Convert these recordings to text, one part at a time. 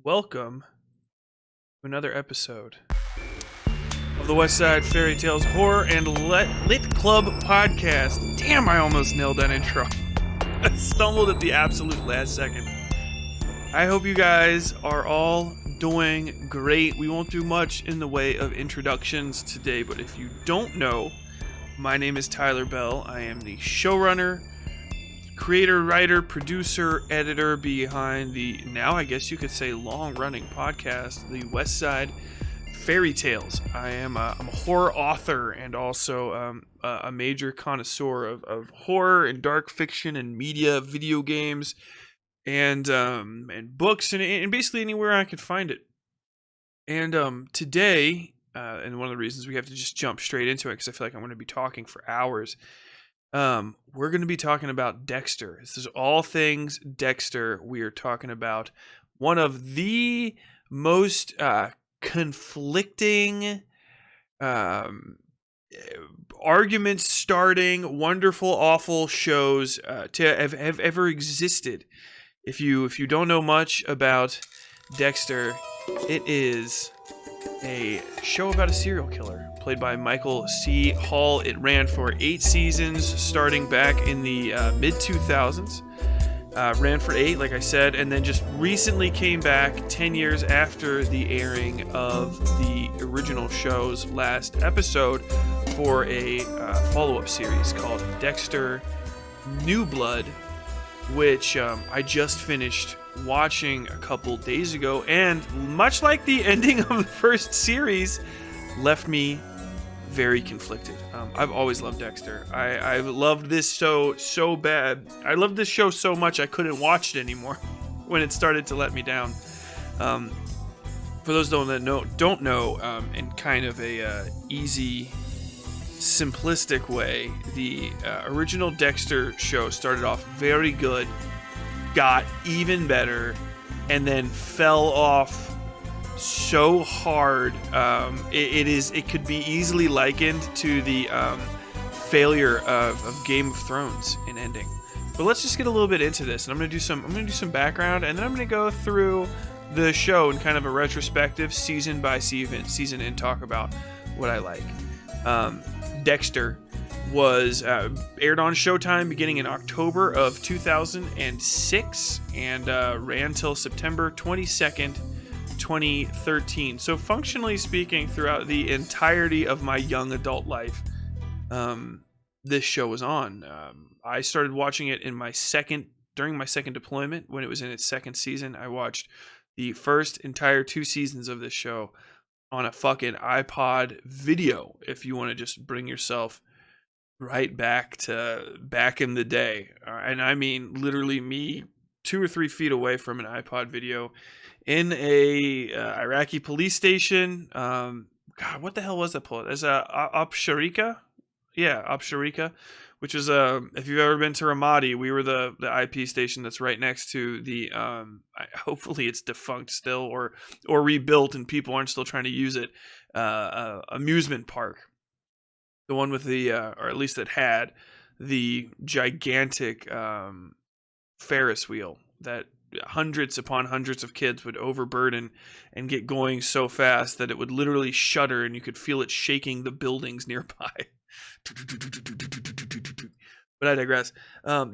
welcome to another episode of the Westside Fairytales Horror and Lit Club podcast. Damn, I almost nailed that intro. I stumbled at the absolute last second. I hope you guys are all doing great. We won't do much in the way of introductions today, but if you don't know, my name is Tyler Bell. I am the showrunner, creator, writer, producer, editor behind the, now I guess you could say, long-running podcast, the Westside Fairytales. I'm a horror author and also a major connoisseur of horror and dark fiction and media, video games, and books, and basically anywhere I could find it. And today, and one of the reasons we have to just jump straight into it, because I feel like I'm going to be talking for hours, we're going to be talking about Dexter. This is all things Dexter. We are talking about one of the most conflicting, argument-starting, wonderful, awful shows to have ever existed. If you don't know much about Dexter, it is a show about a serial killer played by Michael C. Hall. It ran for 8 seasons starting back in the mid-2000s. Ran for 8, like I said, and then just recently came back 10 years after the airing of the original show's last episode for a follow-up series called Dexter New Blood, which I just finished watching a couple days ago, and much like the ending of the first series, left me very conflicted. I've always loved Dexter. I loved this show so bad. I loved this show so much I couldn't watch it anymore when it started to let me down. For those that don't know, in kind of a easy, simplistic way, the original Dexter show started off very good, got even better, and then fell off so hard. It could be easily likened to the failure of Game of Thrones in ending. But let's just get a little bit into this, and I'm gonna do some background, and then I'm gonna go through the show in kind of a retrospective, season by season, and talk about what I like. Dexter was aired on Showtime beginning in October of 2006 and ran till September 22nd, 2013. So functionally speaking, throughout the entirety of my young adult life, this show was on. I started watching it during my second deployment when it was in its second season. I watched the first entire 2 seasons of this show on a fucking iPod video, if you want to just bring yourself right back in the day. And I mean literally me 2 or 3 feet away from an iPod video in a Iraqi police station. God, what the hell was that place? There's Absharika? Yeah, Absharika, which is if you've ever been to Ramadi, we were the IP station that's right next to the hopefully it's defunct still or rebuilt and people aren't still trying to use it, amusement park. The one with the or at least it had the gigantic Ferris wheel that hundreds upon hundreds of kids would overburden and get going so fast that it would literally shudder and you could feel it shaking the buildings nearby. But I digress.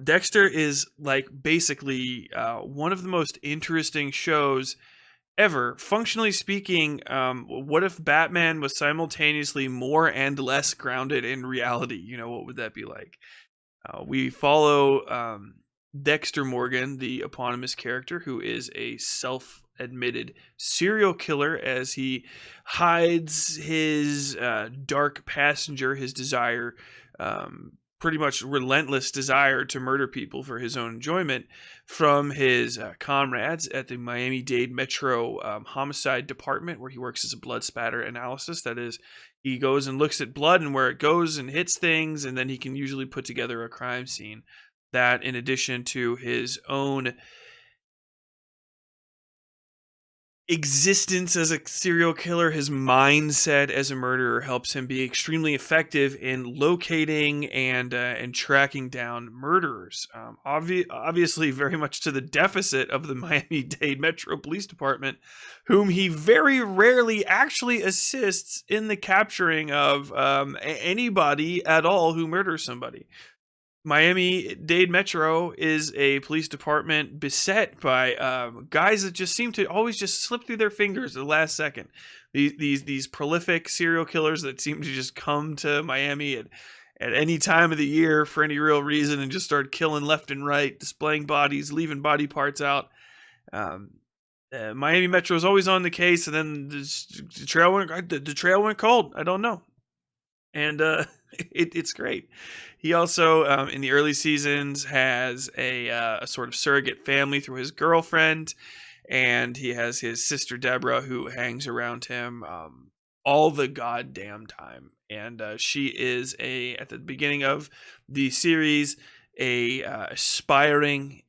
Dexter is like basically one of the most interesting shows ever. Functionally speaking, what if Batman was simultaneously more and less grounded in reality? You know, what would that be like? We follow Dexter Morgan, the eponymous character, who is a self-admitted serial killer, as he hides his dark passenger, his desire, pretty much relentless desire to murder people for his own enjoyment, from his comrades at the Miami-Dade Metro Homicide Department, where he works as a blood spatter analysis. That is, he goes and looks at blood and where it goes and hits things, and then he can usually put together a crime scene. That, in addition to his own existence as a serial killer, his mindset as a murderer helps him be extremely effective in locating and tracking down murderers. Obviously, very much to the deficit of the Miami-Dade Metro Police Department, whom he very rarely actually assists in the capturing of anybody at all who murders somebody. Miami-Dade Metro is a police department beset by guys that just seem to always just slip through their fingers at the last second. These prolific serial killers that seem to just come to Miami at any time of the year for any real reason and just start killing left and right, displaying bodies, leaving body parts out. Miami Metro is always on the case, and then the trail went cold. I don't know. And it's great. He also, in the early seasons, has a sort of surrogate family through his girlfriend, and he has his sister Deborah, who hangs around him all the goddamn time. And she is at the beginning of the series, aspiring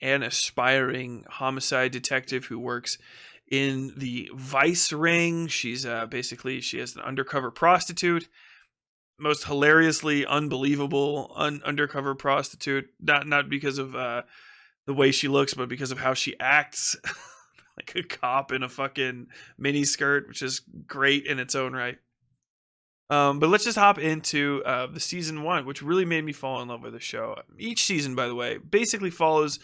homicide detective who works in the vice ring. She's basically, she is an undercover prostitute. Most hilariously unbelievable undercover prostitute, not because of the way she looks, but because of how she acts. Like a cop in a fucking mini skirt, which is great in its own right. But let's just hop into the season 1, which really made me fall in love with the show. Each season, by the way, basically follows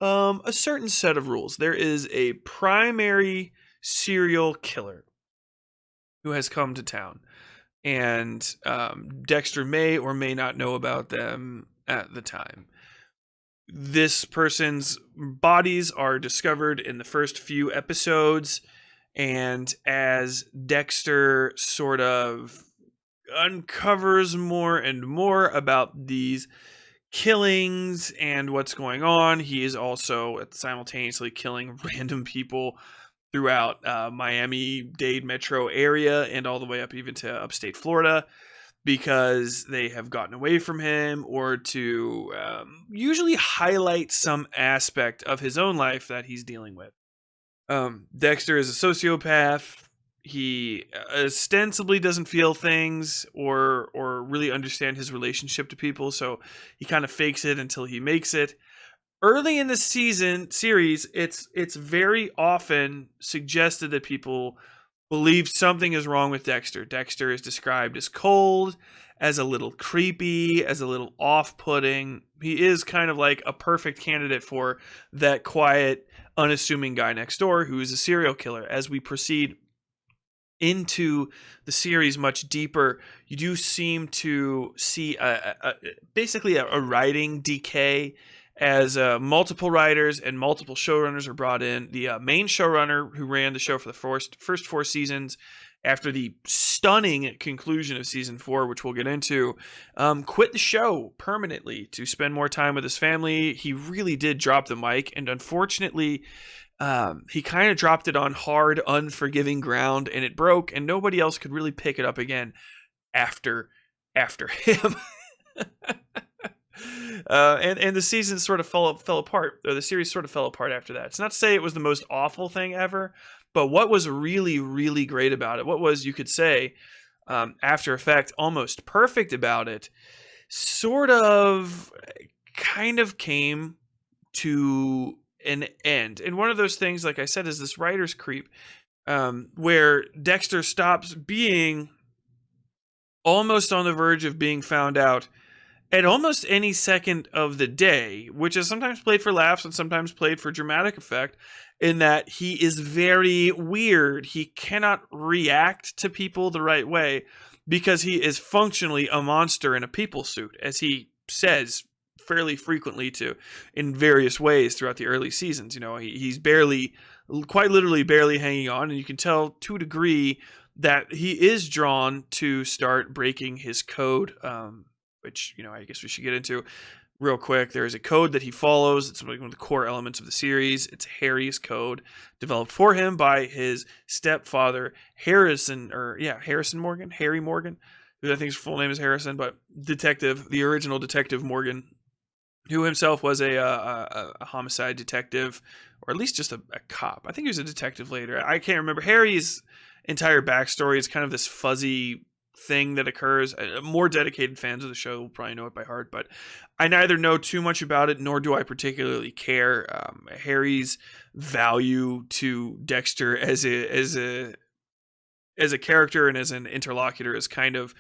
a certain set of rules. There is a primary serial killer who has come to town, and Dexter may or may not know about them at the time. This person's bodies are discovered in the first few episodes, and as Dexter sort of uncovers more and more about these killings and what's going on, he is also simultaneously killing random people throughout Miami-Dade metro area and all the way up even to upstate Florida, because they have gotten away from him, or to usually highlight some aspect of his own life that he's dealing with. Dexter is a sociopath. He ostensibly doesn't feel things or really understand his relationship to people, so he kind of fakes it until he makes it. Early in the series, it's very often suggested that people believe something is wrong with Dexter. Dexter is described as cold, as a little creepy, as a little off-putting. He is kind of like a perfect candidate for that quiet, unassuming guy next door who is a serial killer. As we proceed into the series much deeper, you do seem to see basically a writing decay as multiple writers and multiple showrunners are brought in. The main showrunner who ran the show for the first 4 seasons, after the stunning conclusion of season 4, which we'll get into, quit the show permanently to spend more time with his family. He really did drop the mic, and unfortunately, he kind of dropped it on hard, unforgiving ground, and it broke, and nobody else could really pick it up again after him. And the season sort of fell apart, or the series sort of fell apart after that. It's not to say it was the most awful thing ever, but what was really, really great about it, what was, you could say, after effect, almost perfect about it, sort of kind of came to an end. And one of those things, like I said, is this writer's creep, where Dexter stops being almost on the verge of being found out at almost any second of the day, which is sometimes played for laughs and sometimes played for dramatic effect, in that he is very weird. He cannot react to people the right way because he is functionally a monster in a people suit, as he says fairly frequently in various ways throughout the early seasons. You know, he's quite literally barely hanging on, and you can tell to a degree that he is drawn to start breaking his code, which, you know, I guess we should get into real quick. There is a code that he follows. It's one of the core elements of the series. It's Harry's code, developed for him by his stepfather, Harry Morgan, who I think his full name is Harrison, but the original detective Morgan, who himself was a homicide detective, or at least just a cop. I think he was a detective later. I can't remember. Harry's entire backstory is kind of this fuzzy thing that occurs. More dedicated fans of the show will probably know it by heart, but I neither know too much about it, nor do I particularly care. Harry's value to Dexter as a character and as an interlocutor is kind of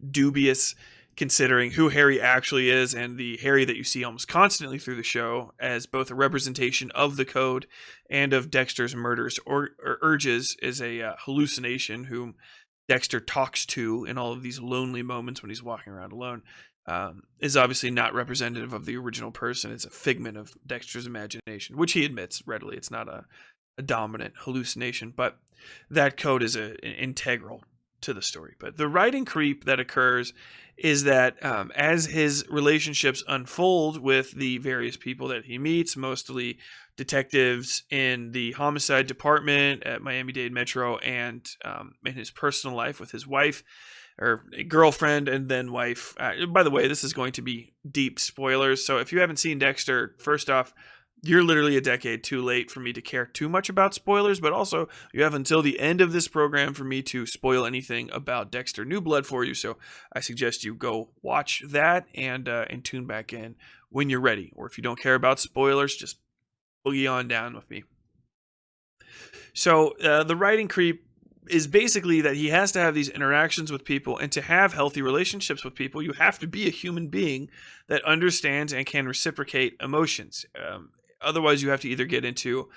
dubious, considering who Harry actually is, and the Harry that you see almost constantly through the show as both a representation of the code and of Dexter's murders or urges is a hallucination whom Dexter talks to in all of these lonely moments when he's walking around alone, is obviously not representative of the original person. It's a figment of Dexter's imagination, which he admits readily. It's not a dominant hallucination, but that code is integral to the story. But the writing creep that occurs is that as his relationships unfold with the various people that he meets, mostly detectives in the homicide department at Miami-Dade Metro, and in his personal life with his wife, or girlfriend and then wife. By the way, this is going to be deep spoilers, so if you haven't seen Dexter, first off, you're literally a decade too late for me to care too much about spoilers, but also you have until the end of this program for me to spoil anything about Dexter New Blood for you. So I suggest you go watch that and tune back in when you're ready. Or if you don't care about spoilers, just boogie on down with me. So the writing creep is basically that he has to have these interactions with people, and to have healthy relationships with people, you have to be a human being that understands and can reciprocate emotions. Otherwise, you have to either get into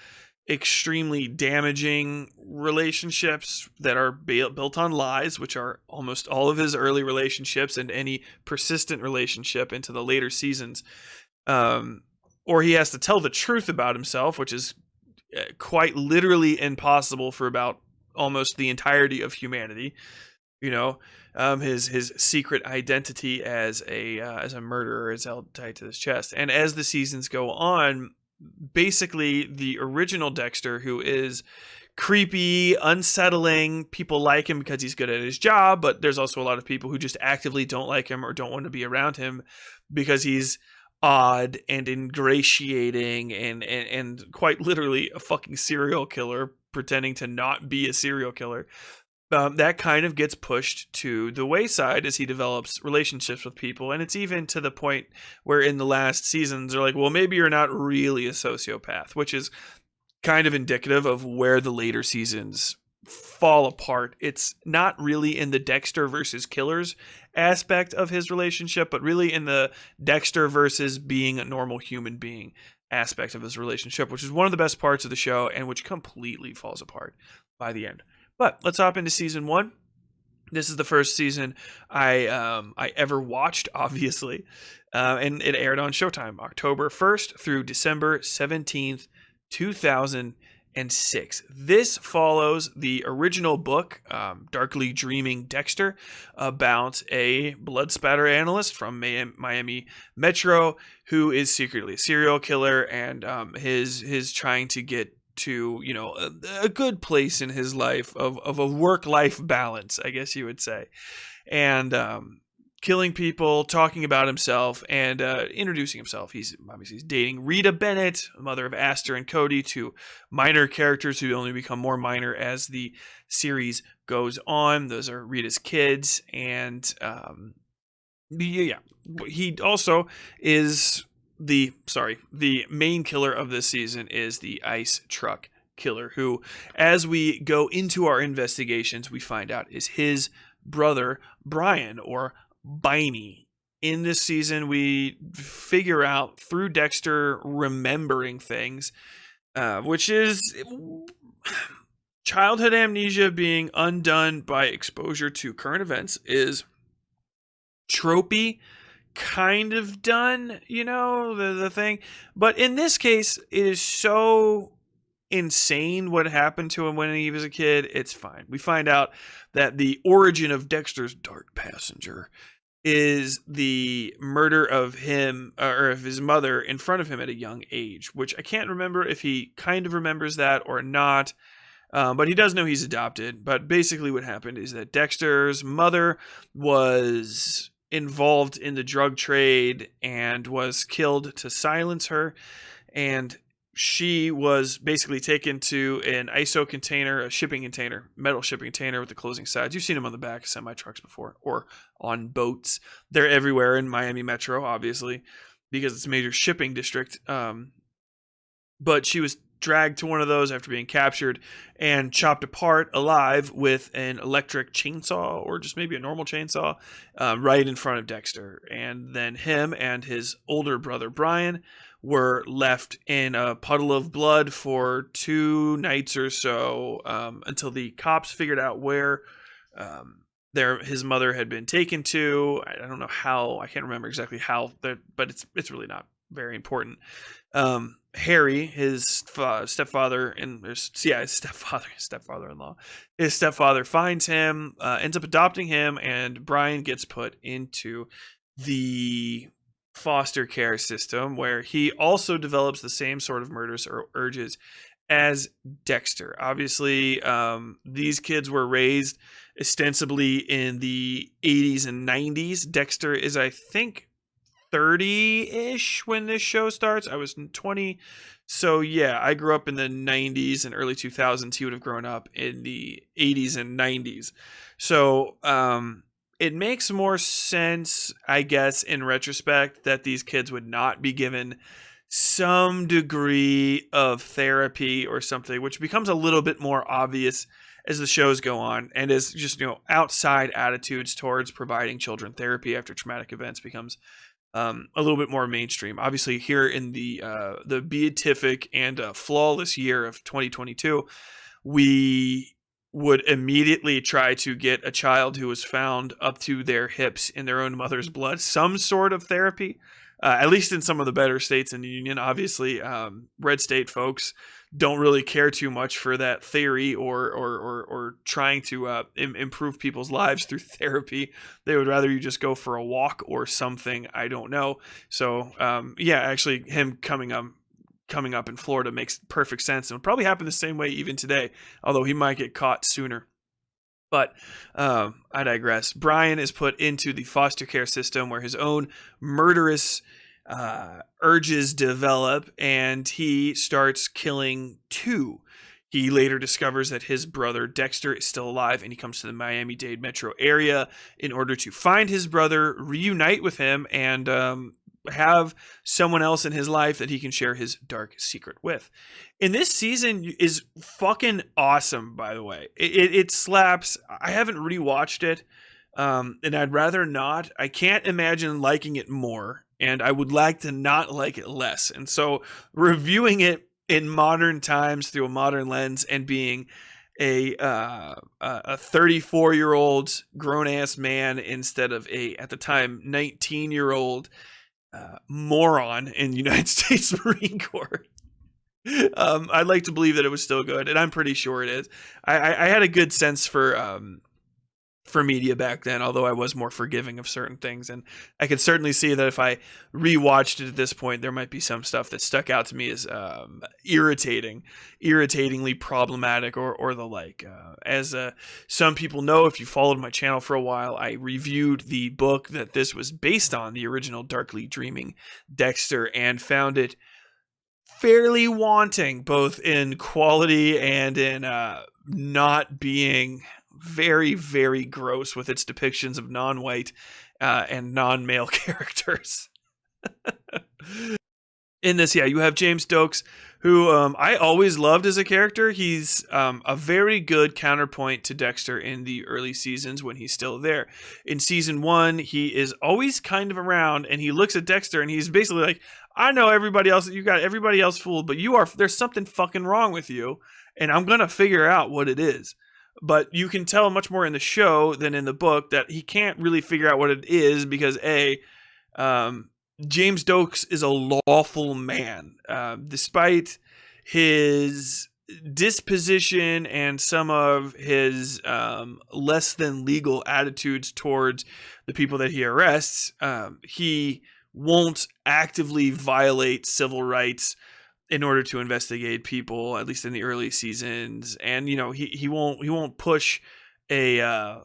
extremely damaging relationships that are built on lies, which are almost all of his early relationships and any persistent relationship into the later seasons. Or he has to tell the truth about himself, which is quite literally impossible for about almost the entirety of humanity. You know, his secret identity as a murderer is held tight to his chest. And as the seasons go on, basically the original Dexter, who is creepy, unsettling, people like him because he's good at his job, but there's also a lot of people who just actively don't like him or don't want to be around him because he's odd and ingratiating and quite literally a fucking serial killer pretending to not be a serial killer. That kind of gets pushed to the wayside as he develops relationships with people. And it's even to the point where in the last seasons they're like, well, maybe you're not really a sociopath, which is kind of indicative of where the later seasons fall apart. It's not really in the Dexter versus killers aspect of his relationship, but really in the Dexter versus being a normal human being aspect of his relationship, which is one of the best parts of the show and which completely falls apart by the end. But let's hop into season 1. This is the first season I ever watched, obviously, and it aired on Showtime, October 1st through December 17th, 2006. This follows the original book, Darkly Dreaming Dexter, about a blood spatter analyst from Miami Metro who is secretly a serial killer, and his trying to get to, you know, a good place in his life of a work-life balance, I guess you would say, and killing people, talking about himself, and introducing himself. He's dating Rita Bennett, mother of Aster and Cody, two minor characters who only become more minor as the series goes on. Those are Rita's kids, and he also is the main killer of this season is the ice truck killer, who, as we go into our investigations, we find out is his brother Brian, or Biney. In this season, we figure out through Dexter remembering things, which is childhood amnesia being undone by exposure to current events, is tropey, kind of done, you know, the thing. But in this case, it is so insane what happened to him when he was a kid. It's fine. We find out that the origin of Dexter's dark passenger is the murder of him, or of his mother, in front of him at a young age, which I can't remember if he kind of remembers that or not. But he does know he's adopted. But basically what happened is that Dexter's mother was involved in the drug trade and was killed to silence her, and she was basically taken to an ISO container, a shipping container, metal shipping container with the closing sides. You've seen them on the back of semi trucks before, or on boats. They're everywhere in Miami Metro, obviously, because it's a major shipping district. But she was dragged to one of those after being captured and chopped apart alive with an electric chainsaw, or just maybe a normal chainsaw, right in front of Dexter. And then him and his older brother Brian were left in a puddle of blood for 2 nights or so, until the cops figured out where his mother had been taken to. I don't know how. I can't remember exactly how, but it's really not very important. Harry, his stepfather, his stepfather-in-law, his stepfather finds him, ends up adopting him, and Brian gets put into the foster care system, where he also develops the same sort of murderous urges as Dexter. Obviously, these kids were raised ostensibly in the 80s and 90s. Dexter is, I think, 30-ish when this show starts. I was 20. So yeah, I grew up in the 90s and early 2000s. He would have grown up in the 80s and 90s. So it makes more sense, I guess, in retrospect, that these kids would not be given some degree of therapy or something, which becomes a little bit more obvious as the shows go on, and as just, outside attitudes towards providing children therapy after traumatic events becomes a little bit more mainstream. Obviously, here in the beatific and flawless year of 2022, we would immediately try to get a child who was found up to their hips in their own mother's blood some sort of therapy, at least in some of the better states in the union. Obviously, red state folks don't really care too much for that theory or trying to improve people's lives through therapy. They would rather you just go for a walk or something. I don't know. So actually, him coming up in Florida makes perfect sense, and would probably happen the same way even today, although he might get caught sooner. But I digress. Brian is put into the foster care system, where his own murderous urges develop, and he starts killing 2. He later discovers that his brother Dexter is still alive, and he comes to the Miami-Dade metro area in order to find his brother, reunite with him, and have someone else in his life that he can share his dark secret with. And this season is fucking awesome, by the way. It slaps. I haven't rewatched it, and I'd rather not. I can't imagine liking it more, and I would like to not like it less. And so reviewing it in modern times through a modern lens, and being a 34-year-old grown-ass man instead of at the time, 19-year-old moron in the United States Marine Corps. I'd like to believe that it was still good, and I'm pretty sure it is. I had a good sense for media back then, although I was more forgiving of certain things, and I could certainly see that if I rewatched it at this point, there might be some stuff that stuck out to me as irritatingly problematic, or the like. As some people know, if you followed my channel for a while, I reviewed the book that this was based on, the original Darkly Dreaming Dexter, and found it fairly wanting, both in quality and in not being very, very gross with its depictions of non-white and non-male characters. In this, you have James Stokes, who I always loved as a character. He's a very good counterpoint to Dexter in the early seasons when he's still there. In season 1, he is always kind of around, and he looks at Dexter, and he's basically like, I know everybody else, you got everybody else fooled, but there's something fucking wrong with you, and I'm going to figure out what it is. But you can tell much more in the show than in the book that he can't really figure out what it is, because James Stokes is a lawful man. Despite his disposition and some of his less than legal attitudes towards the people that he arrests, he won't actively violate civil rights in order to investigate people, at least in the early seasons. And he won't push a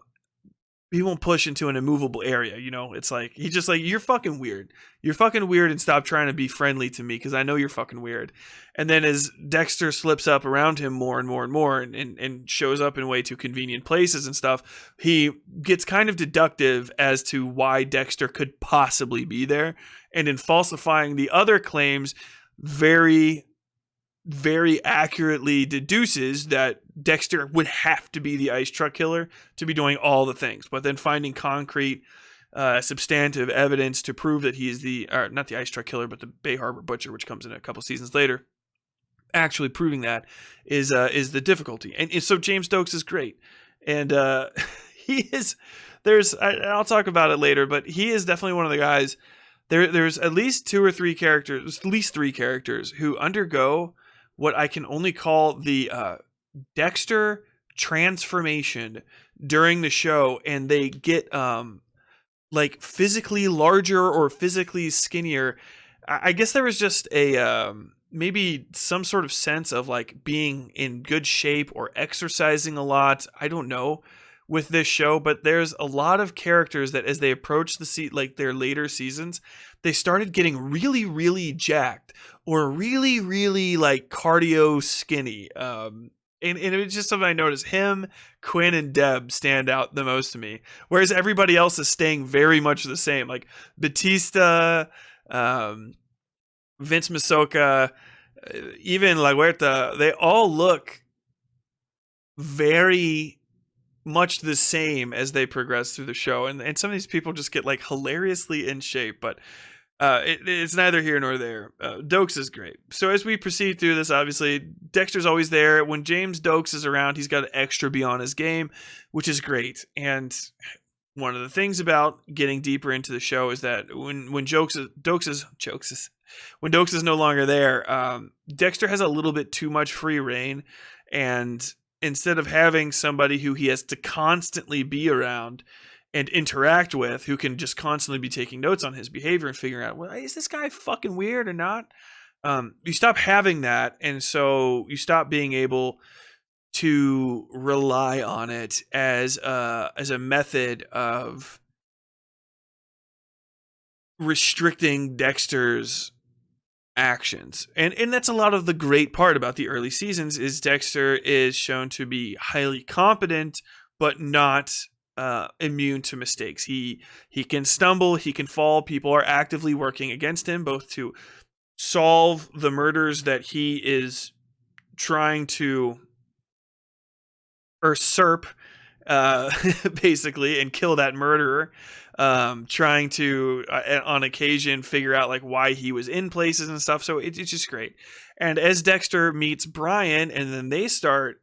he won't push into an immovable area. It's like he's just like, you're fucking weird. You're fucking weird, and stop trying to be friendly to me because I know you're fucking weird. And then as Dexter slips up around him more and more and more, and shows up in way too convenient places and stuff, he gets kind of deductive as to why Dexter could possibly be there, and in falsifying the other claims, very, very accurately deduces that Dexter would have to be the ice truck killer to be doing all the things, but then finding concrete, substantive evidence to prove that he is not the ice truck killer, but the Bay Harbor Butcher, which comes in a couple seasons later. Actually proving that is the difficulty, and so James Stokes is great, and he is. I'll talk about it later, but he is definitely one of the guys. There's at least three characters who undergo what I can only call the Dexter transformation during the show, and they get like physically larger or physically skinnier. I guess there was just a maybe some sort of sense of like being in good shape or exercising a lot. I don't know with this show, but there's a lot of characters that as they approach their later seasons, they started getting really, really jacked or really, really like cardio skinny. And it was just something I noticed. Him, Quinn, and Deb stand out the most to me, whereas everybody else is staying very much the same. Like Batista, Vince Masoka, even La Huerta, they all look very much the same as they progress through the show, and some of these people just get like hilariously in shape, but it's neither here nor there. Dokes is great. So as we proceed through this, obviously Dexter's always there. When James Dokes is around, he's got to extra be on his game, which is great. And one of the things about getting deeper into the show is that when Dokes is no longer there, Dexter has a little bit too much free reign, and instead of having somebody who he has to constantly be around and interact with, who can just constantly be taking notes on his behavior and figuring out, well, is this guy fucking weird or not? You stop having that, and so you stop being able to rely on it as a method of restricting Dexter's actions. And that's a lot of the great part about the early seasons is Dexter is shown to be highly competent, but not immune to mistakes. He can stumble, he can fall. People are actively working against him, both to solve the murders that he is trying to usurp, basically, and kill that murderer. Trying to, on occasion, figure out like why he was in places and stuff. So it's just great. And as Dexter meets Brian, and then they start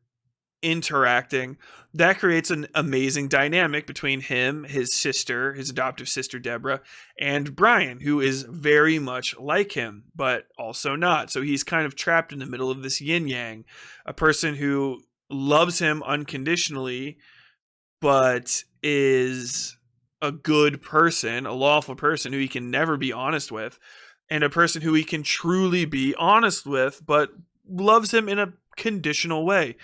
interacting, that creates an amazing dynamic between him, his sister, his adoptive sister Deborah, and Brian, who is very much like him, but also not. So he's kind of trapped in the middle of this yin yang, a person who loves him unconditionally, but is a good person, a lawful person who he can never be honest with, and a person who he can truly be honest with, but loves him in a conditional way.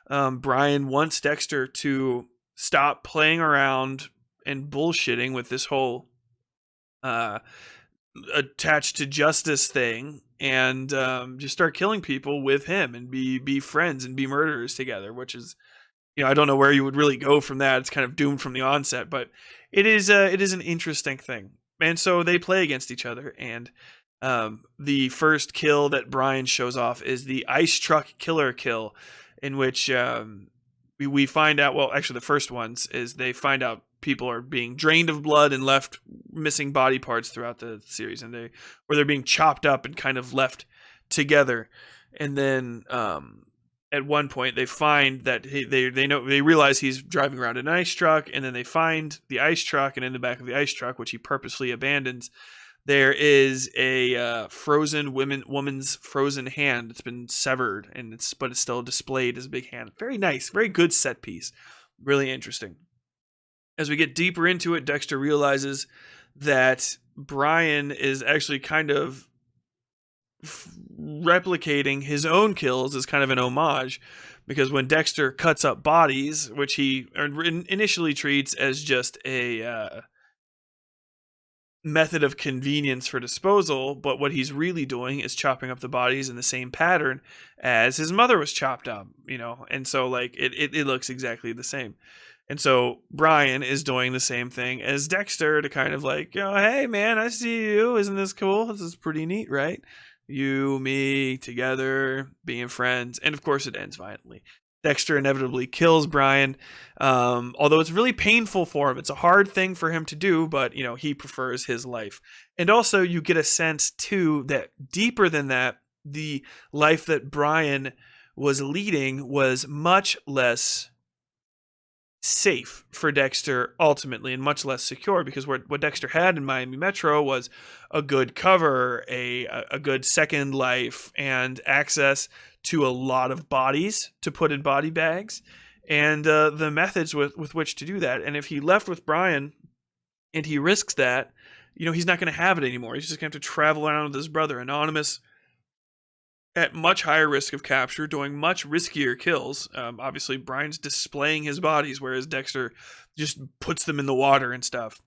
Brian wants Dexter to stop playing around and bullshitting with this whole attached to justice thing, and just start killing people with him and be friends and be murderers together, which is, I don't know where you would really go from that. It's kind of doomed from the onset, but it is an interesting thing. And so they play against each other, and the first kill that Brian shows off is the ice truck killer kill, in which we find out, well, actually the first ones is they find out people are being drained of blood and left missing body parts throughout the series, and they're being chopped up and kind of left together. And then at one point they find that they realize he's driving around an ice truck, and then they find the ice truck, and in the back of the ice truck, which he purposely abandons, there is a frozen woman's frozen hand. It's been severed, but it's still displayed as a big hand. Very nice, very good set piece. Really interesting. As we get deeper into it, Dexter realizes that Brian is actually kind of replicating his own kills as kind of an homage, because when Dexter cuts up bodies, which he initially treats as just a method of convenience for disposal, but what he's really doing is chopping up the bodies in the same pattern as his mother was chopped up, and so like it looks exactly the same. And so Brian is doing the same thing as Dexter to kind of like, hey man, I see you. Isn't this cool? This is pretty neat, right? You, me, together, being friends. And of course it ends violently. Dexter inevitably kills Brian, although it's really painful for him. It's a hard thing for him to do, but he prefers his life. And also you get a sense too that deeper than that, the life that Brian was leading was much less safe for Dexter ultimately, and much less secure, because what Dexter had in Miami Metro was a good cover, a good second life, and access to a lot of bodies to put in body bags, and the methods with which to do that. And if he left with Brian and he risks that, he's not going to have it anymore. He's just going to have to travel around with his brother, anonymous, at much higher risk of capture, doing much riskier kills. Obviously, Brian's displaying his bodies, whereas Dexter just puts them in the water and stuff.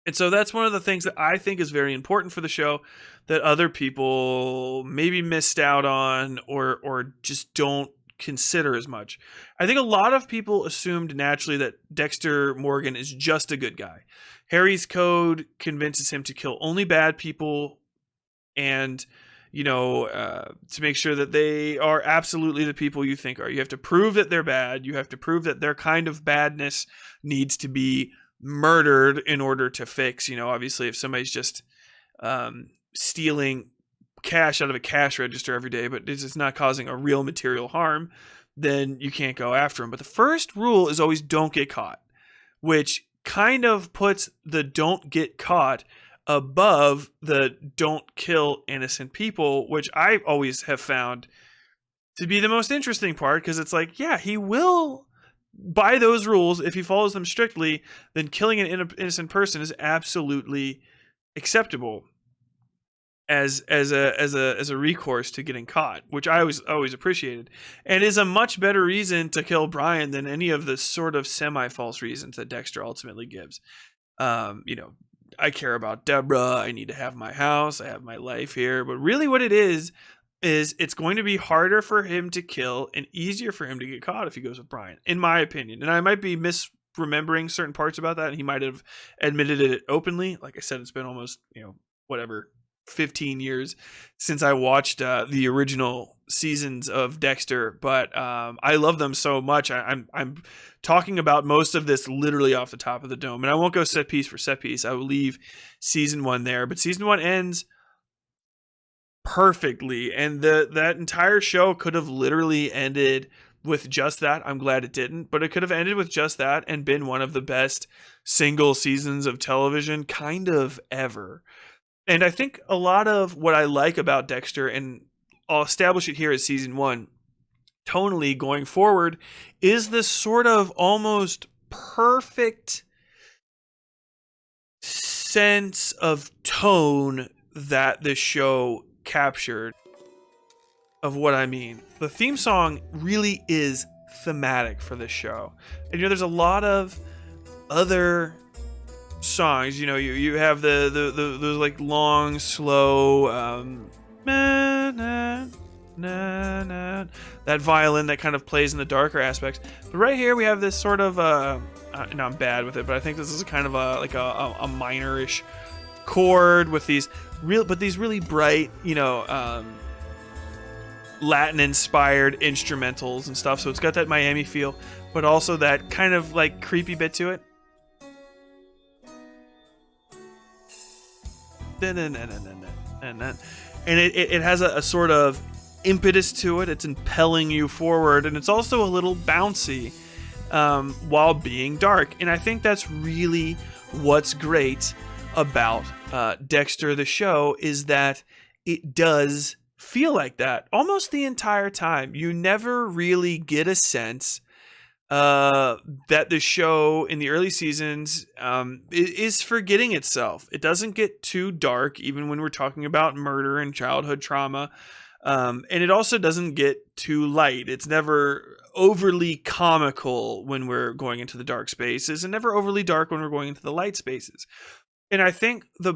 And so that's one of the things that I think is very important for the show that other people maybe missed out on or just don't consider as much. I think a lot of people assumed naturally that Dexter Morgan is just a good guy. Harry's code convinces him to kill only bad people and to make sure that they are absolutely the people you think are. You have to prove that they're bad. You have to prove that their kind of badness needs to be murdered in order to fix. Obviously, if somebody's just stealing cash out of a cash register every day, but it's not causing a real material harm, then you can't go after them. But the first rule is always don't get caught, which kind of puts the don't get caught above the don't kill innocent people, which I always have found to be the most interesting part, because it's like, yeah, he will, by those rules, if he follows them strictly, then killing an innocent person is absolutely acceptable as a recourse to getting caught, which I always appreciated, and is a much better reason to kill Brian than any of the sort of semi-false reasons that Dexter ultimately gives. I care about Deborah. I need to have my house. I have my life here. But really what it is it's going to be harder for him to kill and easier for him to get caught if he goes with Brian, in my opinion. And I might be misremembering certain parts about that, and he might have admitted it openly. Like I said, it's been almost, 15 years since I watched the original seasons of Dexter, but I love them so much. I'm talking about most of this literally off the top of the dome, and I won't go set piece for set piece. I will leave season 1 there, but season 1 ends perfectly, and that entire show could have literally ended with just that. I'm glad it didn't, but it could have ended with just that and been one of the best single seasons of television kind of ever. And I think a lot of what I like about Dexter, and I'll establish it here as season 1, tonally going forward, is this sort of almost perfect sense of tone that this show captured. Of what I mean. The theme song really is thematic for this show. And there's a lot of other songs, you have the those like long, slow that violin that kind of plays in the darker aspects. But right here we have this sort of I'm bad with it, but I think this is kind of a minor-ish chord with these really bright, Latin inspired instrumentals and stuff. So it's got that Miami feel, but also that kind of like creepy bit to it. And it has a sort of impetus to it. It's impelling you forward, and it's also a little bouncy while being dark. And I think that's really what's great about Dexter the show, is that it does feel like that almost the entire time. You never really get a sense that the show in the early seasons is forgetting itself. It doesn't get too dark, even when we're talking about murder and childhood trauma. And it also doesn't get too light. It's never overly comical when we're going into the dark spaces, and never overly dark when we're going into the light spaces. And I think the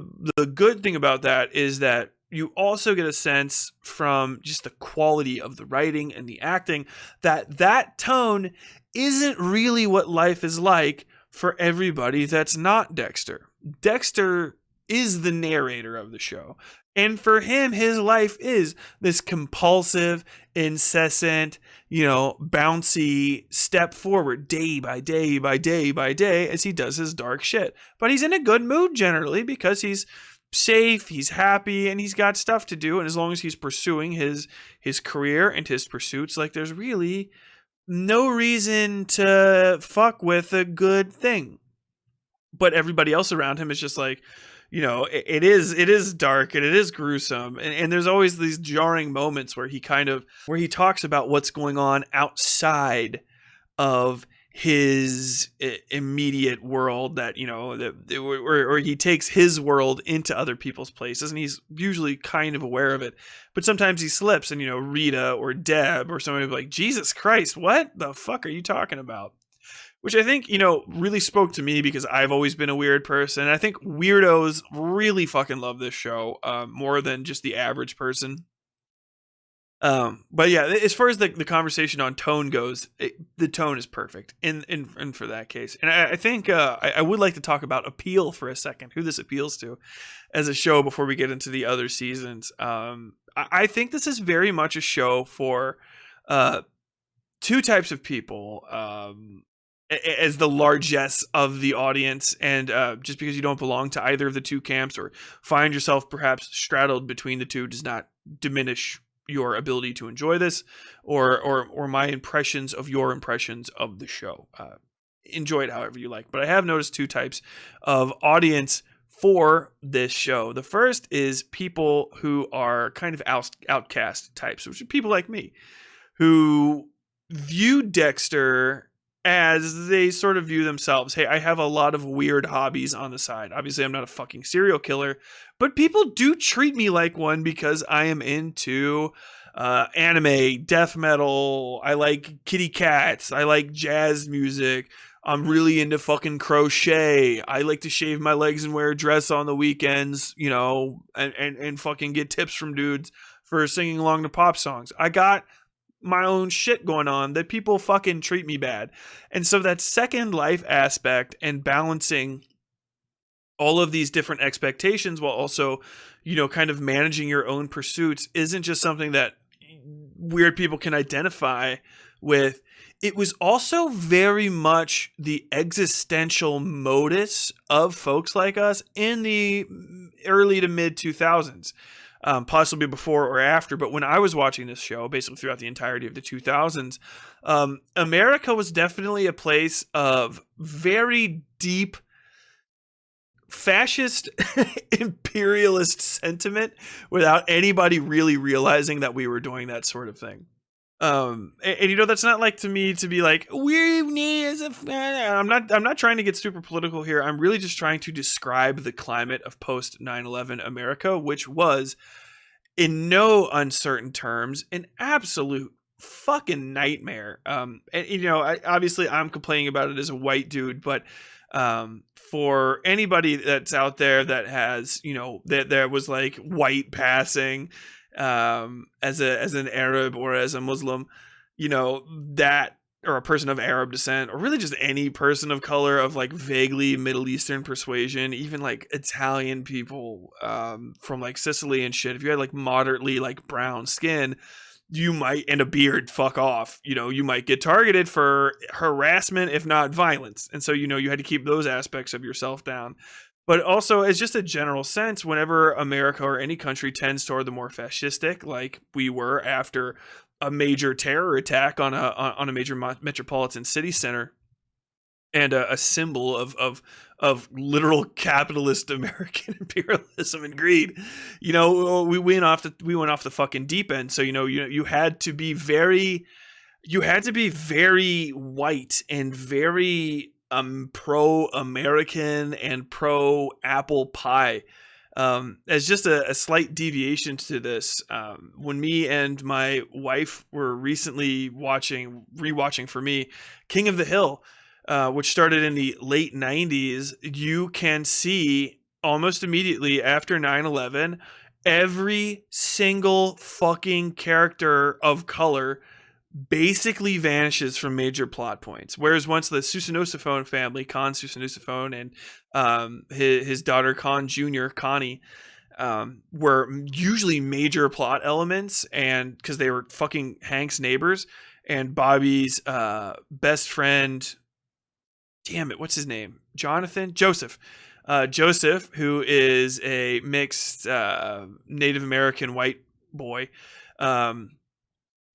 good thing about that is that you also get a sense from just the quality of the writing and the acting that that tone isn't really what life is like for everybody that's not Dexter. Dexter is the narrator of the show. And for him, his life is this compulsive, incessant, bouncy step forward day by day by day by day as he does his dark shit. But he's in a good mood generally because he's safe, he's happy, and he's got stuff to do. And as long as he's pursuing his career and his pursuits, like, there's really no reason to fuck with a good thing. But everybody else around him is just like, it is dark and it is gruesome, and there's always these jarring moments where he talks about what's going on outside of his immediate world, that or he takes his world into other people's places, and he's usually kind of aware of it, but sometimes he slips, and Rita or Deb or somebody will be like, Jesus Christ, what the fuck are you talking about? Which I think, really spoke to me because I've always been a weird person. And I think weirdos really fucking love this show more than just the average person. But yeah, as far as the conversation on tone goes, the tone is perfect in for that case. And I think I would like to talk about appeal for a second, who this appeals to as a show before we get into the other seasons. I think this is very much a show for two types of people. As the largesse of the audience, and just because you don't belong to either of the two camps or find yourself perhaps straddled between the two does not diminish your ability to enjoy this or my impressions of your impressions of the show. Enjoy it however you like. But I have noticed two types of audience for this show. The first is people who are kind of outcast types, which are people like me who view Dexter as they sort of view themselves. Hey, I have a lot of weird hobbies on the side. Obviously, I'm not a fucking serial killer, but people do treat me like one because I am into anime, death metal. I like kitty cats. I like jazz music. I'm really into fucking crochet. I like to shave my legs and wear a dress on the weekends, and fucking get tips from dudes for singing along to pop songs. I got my own shit going on that people fucking treat me bad. And so that second life aspect and balancing all of these different expectations while also, kind of managing your own pursuits isn't just something that weird people can identify with. It was also very much the existential modus of folks like us in the early to mid 2000s. Possibly before or after, but when I was watching this show, basically throughout the entirety of the 2000s, America was definitely a place of very deep fascist imperialist sentiment without anybody really realizing that we were doing that sort of thing. And that's not like to me to be like, we need as a I'm not trying to get super political here. I'm really just trying to describe the climate of post 9/11 America, which was in no uncertain terms an absolute fucking nightmare. Obviously I'm complaining about it as a white dude, but for anybody that's out there that has, that there was like white passing as an Arab or as a Muslim, that, or a person of Arab descent, or really just any person of color of like vaguely Middle Eastern persuasion, even like Italian people from like Sicily and shit. If you had like moderately like brown skin, you might, and a beard, fuck off, you might get targeted for harassment, if not violence. And so, you had to keep those aspects of yourself down. But also, as just a general sense, whenever America or any country tends toward the more fascistic, like we were after a major terror attack on a major metropolitan city center, and a symbol of literal capitalist American imperialism and greed, we went off the fucking deep end. So you had to be very, you had to be very white and very pro-American and pro-apple pie. As just a slight deviation to this, when me and my wife were recently rewatching for me, King of the Hill, which started in the late 90s, you can see almost immediately after 9/11, every single fucking character of color basically vanishes from major plot points. Whereas once the Susanosiphone family, Khan Susanosiphone and his daughter Khan Jr., Connie, were usually major plot elements, and because they were fucking Hank's neighbors, and Bobby's best friend, damn it, what's his name? Joseph. Joseph, who is a mixed Native American white boy.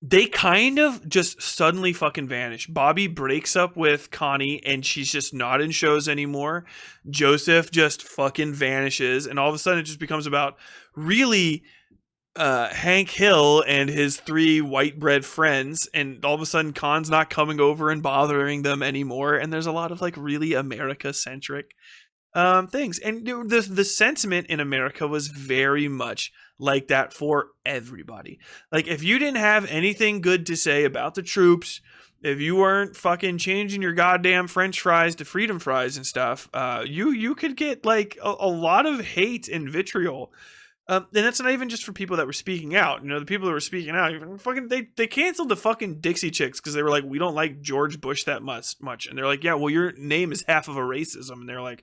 They kind of just suddenly fucking vanish. Bobby breaks up with Connie and she's just not in shows anymore. Joseph just fucking vanishes, and all of a sudden it just becomes about really Hank Hill and his 3 white bread friends, and all of a sudden Khan's not coming over and bothering them anymore, and there's a lot of like really America centric things. And the sentiment in America was very much like that for everybody. Like, if you didn't have anything good to say about the troops, if you weren't fucking changing your goddamn French fries to freedom fries and stuff, you could get like a lot of hate and vitriol. And that's not even just for people that were speaking out. You know, the people that were speaking out, fucking, they canceled the fucking Dixie Chicks because they were like, we don't like George Bush that much. And they're like, yeah, well, your name is half of a racism. And they're like,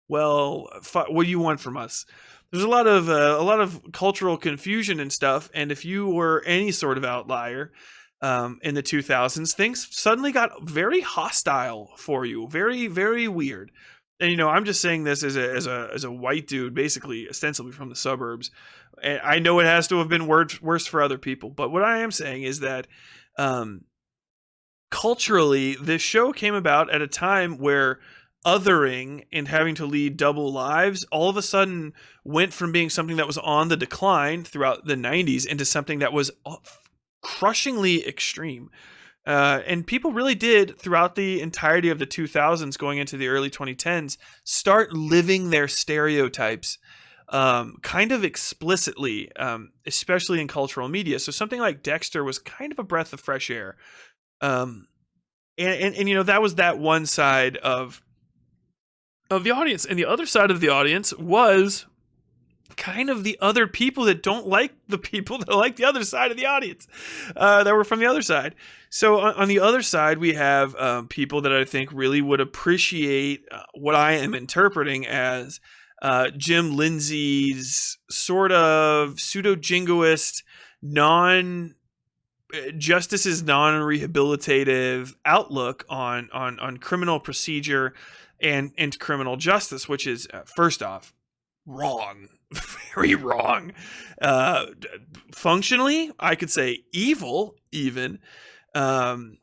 well, what do you want from us? There's a lot of cultural confusion and stuff, and if you were any sort of outlier in the 2000s, things suddenly got very hostile for you, very, very weird. And you know, I'm just saying this as a white dude, basically ostensibly from the suburbs. And I know it has to have been worse for other people, but what I am saying is that culturally, this show came about at a time where othering and having to lead double lives all of a sudden went from being something that was on the decline throughout the 90s into something that was crushingly extreme. And people really did, throughout the entirety of the 2000s going into the early 2010s, start living their stereotypes kind of explicitly, especially in cultural media. So something like Dexter was kind of a breath of fresh air. And you know, that was that one side of the audience, and the other side of the audience was kind of the other people that don't like the people that like the other side of the audience, that were from the other side. So on the other side, we have people that I think really would appreciate what I am interpreting as Jim Lindsay's sort of pseudo-jingoist, justice is non-rehabilitative outlook on criminal procedure and criminal justice, which is first off wrong, very wrong. Functionally, I could say evil, even, and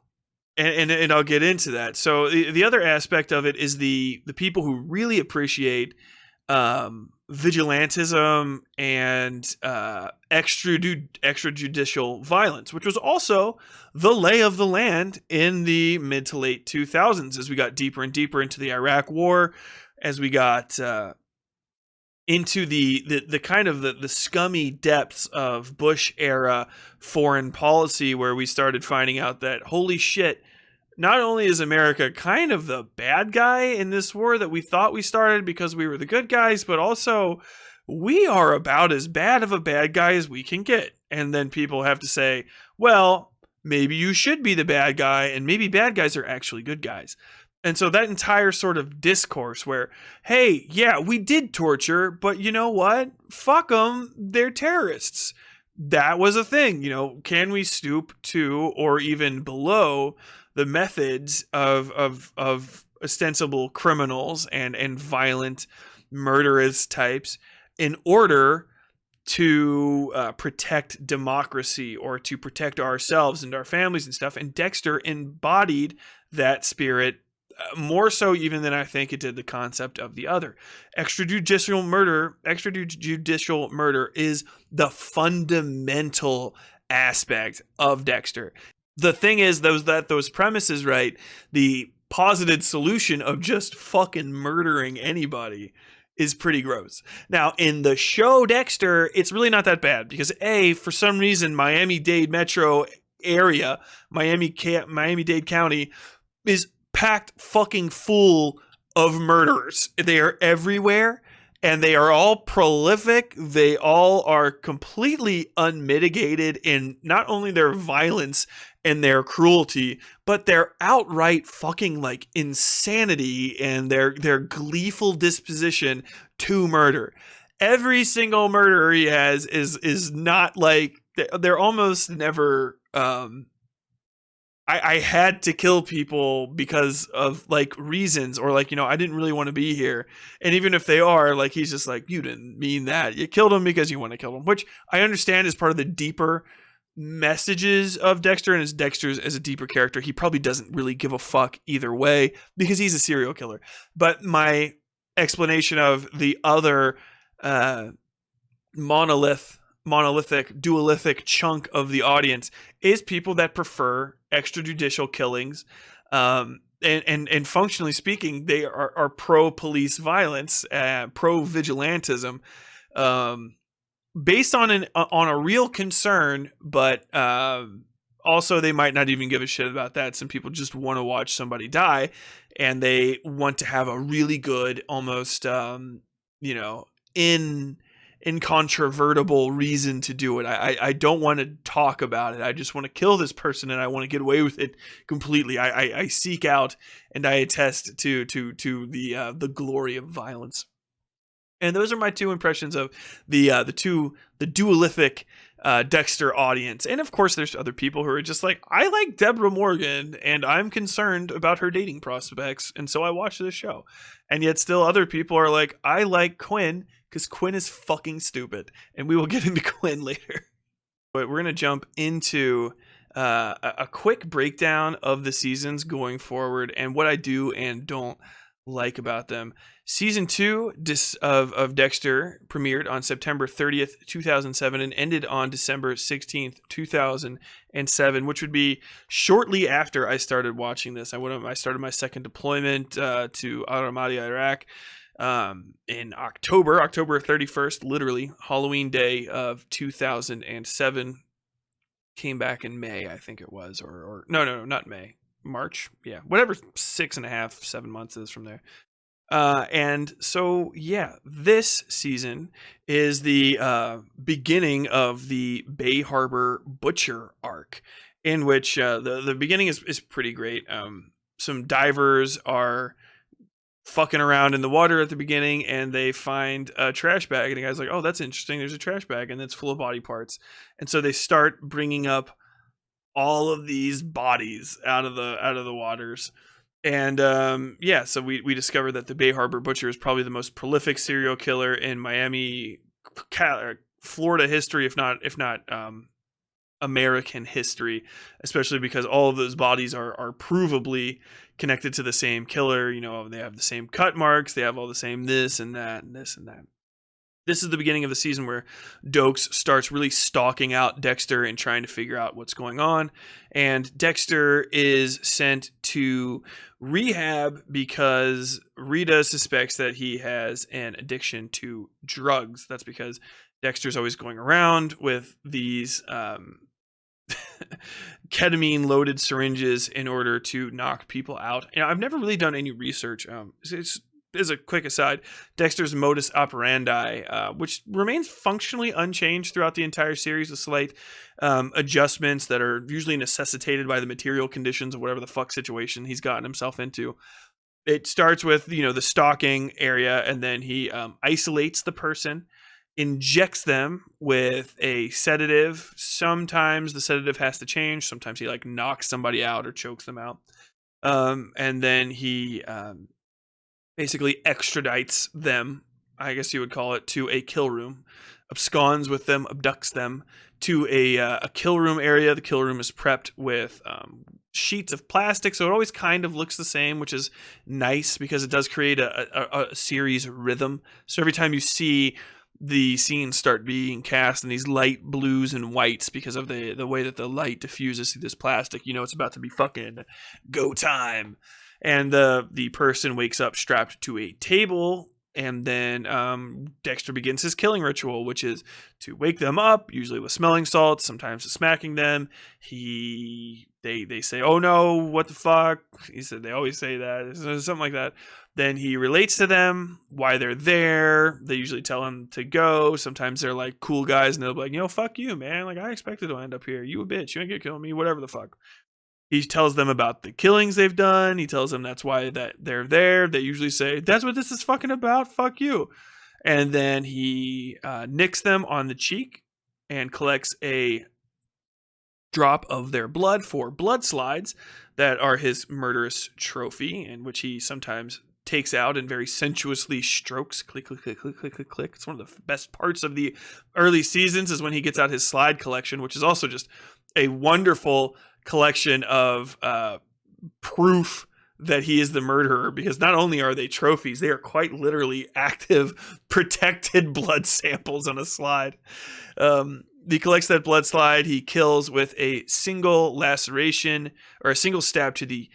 I'll get into that. So the other aspect of it is the people who really appreciate vigilantism and extrajudicial violence, which was also the lay of the land in the mid to late 2000s as we got deeper and deeper into the Iraq War, as we got into the kind of the scummy depths of Bush era foreign policy, where we started finding out that, holy shit, not only is America kind of the bad guy in this war that we thought we started because we were the good guys, but also we are about as bad of a bad guy as we can get. And then people have to say, well, maybe you should be the bad guy, and maybe bad guys are actually good guys. And so that entire sort of discourse where, hey, yeah, we did torture, but you know what? Fuck them, they're terrorists. That was a thing. You know, can we stoop to or even below the methods of ostensible criminals and violent murderous types in order to protect democracy or to protect ourselves and our families and stuff? And Dexter embodied that spirit more so even than I think it did the concept of the other. Extrajudicial murder is the fundamental aspect of Dexter. The thing is, those premises, right? The posited solution of just fucking murdering anybody is pretty gross. Now, in the show Dexter, it's really not that bad because for some reason, Miami-Dade metro area, Miami-Dade County is packed fucking full of murderers. They are everywhere and they are all prolific. They all are completely unmitigated in not only their violence and their cruelty, but their outright fucking like insanity and their gleeful disposition to murder. Every single murder he has is not like, they're almost never I had to kill people because of like reasons, or like, I didn't really want to be here. And even if they are, like, he's just like, you didn't mean that. You killed him because you want to kill him, which I understand is part of the deeper messages of Dexter, and as Dexter's as a deeper character, he probably doesn't really give a fuck either way because he's a serial killer. But my explanation of the other dualistic chunk of the audience is people that prefer extrajudicial killings, and functionally speaking, they are pro police violence, pro vigilantism, based on a real concern, but also they might not even give a shit about that. Some people just want to watch somebody die, and they want to have a really good, almost incontrovertible reason to do it. I don't want to talk about it. I just want to kill this person, and I want to get away with it completely. I seek out and I attest to the glory of violence. And those are my two impressions of the dualistic Dexter audience. And of course, there's other people who are just like, I like Deborah Morgan, and I'm concerned about her dating prospects, and so I watch this show. And yet still other people are like, I like Quinn because Quinn is fucking stupid. And we will get into Quinn later. But we're going to jump into a quick breakdown of the seasons going forward and what I do and don't like about them. Season 2 of Dexter premiered on September 30th, 2007 and ended on December 16th, 2007, which would be shortly after I started watching this. I started my second deployment to Al-Ramadi, Iraq, in October 31st, literally Halloween day of 2007. Came back in May, I think it was, or no, not May. March, yeah, whatever 6.5, 7 months is from there. And so, yeah, this season is the beginning of the Bay Harbor Butcher arc, in which the beginning is pretty great. Some divers are fucking around in the water at the beginning, and they find a trash bag, and the guy's like, oh, that's interesting, there's a trash bag, and it's full of body parts. And so they start bringing up all of these bodies out of the waters. And so we discovered that the Bay Harbor Butcher is probably the most prolific serial killer in Miami, Florida history, if not American history, especially because all of those bodies are provably connected to the same killer. They have the same cut marks, they have all the same this and that and this and that. This is the beginning of the season where Dokes starts really stalking out Dexter and trying to figure out what's going on. And Dexter is sent to rehab because Rita suspects that he has an addiction to drugs. That's because Dexter's always going around with these ketamine-loaded syringes in order to knock people out. I've never really done any research. As a quick aside, Dexter's modus operandi, which remains functionally unchanged throughout the entire series, with slight adjustments that are usually necessitated by the material conditions of whatever the fuck situation he's gotten himself into. It starts with, the stalking area, and then he isolates the person, injects them with a sedative. Sometimes the sedative has to change. Sometimes he knocks somebody out or chokes them out. And then he basically extradites them, I guess you would call it, to a kill room, absconds with them, abducts them to a kill room area. The kill room is prepped with sheets of plastic, so it always kind of looks the same, which is nice because it does create a series rhythm. So every time you see the scenes start being cast in these light blues and whites because of the way that the light diffuses through this plastic. You know, it's about to be fucking go time. And the person wakes up strapped to a table, and then Dexter begins his killing ritual, which is to wake them up, usually with smelling salts, sometimes smacking them. They say, "Oh no, what the fuck?" He said they always say that, something like that. Then he relates to them why they're there. They usually tell him to go. Sometimes they're like cool guys, and they'll be like, fuck you, man. Like, I expected to end up here. You a bitch. You ain't gonna kill me. Whatever the fuck. He tells them about the killings they've done. He tells them that's why that they're there. They usually say, "That's what this is fucking about. Fuck you." And then he nicks them on the cheek and collects a drop of their blood for blood slides that are his murderous trophy, and which he sometimes takes out and very sensuously strokes. Click, click, click, click, click, click, click. It's one of the best parts of the early seasons is when he gets out his slide collection, which is also just a wonderful collection of proof that he is the murderer, because not only are they trophies, they are quite literally active, protected blood samples on a slide. He collects that blood slide. He kills with a single laceration or a single stab to the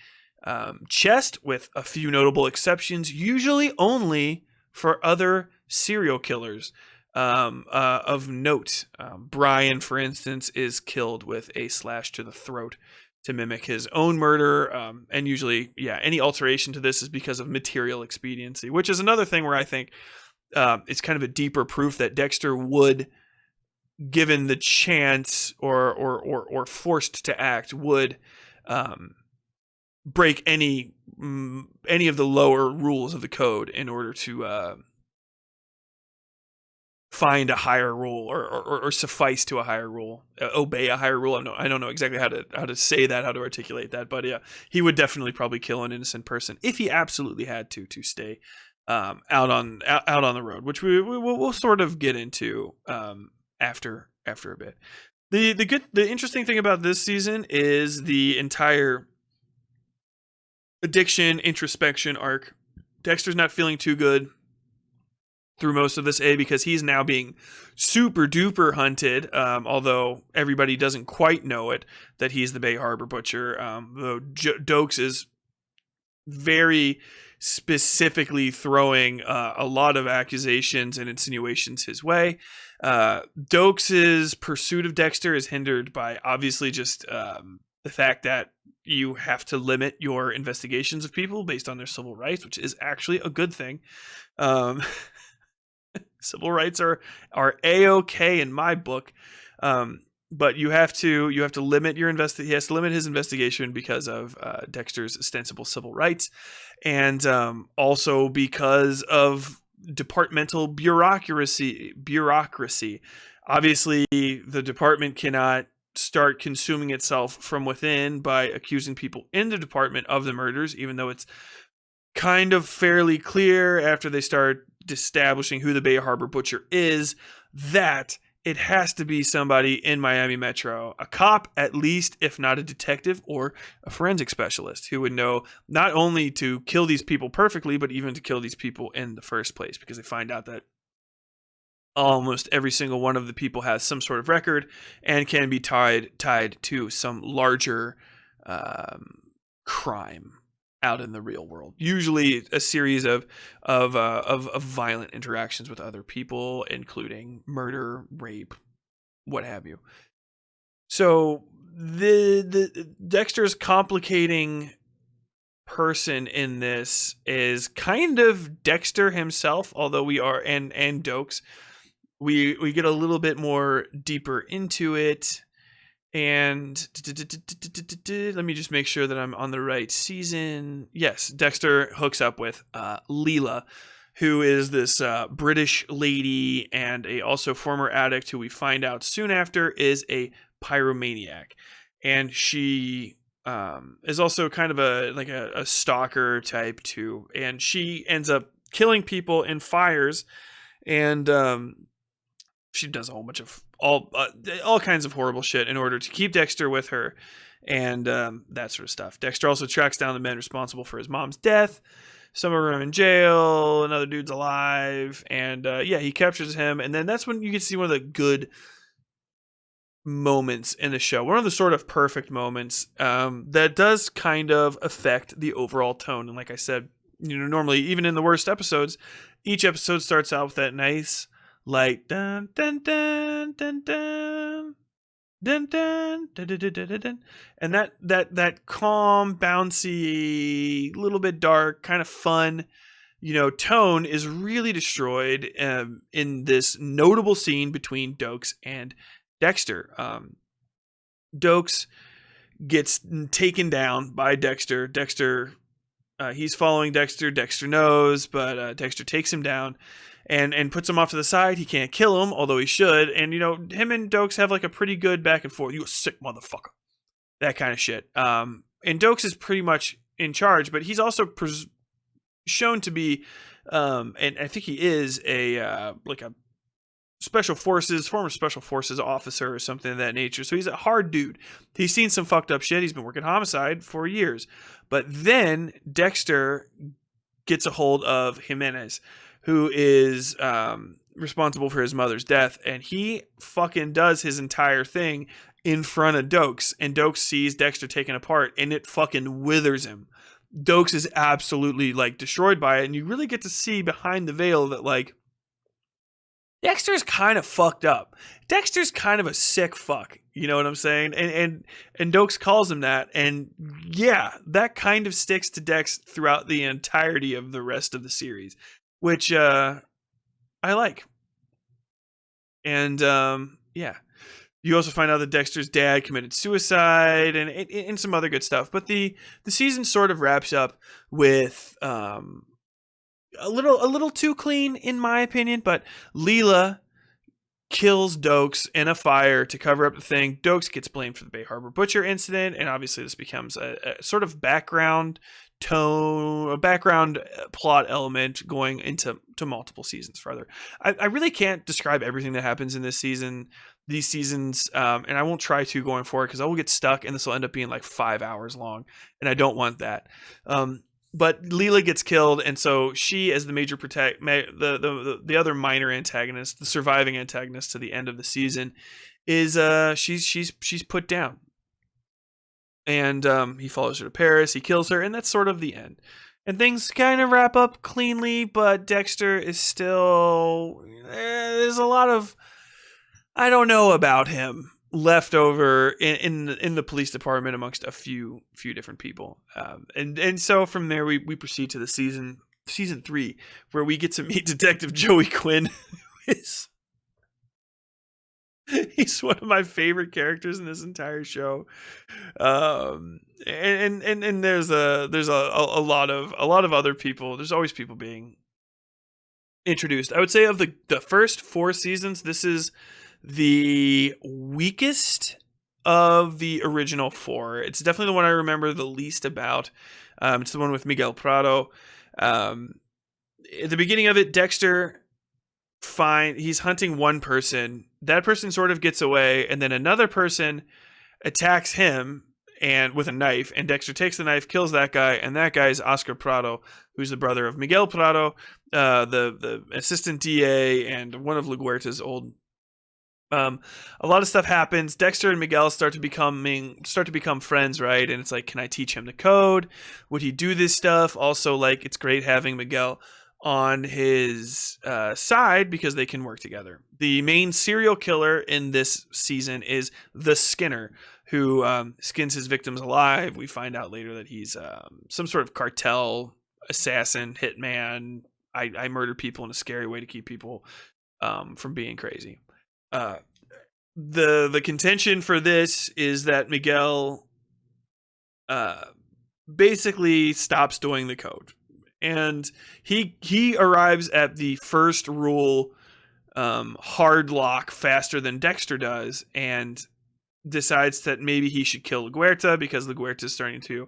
chest, with a few notable exceptions, usually only for other serial killers of note. Brian, for instance, is killed with a slash to the throat to mimic his own murder. And usually, any alteration to this is because of material expediency, which is another thing where I think it's kind of a deeper proof that Dexter would, given the chance or forced to act, would break any of the lower rules of the code in order to find a higher rule or suffice to a higher rule, obey a higher rule. I don't know exactly how to say that, how to articulate that, but yeah, he would definitely probably kill an innocent person if he absolutely had to stay out on the road, which we'll sort of get into after a bit. The interesting thing about this season is the entire addiction introspection arc. Dexter's not feeling too good through most of this, because he's now being super duper hunted, although everybody doesn't quite know it, that he's the Bay Harbor Butcher, though Dokes is very specifically throwing a lot of accusations and insinuations his way. Dokes' pursuit of Dexter is hindered by obviously just the fact that you have to limit your investigations of people based on their civil rights, which is actually a good thing. Civil rights are A-OK in my book. But you have to limit your he has to limit his investigation because of Dexter's ostensible civil rights, and also because of departmental bureaucracy. Obviously, the department cannot start consuming itself from within by accusing people in the department of the murders, even though it's kind of fairly clear after they start establishing who the Bay Harbor Butcher is that it has to be somebody in Miami Metro, a cop at least, if not a detective or a forensic specialist, who would know not only to kill these people perfectly, but even to kill these people in the first place, because they find out that almost every single one of the people has some sort of record and can be tied to some larger crime out in the real world. Usually a series of violent interactions with other people, including murder, rape, what have you. So the Dexter's complicating person in this is kind of Dexter himself, although we are and Dokes. We get a little bit more deeper into it. And let me just make sure that I'm on the right season. Yes, Dexter hooks up with Leela, who is this British lady and a also former addict who we find out soon after is a pyromaniac. And she is also kind of a stalker type too. And she ends up killing people in fires, and she does a whole bunch of all kinds of horrible shit in order to keep Dexter with her. and that sort of stuff. Dexter also tracks down the men responsible for his mom's death. Some of them are in jail, another dude's alive, and he captures him, and then that's when you can see one of the good moments in the show, one of the sort of perfect moments that does kind of affect the overall tone. And like I said, normally even in the worst episodes, each episode starts out with that nice light dun dun dun dun dun dun dun dun dun dun dun, dun. And that calm, bouncy, little bit dark, kind of fun tone is really destroyed in this notable scene between Dokes and Dexter. Dokes gets taken down by Dexter. He's following Dexter. Dexter knows, but Dexter takes him down and puts him off to the side. He can't kill him, although he should. And, him and Dokes have like a pretty good back and forth. You a sick motherfucker. That kind of shit. And Dokes is pretty much in charge, but he's also shown to be, and I think he is a former special forces officer or something of that nature. So he's a hard dude. He's seen some fucked up shit. He's been working homicide for years. But then Dexter gets a hold of Jimenez, who is responsible for his mother's death. And he fucking does his entire thing in front of Dokes. And Dokes sees Dexter taken apart and it fucking withers him. Dokes is absolutely destroyed by it. And you really get to see behind the veil that Dexter's kind of fucked up. Dexter's kind of a sick fuck. You know what I'm saying? And Dokes calls him that. And yeah, that kind of sticks to Dex throughout the entirety of the rest of the series, which I like. And you also find out that Dexter's dad committed suicide and some other good stuff. But the season sort of wraps up with a little too clean, in my opinion, but Leela kills Dokes in a fire to cover up the thing. Dokes gets blamed for the Bay Harbor Butcher incident, and obviously this becomes a sort of background tone, a background plot element going into multiple seasons further. I really can't describe everything that happens in these seasons, and I won't try to going forward because I will get stuck, and this will end up being 5 hours long, and I don't want that. But Leela gets killed, and so she, as the major the other minor antagonist, the surviving antagonist to the end of the season, is she's put down. And he follows her to Paris. He kills her, and that's sort of the end. And things kind of wrap up cleanly, but Dexter is still there's a lot of I don't know about him left over in the police department amongst a few different people, and so from there we proceed to the season 3, where we get to meet Detective Joey Quinn. He's one of my favorite characters in this entire show, and there's a lot of other people. There's always people being introduced. I would say of the first 4 seasons, this is the weakest of the original 4. It's definitely the one I remember the least about. It's the one with Miguel Prado. At the beginning of it, Dexter he's hunting one person. That person sort of gets away, and then another person attacks him and with a knife, and Dexter takes the knife, kills that guy, and that guy is Oscar Prado, who's the brother of Miguel Prado, the assistant DA, and one of LaGuerta's old. A lot of stuff happens. Dexter and Miguel start to become friends, right? And it's can I teach him the code? Would he do this stuff? Also, it's great having Miguel on his side because they can work together. The main serial killer in this season is the Skinner, who skins his victims alive. We find out later that he's some sort of cartel assassin, hitman. I murder people in a scary way to keep people from being crazy. The contention for this is that Miguel basically stops doing the code, and he arrives at the first rule hard lock faster than Dexter does, and decides that maybe he should kill LaGuerta because LaGuerta is starting to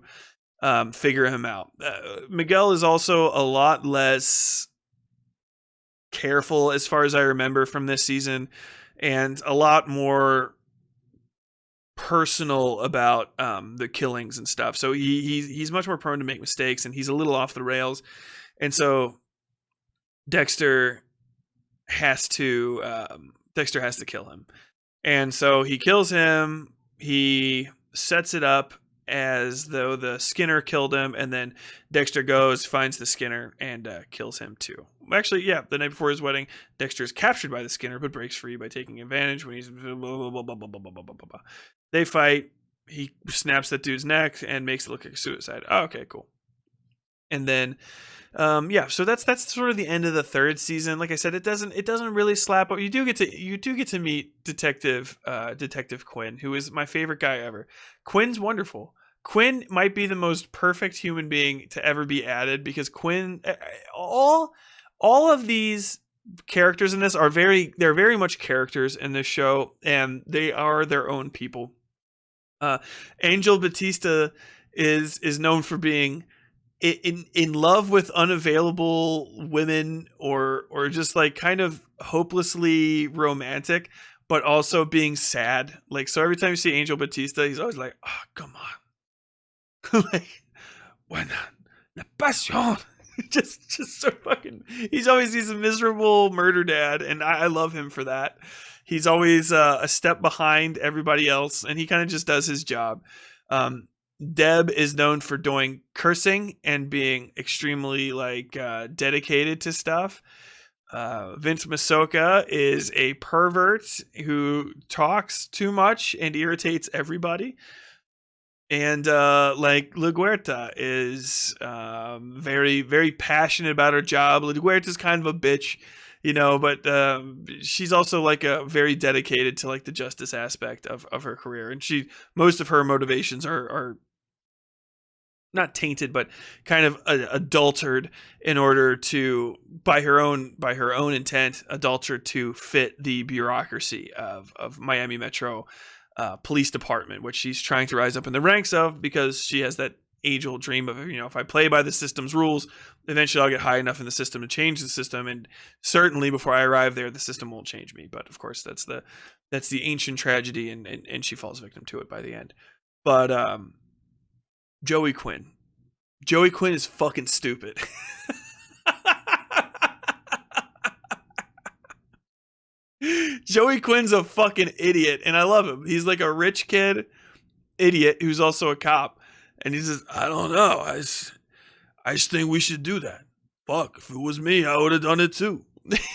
figure him out. Miguel is also a lot less careful as far as I remember from this season, and a lot more personal about the killings and stuff. So he's much more prone to make mistakes, and he's a little off the rails. And so Dexter has to kill him. And so he kills him. He sets it up as though the Skinner killed him, and then Dexter goes, finds the Skinner, and kills him too. Actually, yeah, the night before his wedding, Dexter is captured by the Skinner, but breaks free by taking advantage when he's blah, blah, blah, blah, blah, blah, blah, blah, blah. They fight. He snaps that dude's neck and makes it look like suicide. Oh, okay, cool. And then so that's sort of the end of the third season. Like I said, it doesn't really slap up. You do get to meet Detective Quinn, who is my favorite guy ever. Quinn's wonderful. Quinn might be the most perfect human being to ever be added, because Quinn, all of these characters in this they're very much characters in this show, and they are their own people. Angel Batista is known for being in love with unavailable women, or just like kind of hopelessly romantic, but also being sad. Like, so every time you see Angel Batista, he's always like, oh, come on. Like, why not? La passion. just so fucking, he's a miserable murder dad, and I love him for that. He's always a step behind everybody else, and he kind of just does his job. Deb is known for doing cursing and being extremely dedicated to stuff. Vince Masoka is a pervert who talks too much and irritates everybody. And LaGuerta is very, very passionate about her job. LaGuerta's kind of a bitch, but she's also very dedicated to the justice aspect of her career. And most of her motivations are not tainted, but kind of adulterated in order to, by her own intent, adulterated to fit the bureaucracy of Miami Metro Police Department, which she's trying to rise up in the ranks of, because she has that age-old dream of, if I play by the system's rules, eventually I'll get high enough in the system to change the system. And certainly before I arrive there, the system won't change me. But of course, that's the ancient tragedy, and she falls victim to it by the end. But Joey Quinn is fucking stupid. Joey Quinn's a fucking idiot, and I love him. He's like a rich kid idiot who's also a cop, and he says, I don't know, I just think we should do that. Fuck, if it was me, I would have done it too.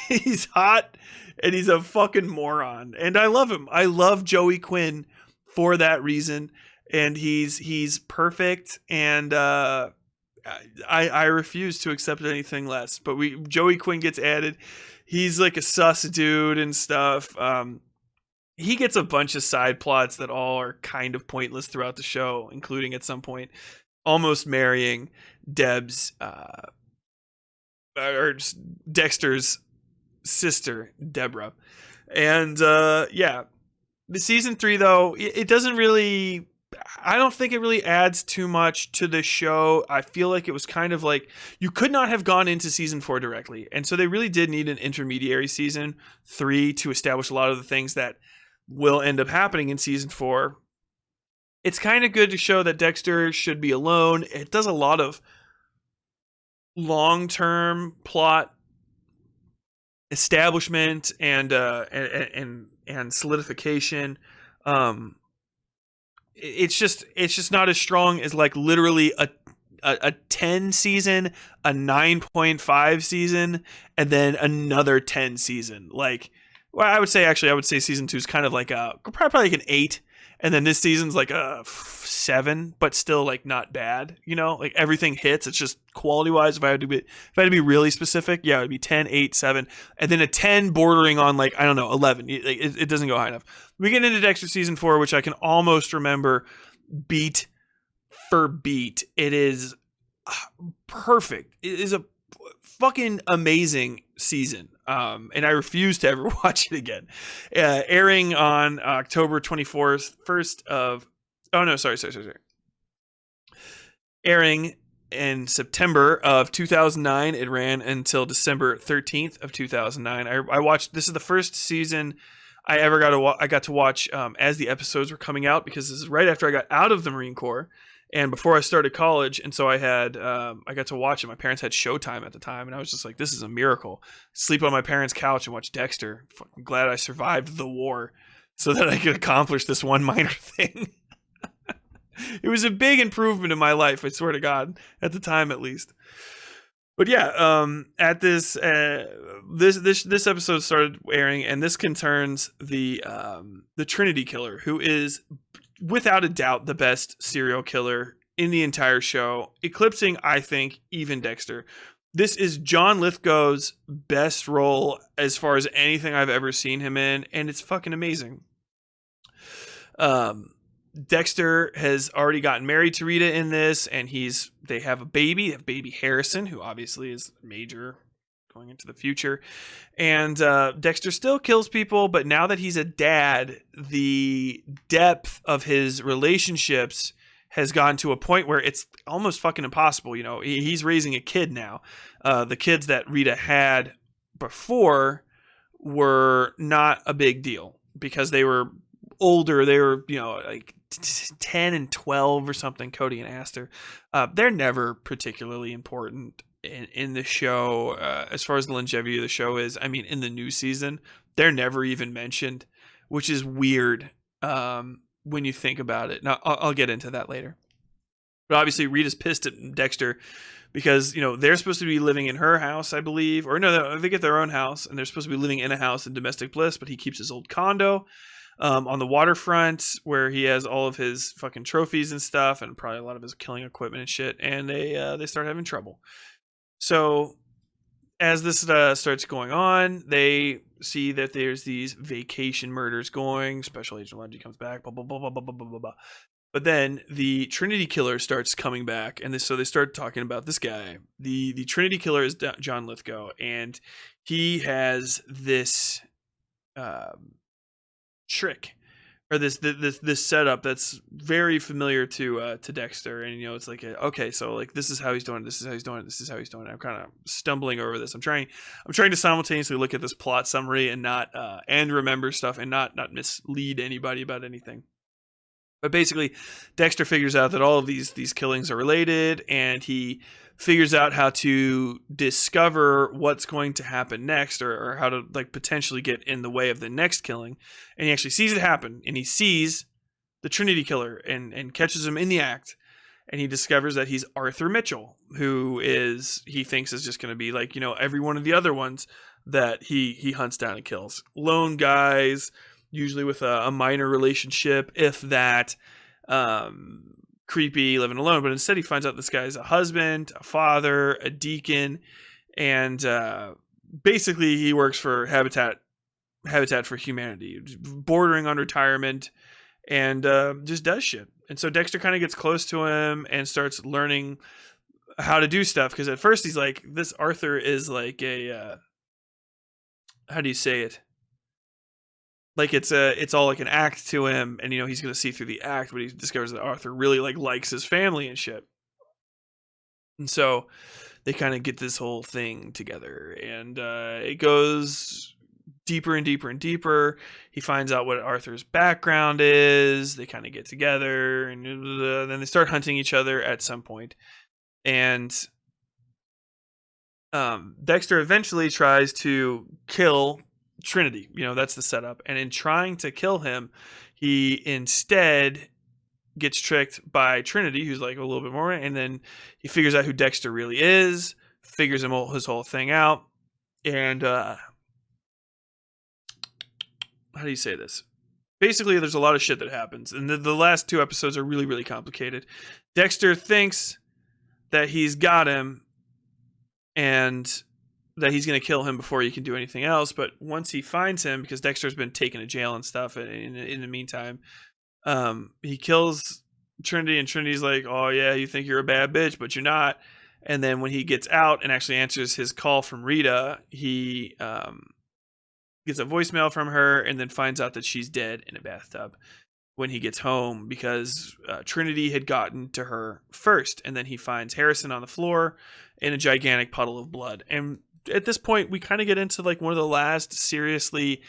He's hot, and he's a fucking moron, and I love him. I love Joey Quinn for that reason. And he's perfect, and I refuse to accept anything less. But Joey Quinn gets added. He's like a sus dude and stuff. He gets a bunch of side plots that all are kind of pointless throughout the show, including at some point almost marrying Deb's or Dexter's sister, Deborah. And the season 3 though, it doesn't really. I don't think it really adds too much to the show. I feel like it was kind of like you could not have gone into season 4 directly. And so they really did need an intermediary season 3 to establish a lot of the things that will end up happening in season 4. It's kind of good to show that Dexter should be alone. It does a lot of long-term plot establishment and solidification. It's just not as strong as literally a 10 season, a 9.5 season, and then another 10 season. I would say season 2 is kind of probably like an 8, and then this season's like a 7, but still not bad. Everything hits. It's just quality wise. If I had to be really specific, yeah, it would be 10, 8, 7, and then a 10 bordering on 11. It doesn't go high enough. We get into Dexter season 4, which I can almost remember beat for beat. It is perfect. It is a fucking amazing season. And I refuse to ever watch it again. Airing on October 24th, Airing in September of 2009. It ran until December 13th of 2009. I watched, this is the first season I ever got to I got to watch as the episodes were coming out, because this is right after I got out of the Marine Corps and before I started college, and so I had I got to watch it. My parents had Showtime at the time, and I was just like, this is a miracle. Sleep on my parents' couch and watch Dexter. Fucking glad I survived the war so that I could accomplish this one minor thing. It was a big improvement in my life, I swear to God, at the time at least. But yeah, at this episode started airing, and this concerns the Trinity Killer, who is without a doubt the best serial killer in the entire show, eclipsing, I think, even Dexter. This is John Lithgow's best role as far as anything I've ever seen him in, and it's fucking amazing. Dexter has already gotten married to Rita in this, and they have a baby Harrison, who obviously is major going into the future. And Dexter still kills people, but now that he's a dad, the depth of his relationships has gotten to a point where it's almost fucking impossible. You know, he's raising a kid now. The kids that Rita had before were not a big deal because they were older. They were, like 10 and 12 or something, Cody and Aster. They're never particularly important in the show as far as the longevity of the show is. I mean, in the new season, they're never even mentioned, which is weird when you think about it. Now, I'll get into that later. But obviously, Rita's pissed at Dexter because, they're supposed to be living in her house, I believe. Or no, they get their own house, and they're supposed to be living in a house in domestic bliss, but he keeps his old condo on the waterfront where he has all of his fucking trophies and stuff, and probably a lot of his killing equipment and shit. And they start having trouble. So as this starts going on, they see that there's these vacation murders going. Special Agent Lundy comes back, blah, blah, blah, blah, blah, blah, blah, blah. But then the Trinity Killer starts coming back, and so they start talking about this guy. The Trinity Killer is John Lithgow, and he has this trick, or this setup that's very familiar to Dexter. And it's like, okay, so like this is how he's doing it, this is how he's doing it, this is how he's doing it. I'm kind of stumbling over this. I'm trying to simultaneously look at this plot summary and not and remember stuff and not mislead anybody about anything. But basically, Dexter figures out that all of these killings are related, and he figures out how to discover what's going to happen next, or how to like potentially get in the way of the next killing. And he actually sees it happen, and he sees the Trinity Killer and catches him in the act. And he discovers that he's Arthur Mitchell, who he thinks is just going to be like, every one of the other ones that he hunts down and kills. Lone guys, usually with a minor relationship, if that, creepy, living alone. But instead he finds out this guy's a husband, a father, a deacon, and basically he works for Habitat for Humanity, bordering on retirement, and just does shit. And so Dexter kind of gets close to him and starts learning how to do stuff, because at first he's like, this Arthur is like a how do you say it? Like it's all like an act to him, and he's gonna see through the act, but he discovers that Arthur really likes his family and shit. And so they kind of get this whole thing together, and it goes deeper and deeper and deeper. He finds out what Arthur's background is. They kind of get together, and then they start hunting each other at some point. And Dexter eventually tries to kill Trinity. That's the setup. And in trying to kill him, he instead gets tricked by Trinity, who's like a little bit more, and then he figures out who Dexter really is, figures his whole thing out. And how do you say this? Basically, there's a lot of shit that happens, and the last two episodes are really, really complicated. Dexter thinks that he's got him, and that he's going to kill him before he can do anything else. But once he finds him, because Dexter's been taken to jail and stuff in the meantime, he kills Trinity, and Trinity's like, oh yeah, you think you're a bad bitch, but you're not. And then when he gets out and actually answers his call from Rita, he gets a voicemail from her, and then finds out that she's dead in a bathtub when he gets home, because Trinity had gotten to her first. And then he finds Harrison on the floor in a gigantic puddle of blood. And at this point, we kind of get into like one of the last seriously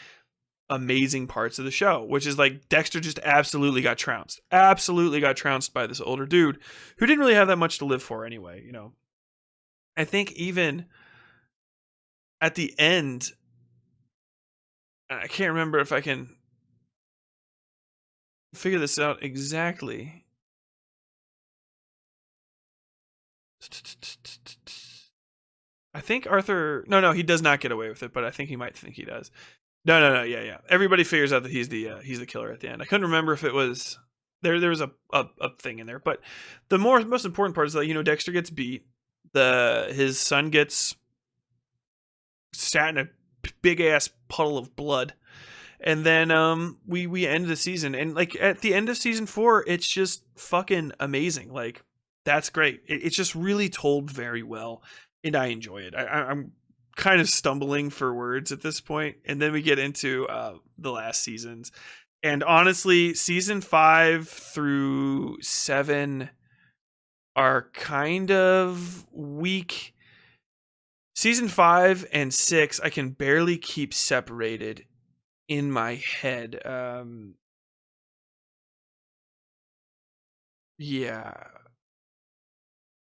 amazing parts of the show, which is like Dexter just absolutely got trounced. Absolutely got trounced by this older dude who didn't really have that much to live for anyway, you know. I think even at the end, I can't remember if I can figure this out exactly. I think Arthur. No, he does not get away with it, but I think he might think he does. No. Yeah. Everybody figures out that he's the killer at the end. I couldn't remember if it was there. There was a thing in there, but the most important part is that, you know, Dexter gets beat. His son gets sat in a big ass puddle of blood, and then we end the season, and like at the end of season 4, it's just fucking amazing. Like, that's great. It's just really told very well, and I enjoy it. I'm kind of stumbling for words at this point, and then we get into the last seasons, and honestly, season 5 through 7 are kind of weak. Season 5 and 6 I can barely keep separated in my head. Yeah.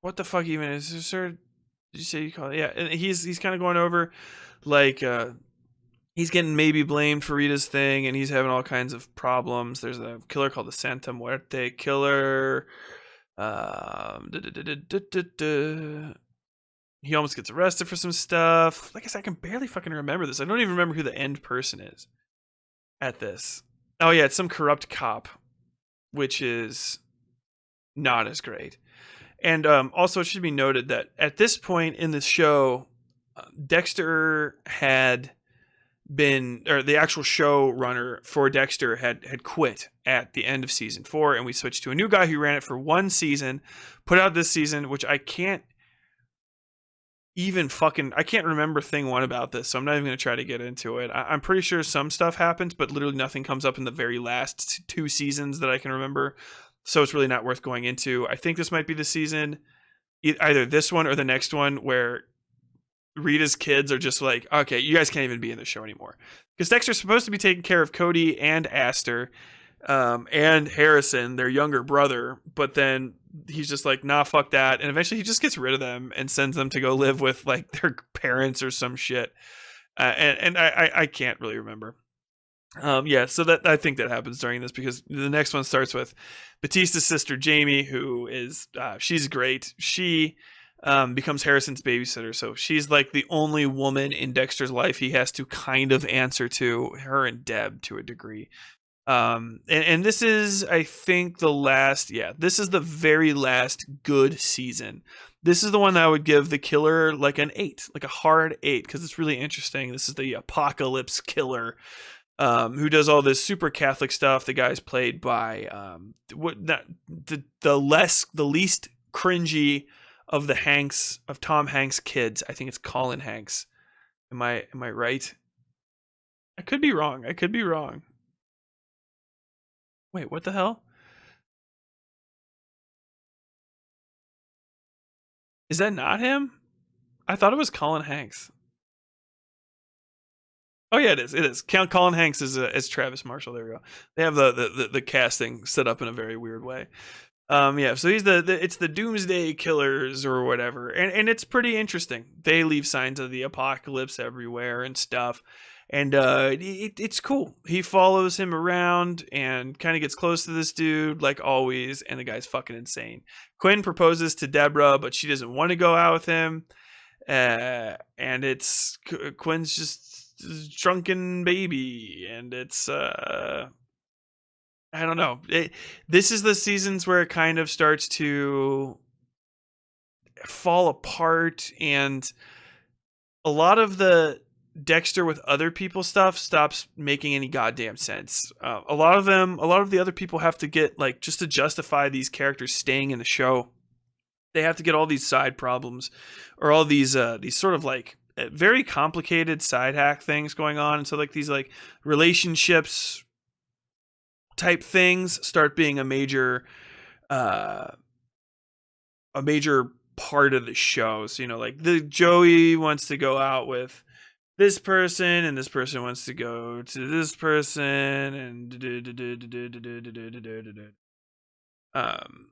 What the fuck even is this, sir? Did you say you call it? Yeah, and he's kind of going over like he's getting maybe blamed for Rita's thing, and he's having all kinds of problems. There's a killer called the Santa Muerte killer. He almost gets arrested for some stuff. Like I said, I can barely fucking remember this. I don't even remember who the end person is at this. Oh yeah, it's some corrupt cop, which is not as great. And also, it should be noted that at this point in the show, Dexter had been, or the actual showrunner for Dexter had quit at the end of season 4, and we switched to a new guy who ran it for one season, put out this season, which I can't remember thing 1 about this, so I'm not even going to try to get into it. I'm pretty sure some stuff happens, but literally nothing comes up in the very last 2 seasons that I can remember, so it's really not worth going into. I think this might be the season, either this one or the next one, where Rita's kids are just like, okay, you guys can't even be in the show anymore. Because Dexter's supposed to be taking care of Cody and Astor and Harrison, their younger brother, but then he's just like, nah, fuck that. And eventually he just gets rid of them and sends them to go live with like their parents or some shit. And I can't really remember. So that I think that happens during this, because the next one starts with Batista's sister Jamie, who is she's great. She becomes Harrison's babysitter, so she's like the only woman in Dexter's life he has to kind of answer to, her and Deb to a degree. And this is, I think, this is the very last good season. This is the one that I would give the killer like an 8, like a hard 8, because it's really interesting. This is the apocalypse killer, who does all this super Catholic stuff. The guy's played by the least cringy of Tom Hanks kids. I think it's Colin Hanks. Am I right? I could be wrong. Wait, what the hell? Is that not him? I thought it was Colin Hanks. Oh yeah, it is. Colin Hanks is Travis Marshall. There we go. They have the casting set up in a very weird way. So he's it's the Doomsday Killers or whatever, and it's pretty interesting. They leave signs of the apocalypse everywhere and stuff, and it's cool. He follows him around and kind of gets close to this dude like always, and the guy's fucking insane. Quinn proposes to Deborah, but she doesn't want to go out with him, and it's Quinn's just a drunken baby, and it's I don't know. This is the seasons where it kind of starts to fall apart, and a lot of the Dexter with other people stuff stops making any goddamn sense. A lot of the other people have to get, like, just to justify these characters staying in the show, they have to get all these side problems or all these sort of like very complicated side hack things going on, and so like these like relationships type things start being a major part of the show. So, you know, like the Joey wants to go out with this person, and this person wants to go to this person, and um,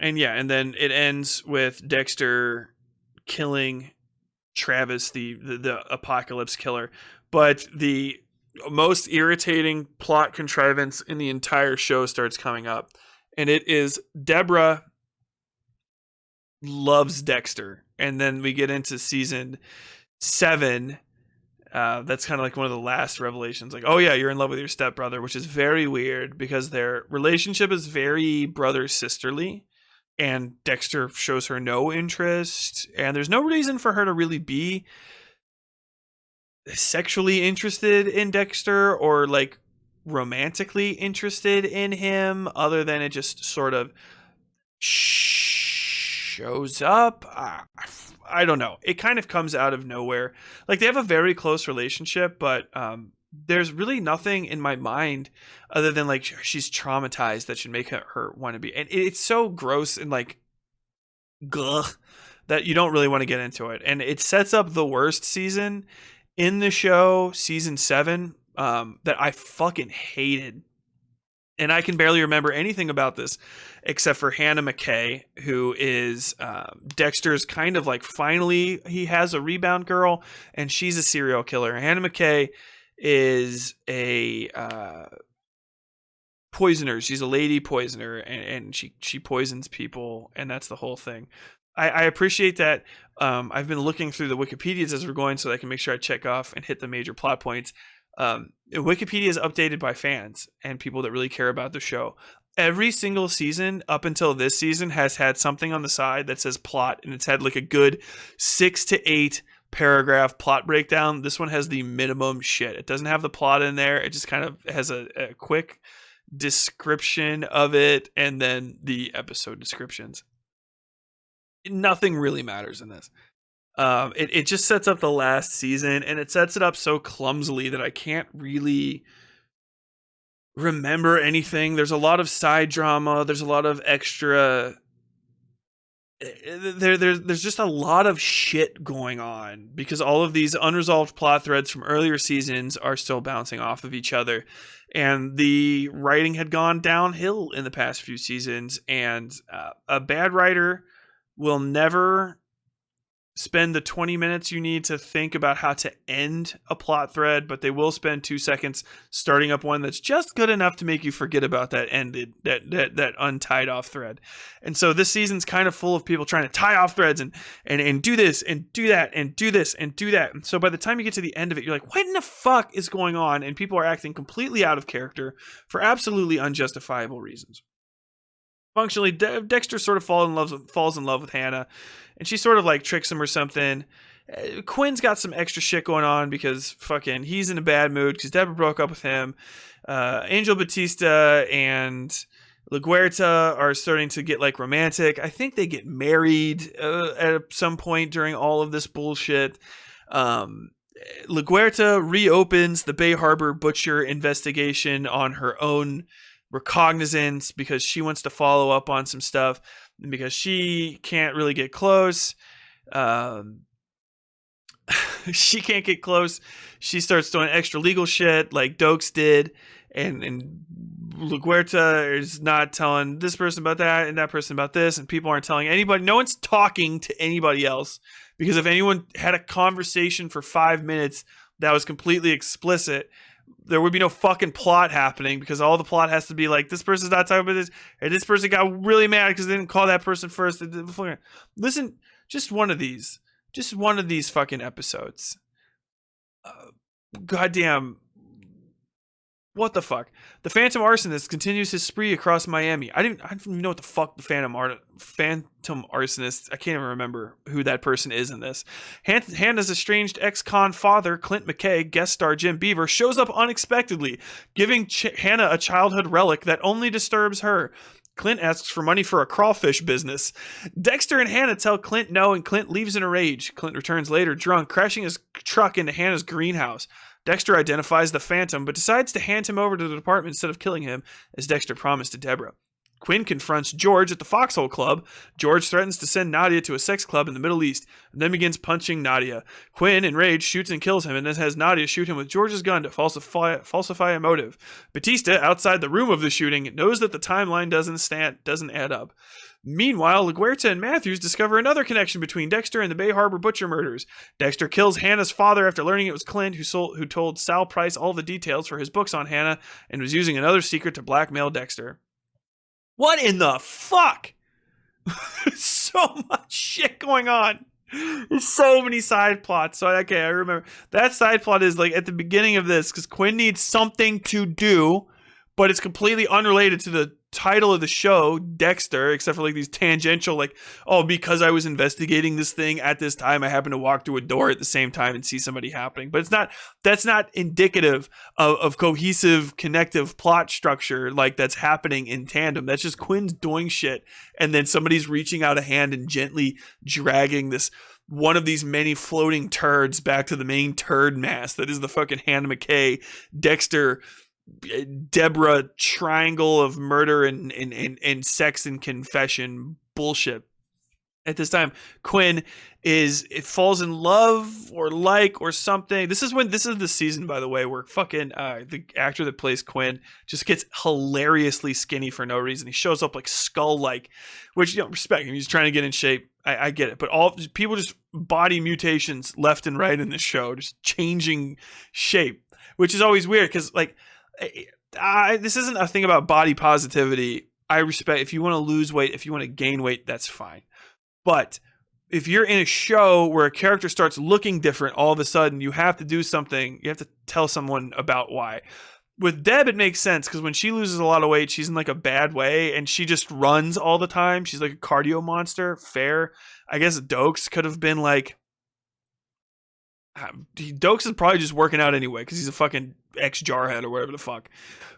and yeah, and then it ends with Dexter killing Travis, the apocalypse killer. But the most irritating plot contrivance in the entire show starts coming up, and it is Deborah loves Dexter, and then we get into season 7. That's kind of like one of the last revelations, like, oh yeah, you're in love with your stepbrother, which is very weird because their relationship is very brother sisterly, and Dexter shows her no interest, and there's no reason for her to really be sexually interested in Dexter or like romantically interested in him, other than it just sort of shows up. I don't know. It kind of comes out of nowhere. Like, they have a very close relationship, but there's really nothing in my mind other than like she's traumatized that should make her want to be. And it's so gross and like, gugh, that you don't really want to get into it. And it sets up the worst season in the show, season 7, that I fucking hated. And I can barely remember anything about this except for Hannah McKay, who is Dexter's kind of like, finally he has a rebound girl, and she's a serial killer. Hannah McKay is a poisoner. She's a lady poisoner, and she poisons people, and that's the whole thing. I appreciate that. I've been looking through the Wikipedias as we're going so that I can make sure I check off and hit the major plot points. Wikipedia is updated by fans and people that really care about the show. Every single season up until this season has had something on the side that says plot, and it's had like a good 6 to 8 paragraph plot breakdown. This one has the minimum shit. It doesn't have the plot in there. It just kind of has a quick description of it, and then the episode descriptions. Nothing really matters in this. It just sets up the last season, and it sets it up so clumsily that I can't really remember anything. There's a lot of side drama. There's a lot of extra. There's just a lot of shit going on because all of these unresolved plot threads from earlier seasons are still bouncing off of each other, and the writing had gone downhill in the past few seasons. And a bad writer will never spend the 20 minutes you need to think about how to end a plot thread, but they will spend 2 seconds starting up one that's just good enough to make you forget about that untied off thread. And so this season's kind of full of people trying to tie off threads and do this and do that and do this and do that. And so by the time you get to the end of it, you're like, what in the fuck is going on? And people are acting completely out of character for absolutely unjustifiable reasons. Functionally, Dexter sort of falls in love with Hannah, and she sort of like tricks him or something. Quinn's got some extra shit going on because fucking he's in a bad mood because Deborah broke up with him. Angel Batista and LaGuerta are starting to get like romantic. I think they get married at some point during all of this bullshit. LaGuerta reopens the Bay Harbor Butcher investigation on her own recognizance because she wants to follow up on some stuff, and because she can't really get close. She can't get close. She starts doing extra legal shit like Dokes did, and LaGuerta is not telling this person about that and that person about this, and people aren't telling anybody. No one's talking to anybody else, because if anyone had a conversation for 5 minutes that was completely explicit, there would be no fucking plot happening, because all the plot has to be like, this person's not talking about this, and this person got really mad because they didn't call that person first. Listen, just one of these fucking episodes. Goddamn. What the fuck? The Phantom Arsonist continues his spree across Miami. I don't even know what the fuck the Phantom Arsonist. I can't even remember who that person is in this. Hannah's estranged ex-con father, Clint McKay, guest star Jim Beaver, shows up unexpectedly, giving Hannah a childhood relic that only disturbs her. Clint asks for money for a crawfish business. Dexter and Hannah tell Clint no, and Clint leaves in a rage. Clint returns later drunk, crashing his truck into Hannah's greenhouse. Dexter identifies the Phantom, but decides to hand him over to the department instead of killing him, as Dexter promised to Deborah. Quinn confronts George at the Foxhole Club. George threatens to send Nadia to a sex club in the Middle East, and then begins punching Nadia. Quinn, enraged, shoots and kills him, and then has Nadia shoot him with George's gun to falsify a motive. Batista, outside the room of the shooting, knows that the timeline doesn't add up. Meanwhile, LaGuerta and Matthews discover another connection between Dexter and the Bay Harbor Butcher murders. Dexter kills Hannah's father after learning it was Clint who told Sal Price all the details for his books on Hannah and was using another secret to blackmail Dexter. What in the fuck? There's so much shit going on. There's so many side plots. So, okay, I remember. That side plot is like at the beginning of this because Quinn needs something to do, but it's completely unrelated to the title of the show, Dexter, except for like these tangential, like, oh, because I was investigating this thing at this time, I happened to walk through a door at the same time and see somebody happening. But that's not indicative of cohesive, connective plot structure like that's happening in tandem. That's just Quinn's doing shit, and then somebody's reaching out a hand and gently dragging this one of these many floating turds back to the main turd mass that is the fucking Hannah McKay, Dexter, Deborah triangle of murder and sex and confession bullshit. At this time, Quinn falls in love or something. This is the season, by the way, where fucking the actor that plays Quinn just gets hilariously skinny for no reason. He shows up like skull-like, which, respect him. He's trying to get in shape. I get it, but all people just body mutations left and right in this show, just changing shape, which is always weird because like. This isn't a thing about body positivity. I respect if you want to lose weight, if you want to gain weight, that's fine. But if you're in a show where a character starts looking different all of a sudden, you have to do something. You have to tell someone about why. With Deb, it makes sense because when she loses a lot of weight, she's in like a bad way and she just runs all the time. She's like a cardio monster. Fair. I guess Dokes could have been like, Dokes is probably just working out anyway because he's a fucking ex-jarhead or whatever the fuck.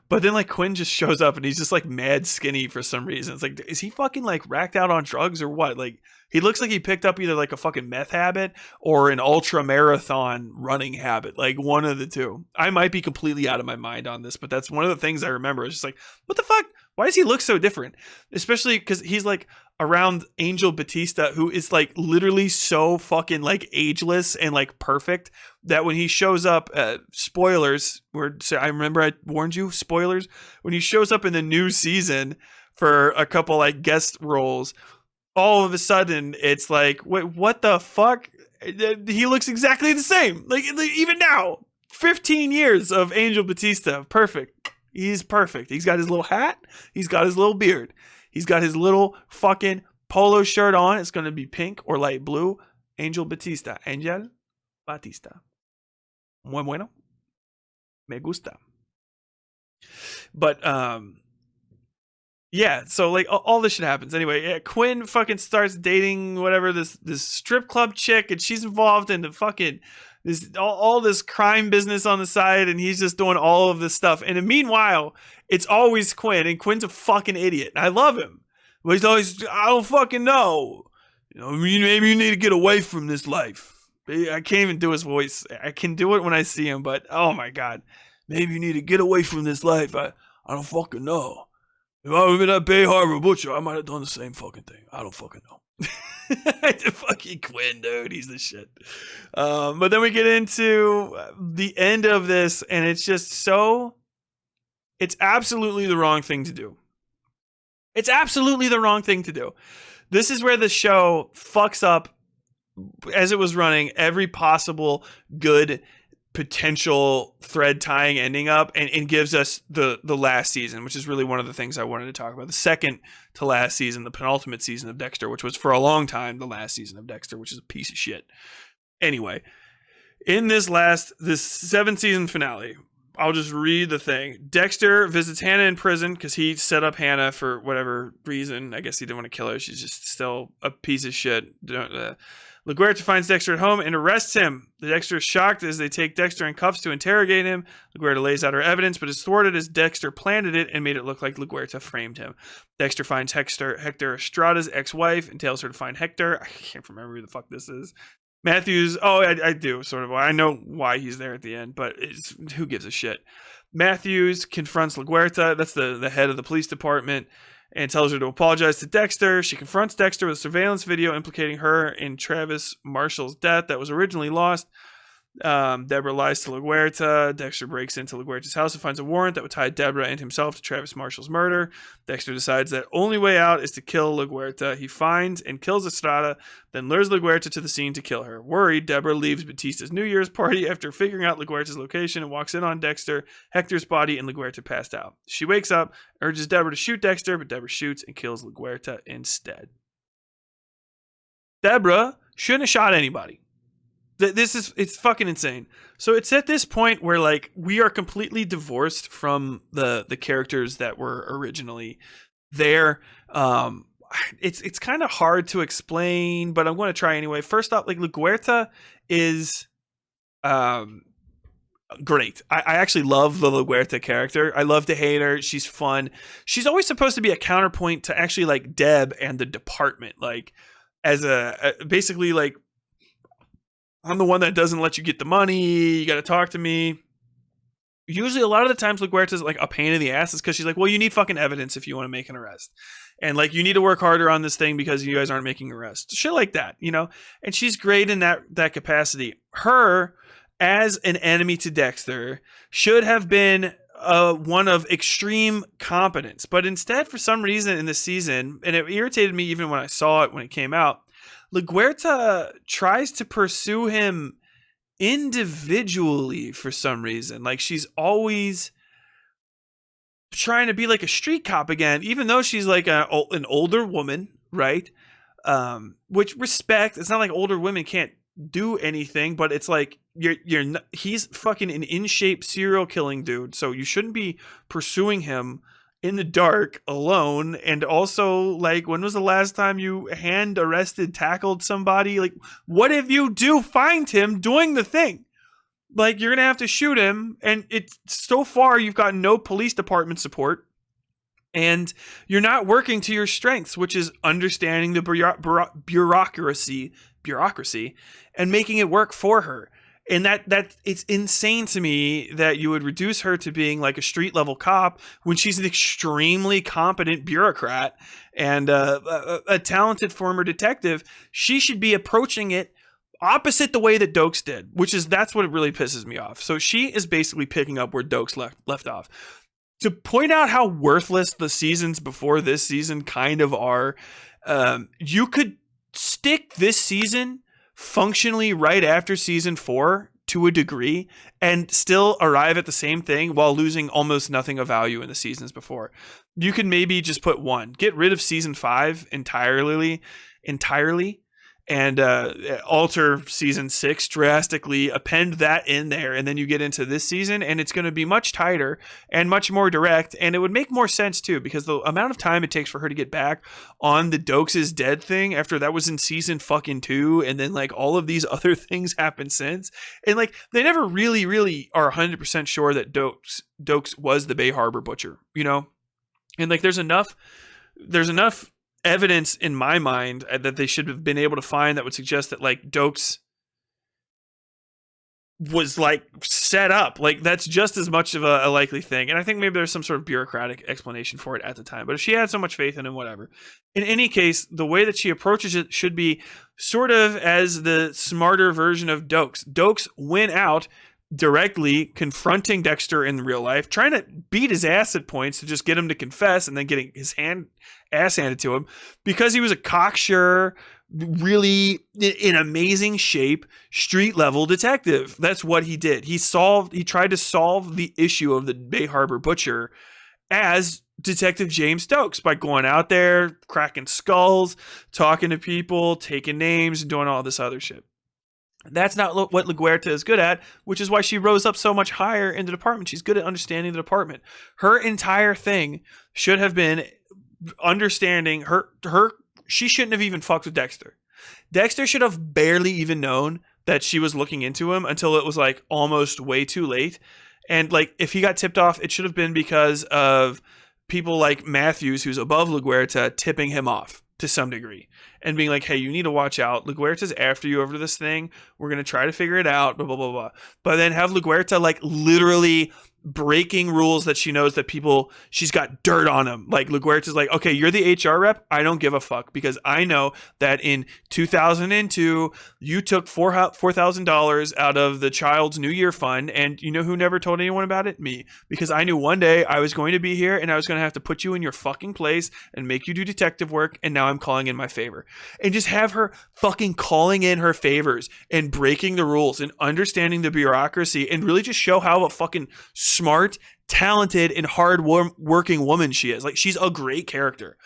But then like Quinn just shows up and he's just like mad skinny for some reason. It's like, is he fucking like racked out on drugs or what? Like he looks like he picked up either like a fucking meth habit or an ultra marathon running habit. Like one of the two. I might be completely out of my mind on this, but that's one of the things I remember. It's just like, what the fuck? Why does he look so different? Especially because he's like around Angel Batista, who is like literally so fucking like ageless and like perfect that when he shows up, spoilers, I remember I warned you, spoilers, when he shows up in the new season for a couple like guest roles, all of a sudden it's like, wait, what the fuck? He looks exactly the same. Like even now, 15 years of Angel Batista, perfect. He's perfect. He's got his little hat. He's got his little beard. He's got his little fucking polo shirt on. It's going to be pink or light blue. Angel Batista. Angel Batista. Muy bueno. Me gusta. But, yeah, so like all this shit happens. Anyway, yeah, Quinn fucking starts dating whatever this strip club chick, and she's involved in the fucking all this crime business on the side, and he's just doing all of this stuff. And meanwhile, it's always Quinn, and Quinn's a fucking idiot. I love him, but he's always, I don't fucking know. Maybe you need to get away from this life. I can't even do his voice. I can do it when I see him, but oh my god, maybe you need to get away from this life. I don't fucking know. If I was in that Bay Harbor Butcher, I might have done the same fucking thing. I don't fucking know. Fucking Quinn, dude, he's the shit. But then we get into the end of this, and it's just so. It's absolutely the wrong thing to do. It's absolutely the wrong thing to do. This is where the show fucks up, as it was running, every possible good potential thread tying ending up and gives us the last season, which is really one of the things I wanted to talk about. The second to last season, the penultimate season of Dexter, which was for a long time the last season of Dexter, which is a piece of shit. Anyway, in this 7th season finale, I'll just read the thing. Dexter visits Hannah in prison because he set up Hannah for whatever reason. I guess he didn't want to kill her. She's just still a piece of shit. LaGuerta finds Dexter at home and arrests him. Dexter is shocked as they take Dexter in cuffs to interrogate him. LaGuerta lays out her evidence, but is thwarted as Dexter planted it and made it look like LaGuerta framed him. Dexter finds Hector Estrada's ex-wife and tells her to find Hector. I can't remember who the fuck this is. Matthews, I do, sort of. I know why he's there at the end, but who gives a shit? Matthews confronts LaGuerta. That's the head of the police department. and tells her to apologize to Dexter. She confronts Dexter with a surveillance video implicating her in Travis Marshall's death that was originally lost. Deborah lies to LaGuerta. Dexter breaks into LaGuerta's house and finds a warrant that would tie Deborah and himself to Travis Marshall's murder. Dexter decides that only way out is to kill LaGuerta. He finds and kills Estrada, then lures LaGuerta to the scene to kill her. Worried, Deborah leaves Batista's New Year's party after figuring out LaGuerta's location and walks in on Dexter, Hector's body, and LaGuerta passed out. She wakes up, urges Deborah to shoot Dexter, but Deborah shoots and kills LaGuerta instead. Deborah shouldn't have shot anybody. It's fucking insane. So it's at this point where like we are completely divorced from the characters that were originally there. It's kind of hard to explain, but I'm going to try anyway. First off, like LaGuerta is great. I actually love the LaGuerta character. I love to hate her. She's fun. She's always supposed to be a counterpoint to actually like Deb and the department. Like as a basically like, I'm the one that doesn't let you get the money. You got to talk to me. Usually, a lot of the times, LaGuerta's like a pain in the ass is because she's like, well, you need fucking evidence if you want to make an arrest. And like, you need to work harder on this thing because you guys aren't making arrests. Shit like that, you know? And she's great in that capacity. Her, as an enemy to Dexter, should have been one of extreme competence. But instead, for some reason in this season, and it irritated me even when I saw it when it came out, LaGuerta tries to pursue him individually for some reason. Like she's always trying to be like a street cop again, even though she's like an older woman, right? Which respect. It's not like older women can't do anything, but it's like he's fucking an in shape serial killing dude, so you shouldn't be pursuing him in the dark alone. And also, like, when was the last time you hand arrested, tackled somebody? Like, what if you do find him doing the thing? Like, you're gonna have to shoot him, and it's so far you've got no police department support, and you're not working to your strengths, which is understanding the bureaucracy and making it work for her. And that it's insane to me that you would reduce her to being like a street level cop when she's an extremely competent bureaucrat and a talented former detective. She should be approaching it opposite the way that Dokes did, that's what really pisses me off. So she is basically picking up where Dokes left off. To point out how worthless the seasons before this season kind of are, you could stick this season functionally right after season 4 to a degree and still arrive at the same thing while losing almost nothing of value in the seasons before. You could maybe just put get rid of season 5 entirely, and alter season 6 drastically, append that in there, and then you get into this season, and it's going to be much tighter and much more direct, and it would make more sense too, because the amount of time it takes for her to get back on the Dokes is dead thing after that was in season fucking 2, and then like all of these other things happened since, and like they never really are 100% sure that Dokes was the Bay Harbor butcher, you know? And like there's enough evidence in my mind that they should have been able to find that would suggest that like Dokes was like set up. Like that's just as much of a likely thing. And I think maybe there's some sort of bureaucratic explanation for it at the time. But if she had so much faith in him, whatever. In any case, the way that she approaches it should be sort of as the smarter version of Dokes. Dokes went out directly confronting Dexter in real life, trying to beat his ass at points to just get him to confess, and then getting his ass handed to him because he was a cocksure, really in amazing shape, street level detective. That's what he did. He tried to solve the issue of the Bay Harbor butcher as Detective James Dokes by going out there, cracking skulls, talking to people, taking names, and doing all this other shit. That's not what LaGuerta is good at, which is why she rose up so much higher in the department. She's good at understanding the department. Her entire thing should have been understanding she shouldn't have even fucked with Dexter. Dexter should have barely even known that she was looking into him until it was like almost way too late. And like if he got tipped off, it should have been because of people like Matthews, who's above LaGuerta, tipping him off to some degree and being like, hey, you need to watch out. LaGuerta's after you over this thing. We're going to try to figure it out, blah, blah, blah, blah. But then have LaGuerta like literally breaking rules that she knows that she's got dirt on them. Like LaGuerta's like, okay, you're the HR rep. I don't give a fuck because I know that in 2002 you took $4,000 out of the child's New Year fund, and you know who never told anyone about it? Me, because I knew one day I was going to be here and I was going to have to put you in your fucking place and make you do detective work, and now I'm calling in my favor. And just have her fucking calling in her favors and breaking the rules and understanding the bureaucracy, and really just show how a fucking smart, talented, and hard-working woman she is. Like, she's a great character.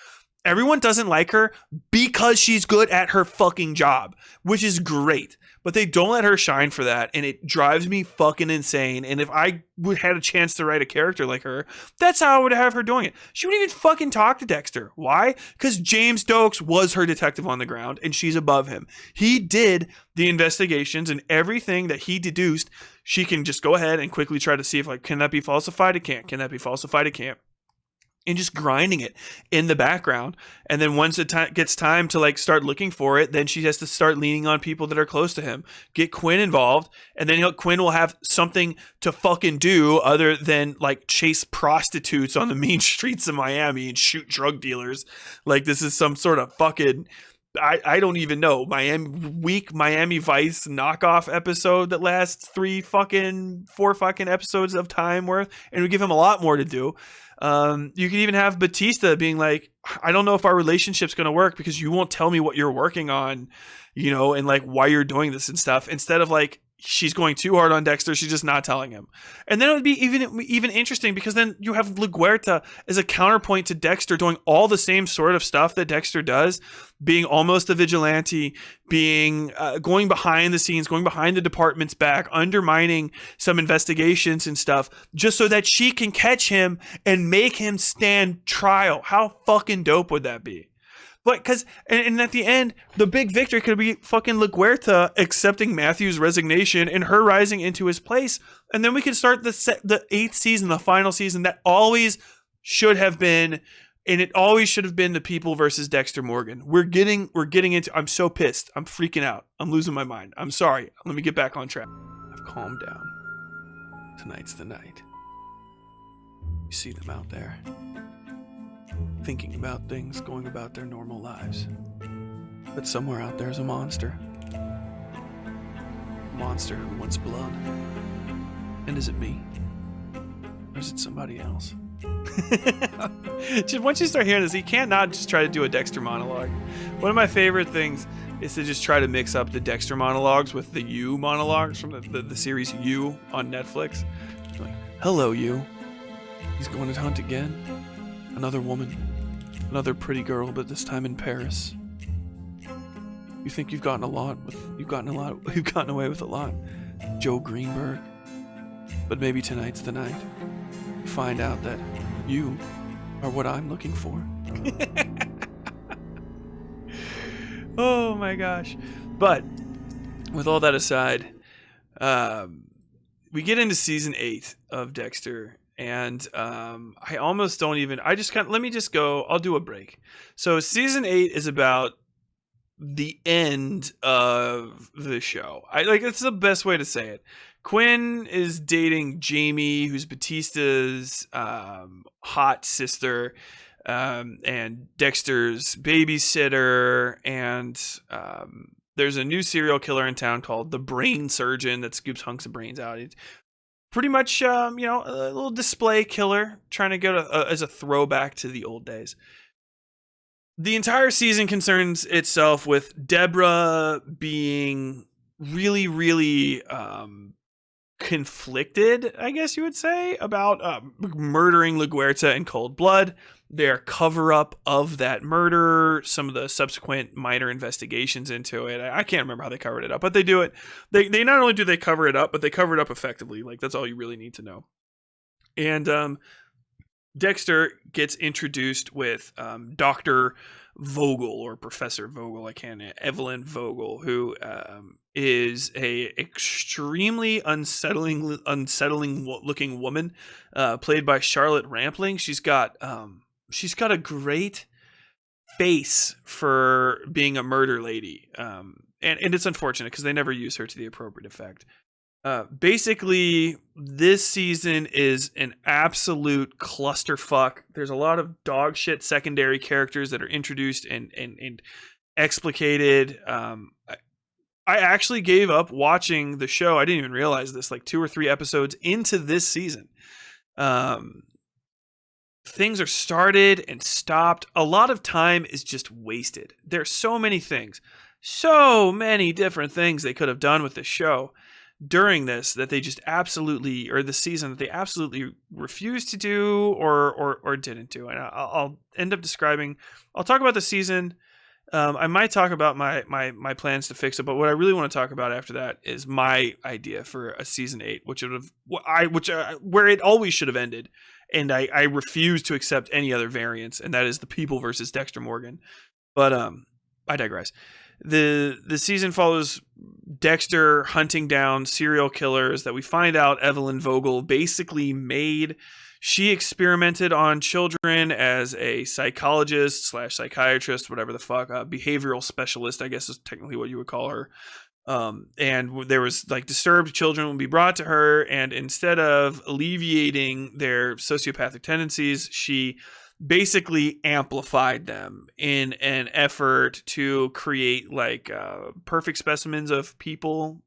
Everyone doesn't like her because she's good at her fucking job, which is great. But they don't let her shine for that, and it drives me fucking insane. And if I would had a chance to write a character like her, that's how I would have her doing it. She wouldn't even fucking talk to Dexter. Why? Because James Stokes was her detective on the ground, and she's above him. He did the investigations, and everything that he deduced, she can just go ahead and quickly try to see if, like, can that be falsified? It can't. Can that be falsified? It can't. And just grinding it in the background. And then once it gets time to, like, start looking for it, then she has to start leaning on people that are close to him. Get Quinn involved, and then Quinn will have something to fucking do other than, like, chase prostitutes on the mean streets of Miami and shoot drug dealers. Like, this is some sort of fucking... I don't even know, Miami Vice knockoff episode that lasts 4 fucking episodes of time worth, and we give him a lot more to do. You can even have Batista being like, I don't know if our relationship's going to work because you won't tell me what you're working on, and like why you're doing this and stuff. Instead of like, she's going too hard on Dexter, she's just not telling him. And then it would be even interesting because then you have LaGuerta as a counterpoint to Dexter doing all the same sort of stuff that Dexter does, being almost a vigilante, being going behind the scenes, going behind the department's back, undermining some investigations and stuff, just so that she can catch him and make him stand trial. How fucking dope would that be? But because, and at the end, the big victory could be fucking LaGuerta accepting Matthew's resignation and her rising into his place. And then we can start the 8th season, the final season that always should have been, and it always should have been the People versus Dexter Morgan. We're getting into, I'm so pissed. I'm freaking out. I'm losing my mind. I'm sorry. Let me get back on track. I've calmed down. Tonight's the night. You see them out there, thinking about things, going about their normal lives. But somewhere out there is a monster. A monster who wants blood. And is it me? Or is it somebody else? Just once you start hearing this, you can't not just try to do a Dexter monologue. One of my favorite things is to just try to mix up the Dexter monologues with the You monologues from the series You on Netflix. Like, hello, You. He's going to hunt again. Another woman. Another pretty girl, but this time in Paris. You think you've gotten away with a lot, Joe Greenberg. But maybe tonight's the night. Find out that you are what I'm looking for. Oh my gosh. But with all that aside, we get into season 8 of Dexter. And I almost don't even, let me just go, I'll do a break. So season 8 is about the end of the show. It's the best way to say it. Quinn is dating Jamie, who's Batista's hot sister, and Dexter's babysitter, and there's a new serial killer in town called the Brain Surgeon that scoops hunks of brains out. It's pretty much, a little display killer, trying to go as a throwback to the old days. The entire season concerns itself with Deborah being really, really conflicted, I guess you would say, about murdering LaGuerta in cold blood, their cover-up of that murder, some of the subsequent minor investigations into it. I can't remember how they covered it up, but they do it. They not only do they cover it up, but they cover it up effectively. Like, that's all you really need to know. And Dexter gets introduced with Dr. Vogel, or Professor Vogel, Evelyn Vogel, who is a extremely unsettling looking woman, played by Charlotte Rampling. She's got a great face for being a murder lady, and it's unfortunate because they never use her to the appropriate effect. Basically, this season is an absolute clusterfuck. There's a lot of dog shit secondary characters that are introduced and explicated. I actually gave up watching the show. I didn't even realize this, like 2 or 3 episodes into this season. Things are started and stopped. A lot of time is just wasted. There's so many different things they could have done with this show during this that they just absolutely, or the season that they absolutely refused to do or didn't do. And I'll end up describing. I'll talk about the season. I might talk about my plans to fix it, but what I really want to talk about after that is my idea for a season 8, where it always should have ended, and I refuse to accept any other variants, and that is the People Versus Dexter Morgan. But I digress. The season follows Dexter hunting down serial killers that we find out Evelyn Vogel basically made. She experimented on children as a psychologist / psychiatrist, whatever the fuck, behavioral specialist, I guess is technically what you would call her. And there was like disturbed children would be brought to her, and instead of alleviating their sociopathic tendencies, she basically amplified them in an effort to create like perfect specimens of people.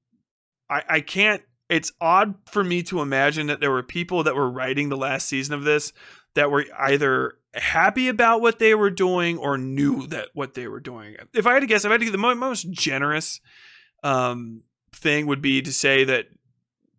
I can't. It's odd for me to imagine that there were people that were writing the last season of this that were either happy about what they were doing or knew that what they were doing. If I had to guess, the most generous thing would be to say that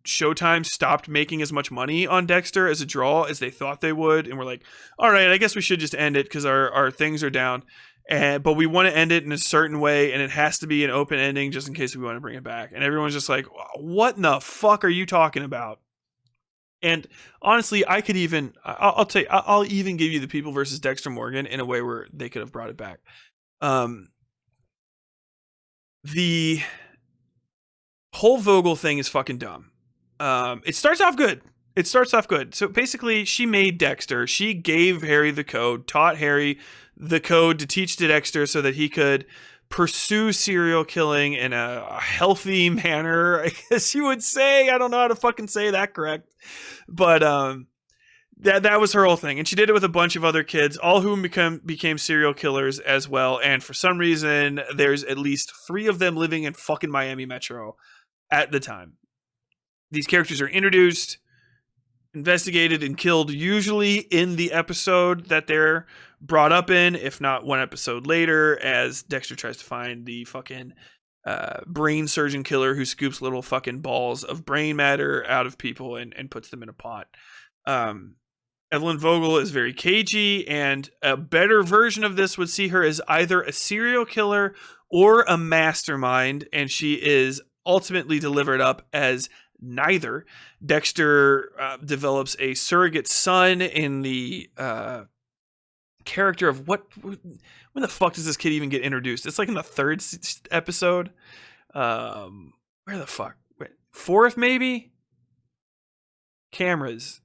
Showtime stopped making as much money on Dexter as a draw as they thought they would, and we're like, all right, I guess we should just end it because our things are down. But we want to end it in a certain way, and it has to be an open ending just in case we want to bring it back. And everyone's just like, what in the fuck are you talking about? And honestly, I'll even give you the People versus Dexter Morgan in a way where they could have brought it back. The whole Vogel thing is fucking dumb. It starts off good. So basically, she made Dexter. She gave Harry the code, taught Harry the code to teach to Dexter so that he could pursue serial killing in a healthy manner, I guess you would say. I don't know how to fucking say that correct. But that was her whole thing. And she did it with a bunch of other kids, all whom became serial killers as well. And for some reason, there's at least 3 of them living in fucking Miami Metro at the time. These characters are introduced, investigated, and killed usually in the episode that they're brought up in, if not one episode later, as Dexter tries to find the fucking brain surgeon killer who scoops little fucking balls of brain matter out of people and puts them in a pot. Evelyn Vogel is very cagey, and a better version of this would see her as either a serial killer or a mastermind, and she is ultimately delivered up as neither. Dexter develops a surrogate son in the character of when the fuck does this kid even get introduced? It's like in the 3rd episode. Where the fuck? Wait, 4th maybe? Cameras.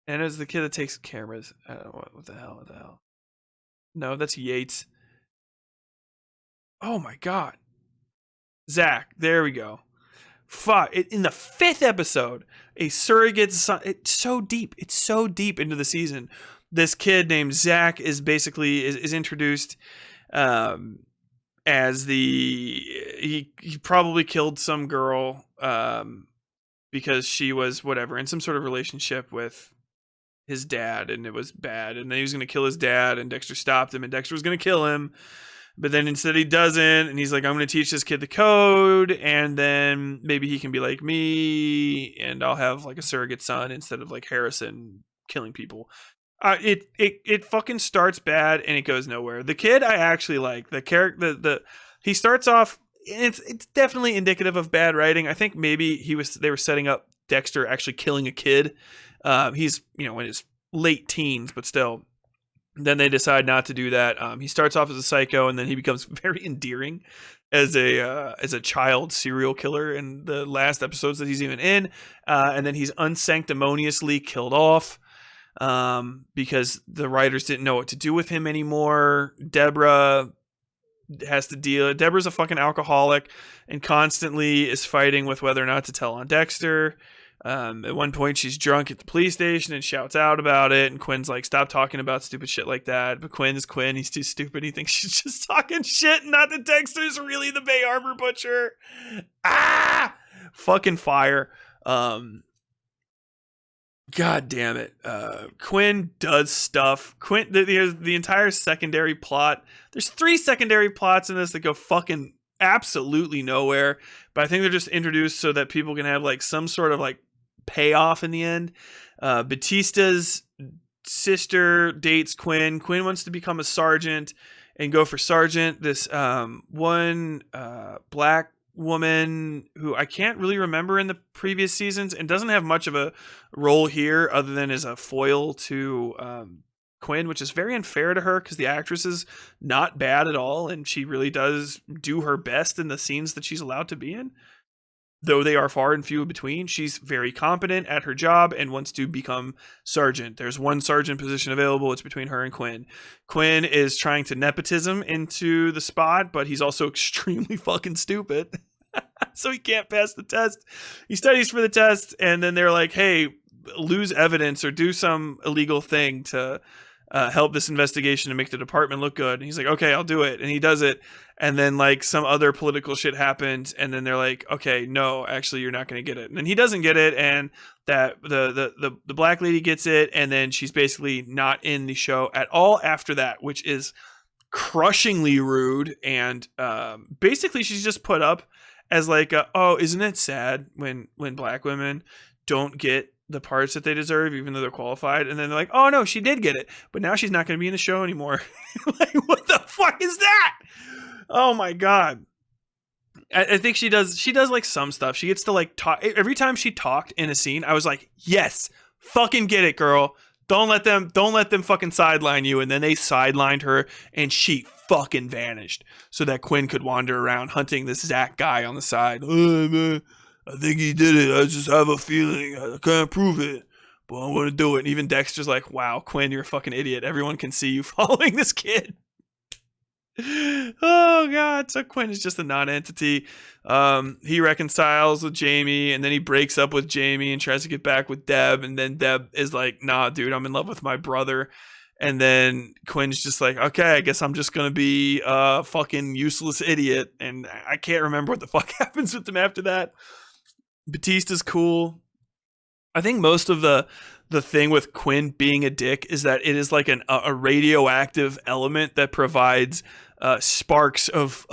And it's the kid that takes cameras. I don't know, what the hell? No, that's Yates. Oh my god. Zach, there we go. Fuck. In the 5th episode, a surrogate son. It's so deep into the season. This kid named Zach is basically is introduced as he probably killed some girl because she was whatever in some sort of relationship with his dad, and it was bad, and then he was going to kill his dad, and Dexter stopped him, and Dexter was going to kill him. But then instead he doesn't, and he's like, I'm going to teach this kid the code, and then maybe he can be like me, and I'll have like a surrogate son instead of like Harrison killing people. It fucking starts bad, and it goes nowhere. The kid I actually like. The character, he starts off, it's definitely indicative of bad writing. I think maybe they were setting up Dexter actually killing a kid. He's, in his late teens, but still. Then they decide not to do that. He starts off as a psycho, and then he becomes very endearing as a child serial killer in the last episodes that he's even in. And then he's unsanctimoniously killed off because the writers didn't know what to do with him anymore. Deborah has to deal. Deborah's a fucking alcoholic and constantly is fighting with whether or not to tell on Dexter. At one point, she's drunk at the police station and shouts out about it. And Quinn's like, stop talking about stupid shit like that. But Quinn's Quinn. He's too stupid. He thinks she's just talking shit. Not that Dexter's really the Bay Harbor Butcher. Ah! Fucking fire. God damn it. Quinn does stuff. Quinn, the entire secondary plot. There's 3 secondary plots in this that go fucking absolutely nowhere. But I think they're just introduced so that people can have like some sort of like payoff in the end. Batista's sister dates Quinn. Quinn wants to become a sergeant and go for sergeant. This one black woman who I can't really remember in the previous seasons and doesn't have much of a role here other than as a foil to Quinn, which is very unfair to her because the actress is not bad at all and she really does do her best in the scenes that she's allowed to be in. Though they are far and few between, she's very competent at her job and wants to become sergeant. There's one sergeant position available. It's between her and Quinn. Quinn is trying to nepotism into the spot, but he's also extremely fucking stupid. So he can't pass the test. He studies for the test, and then they're like, hey, lose evidence or do some illegal thing to help this investigation and make the department look good. And he's like, okay, I'll do it. And he does it. And then like some other political shit happens. And then they're like, okay, no, actually you're not going to get it. And then he doesn't get it. And that the black lady gets it. And then she's basically not in the show at all after that, which is crushingly rude. And basically she's just put up as like, oh, isn't it sad when black women don't get the parts that they deserve, even though they're qualified? And then they're like, oh no, she did get it, but now she's not going to be in the show anymore. Like, what the fuck is that? Oh my God. I think she does like some stuff. She gets to like talk. Every time she talked in a scene, I was like, yes, fucking get it, girl. Don't let them fucking sideline you. And then they sidelined her and she fucking vanished so that Quinn could wander around hunting this Zach guy on the side. Oh, man, I think he did it. I just have a feeling. I can't prove it, but I want to do it. And even Dexter's like, wow, Quinn, you're a fucking idiot. Everyone can see you following this kid. Oh God. So Quinn is just a non-entity. He reconciles with Jamie and then he breaks up with Jamie and tries to get back with Deb. And then Deb is like, nah, dude, I'm in love with my brother. And then Quinn's just like, okay, I guess I'm just going to be a fucking useless idiot. And I can't remember what the fuck happens with them after that. Batista's cool. I think most of the thing with Quinn being a dick is that it is like a radioactive element that provides sparks of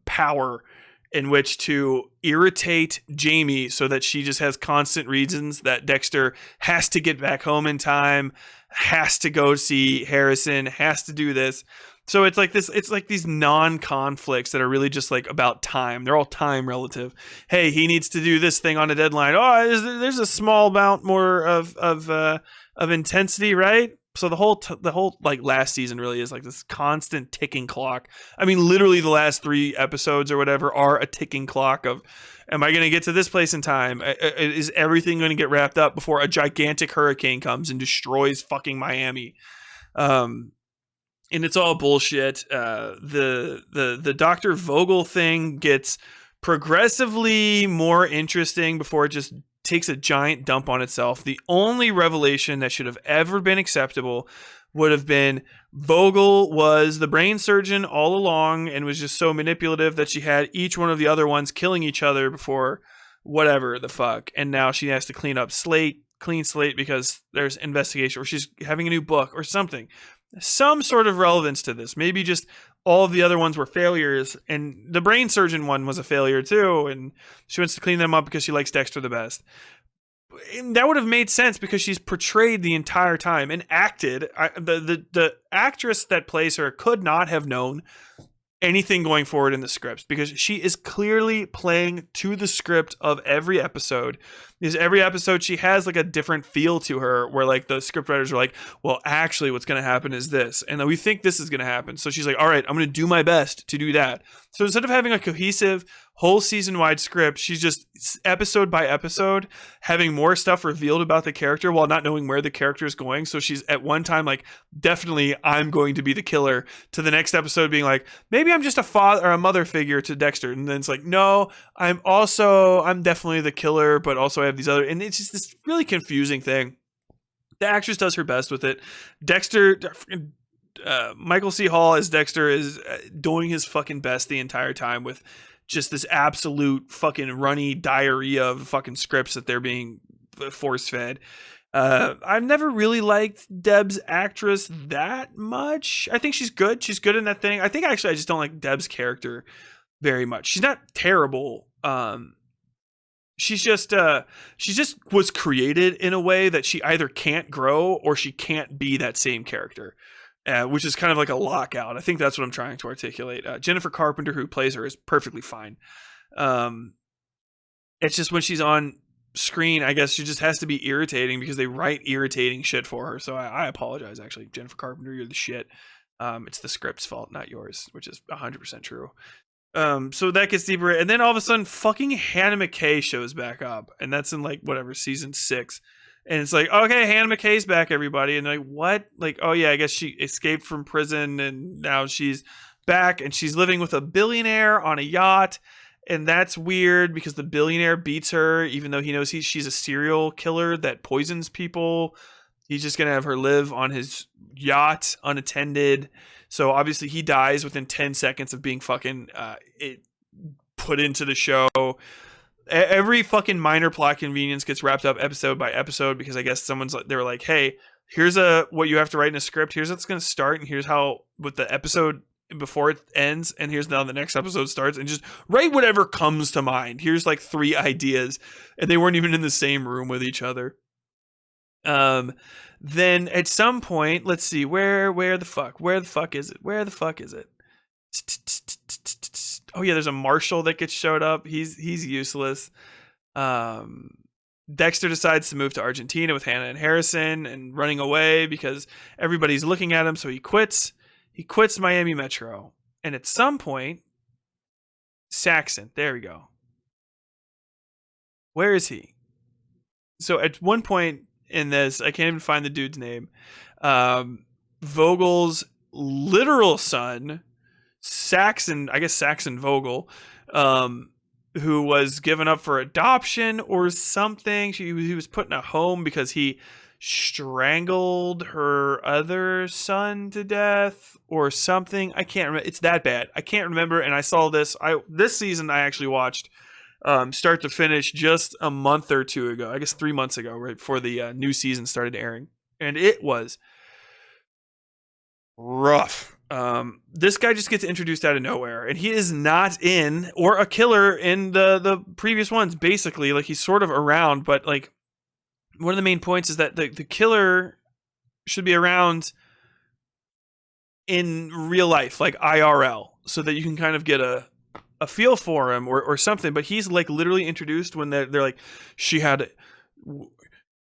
power in which to irritate Jamie so that she just has constant reasons that Dexter has to get back home in time, has to go see Harrison, has to do this. So it's like this, it's like these non-conflicts that are really just like about time. They're all time relative. Hey, he needs to do this thing on a deadline. Oh, there's a small amount more of intensity, right? So the whole like last season really is like this constant ticking clock. I mean, literally the last 3 episodes or whatever are a ticking clock of, am I going to get to this place in time? Is everything going to get wrapped up before a gigantic hurricane comes and destroys fucking Miami? And it's all bullshit. The Dr. Vogel thing gets progressively more interesting before it just takes a giant dump on itself. The only revelation that should have ever been acceptable would have been Vogel was the brain surgeon all along and was just so manipulative that she had each one of the other ones killing each other before whatever the fuck. And now she has to clean slate because there's investigation or she's having a new book or something. Some sort of relevance to this. Maybe just all of the other ones were failures and the brain surgeon one was a failure too. And she wants to clean them up because she likes Dexter the best. And that would have made sense because she's portrayed the entire time and acted. The actress that plays her could not have known anything going forward in the scripts because she is clearly playing to the script of every episode. Because every episode she has like a different feel to her where like the script writers are like, well, actually what's going to happen is this. And we think this is going to happen. So she's like, all right, I'm going to do my best to do that. So instead of having a cohesive whole season-wide script. She's just episode by episode having more stuff revealed about the character while not knowing where the character is going. So she's at one time like, definitely I'm going to be the killer, to the next episode being like, maybe I'm just a father or a mother figure to Dexter. And then it's like, no, I'm definitely the killer, but also I have these other, and it's just this really confusing thing. The actress does her best with it. Dexter, Michael C. Hall as Dexter is doing his fucking best the entire time with just this absolute fucking runny diarrhea of fucking scripts that they're being force fed. I've never really liked Deb's actress that much. I think she's good. She's good in that thing. I think actually I just don't like Deb's character very much. She's not terrible. She just was created in a way that she either can't grow or she can't be that same character, which is kind of like a lockout. I think that's what I'm trying to articulate. Jennifer Carpenter, who plays her, is perfectly fine. It's just when she's on screen, I guess she just has to be irritating because they write irritating shit for her. So I apologize, actually. Jennifer Carpenter, you're the shit. It's the script's fault, not yours, which is 100% true. So that gets deeper, and then all of a sudden fucking Hannah McKay shows back up, and that's in like whatever season 6, and it's like, okay, Hannah McKay's back, everybody, and like, what? Like, oh yeah, I guess she escaped from prison and now she's back and she's living with a billionaire on a yacht, and that's weird because the billionaire beats her even though he knows she's a serial killer that poisons people. He's just gonna have her live on his yacht unattended. So obviously he dies within 10 seconds of being fucking put into the show. Every fucking minor plot convenience gets wrapped up episode by episode because I guess they were like, hey, here's what you have to write in a script. Here's how it's going to start, and here's how with the episode before it ends, and here's how the next episode starts, and just write whatever comes to mind. Here's like 3 ideas, and they weren't even in the same room with each other. Then at some point, let's see, where the fuck is it? Oh yeah, there's a marshal that gets showed up. He's useless. Dexter decides to move to Argentina with Hannah and Harrison and running away because everybody's looking at him, so he quits. He quits Miami Metro. And at some point, Saxon, there we go. Where is he? So at one point in this, I can't even find the dude's name. Vogel's literal son, Saxon Vogel, who was given up for adoption or something. He was put in a home because he strangled her other son to death or something. I can't remember. It's that bad. I can't remember. And I saw this. This season I actually watched start to finish just a month or 2 ago. I guess 3 months ago, right before the new season started airing, and it was rough. This guy just gets introduced out of nowhere, and he is not in or a killer in the previous ones. Basically, like he's sort of around, but like one of the main points is that the killer should be around in real life, like IRL, so that you can kind of get a feel for him or something. But he's like literally introduced when they're like,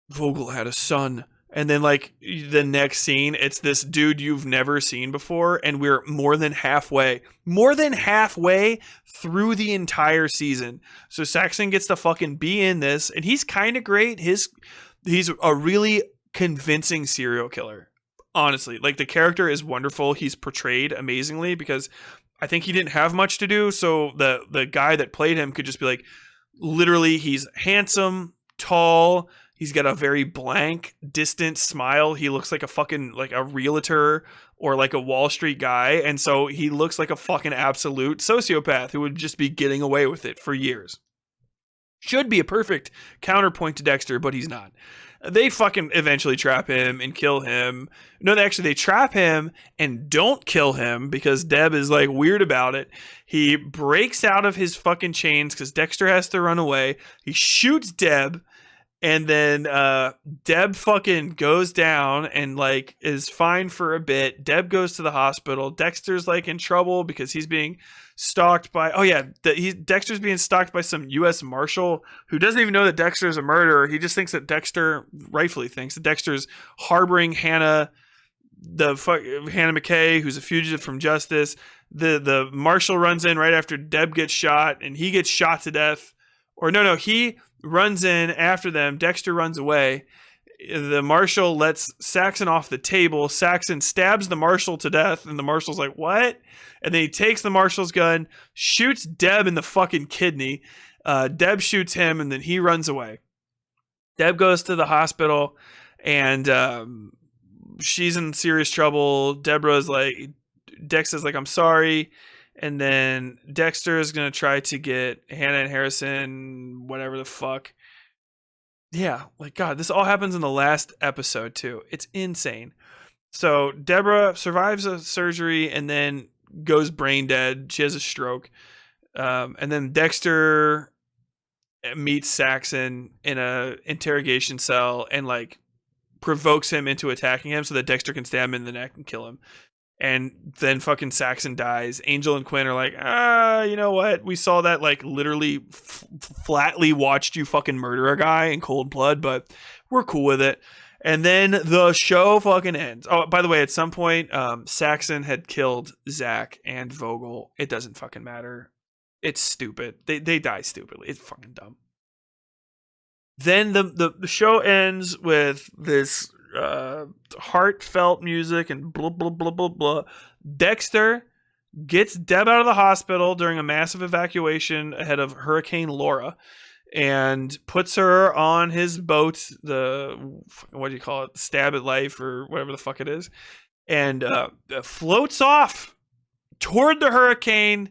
Vogel had a son. And then like the next scene, it's this dude you've never seen before. And we're more than halfway through the entire season. So Saxon gets to fucking be in this, and he's kind of great. He's a really convincing serial killer. Honestly, like the character is wonderful. He's portrayed amazingly because I think he didn't have much to do. So the guy that played him could just be like, literally, he's handsome, tall. He's got a very blank, distant smile. He looks like a fucking, like a realtor or like a Wall Street guy. And so he looks like a fucking absolute sociopath who would just be getting away with it for years. Should be a perfect counterpoint to Dexter, but he's not. They fucking eventually trap him and kill him. No, they trap him and don't kill him because Deb is like weird about it. He breaks out of his fucking chains because Dexter has to run away. He shoots Deb, and then Deb fucking goes down and like is fine for a bit. Deb goes to the hospital. Dexter's like in trouble because he's being stalked by, Dexter's being stalked by some U.S. Marshal who doesn't even know that Dexter's a murderer. He just thinks that rightfully thinks that Dexter's harboring Hannah Hannah McKay, who's a fugitive from justice. The marshal runs in right after Deb gets shot, and he gets shot to death. Or no, he runs in after them. Dexter runs away. The marshal lets Saxon off the table. Saxon stabs the marshal to death, and the marshal's like, what? And then he takes the marshal's gun, shoots Deb in the fucking kidney. Deb shoots him, and then he runs away. Deb goes to the hospital, and she's in serious trouble. Deborah's like, Dexter's like, I'm sorry. And then Dexter is going to try to get Hannah and Harrison, whatever the fuck. Yeah, like, God, this all happens in the last episode, too. It's insane. So Deborah survives a surgery and then goes brain dead. She has a stroke. And then Dexter meets Saxon in a interrogation cell and, like, provokes him into attacking him so that Dexter can stab him in the neck and kill him. And then fucking Saxon dies. Angel and Quinn are like, you know what? We saw that, like, literally flatly watched you fucking murder a guy in cold blood, but we're cool with it. And then the show fucking ends. Oh, by the way, at some point, Saxon had killed Zach and Vogel. It doesn't fucking matter. It's stupid. They die stupidly. It's fucking dumb. Then the show ends with this heartfelt music and blah, blah, blah, blah, blah. Dexter gets Deb out of the hospital during a massive evacuation ahead of Hurricane Laura and puts her on his boat, what do you call it? Stab at Life or whatever the fuck it is, and floats off toward the hurricane,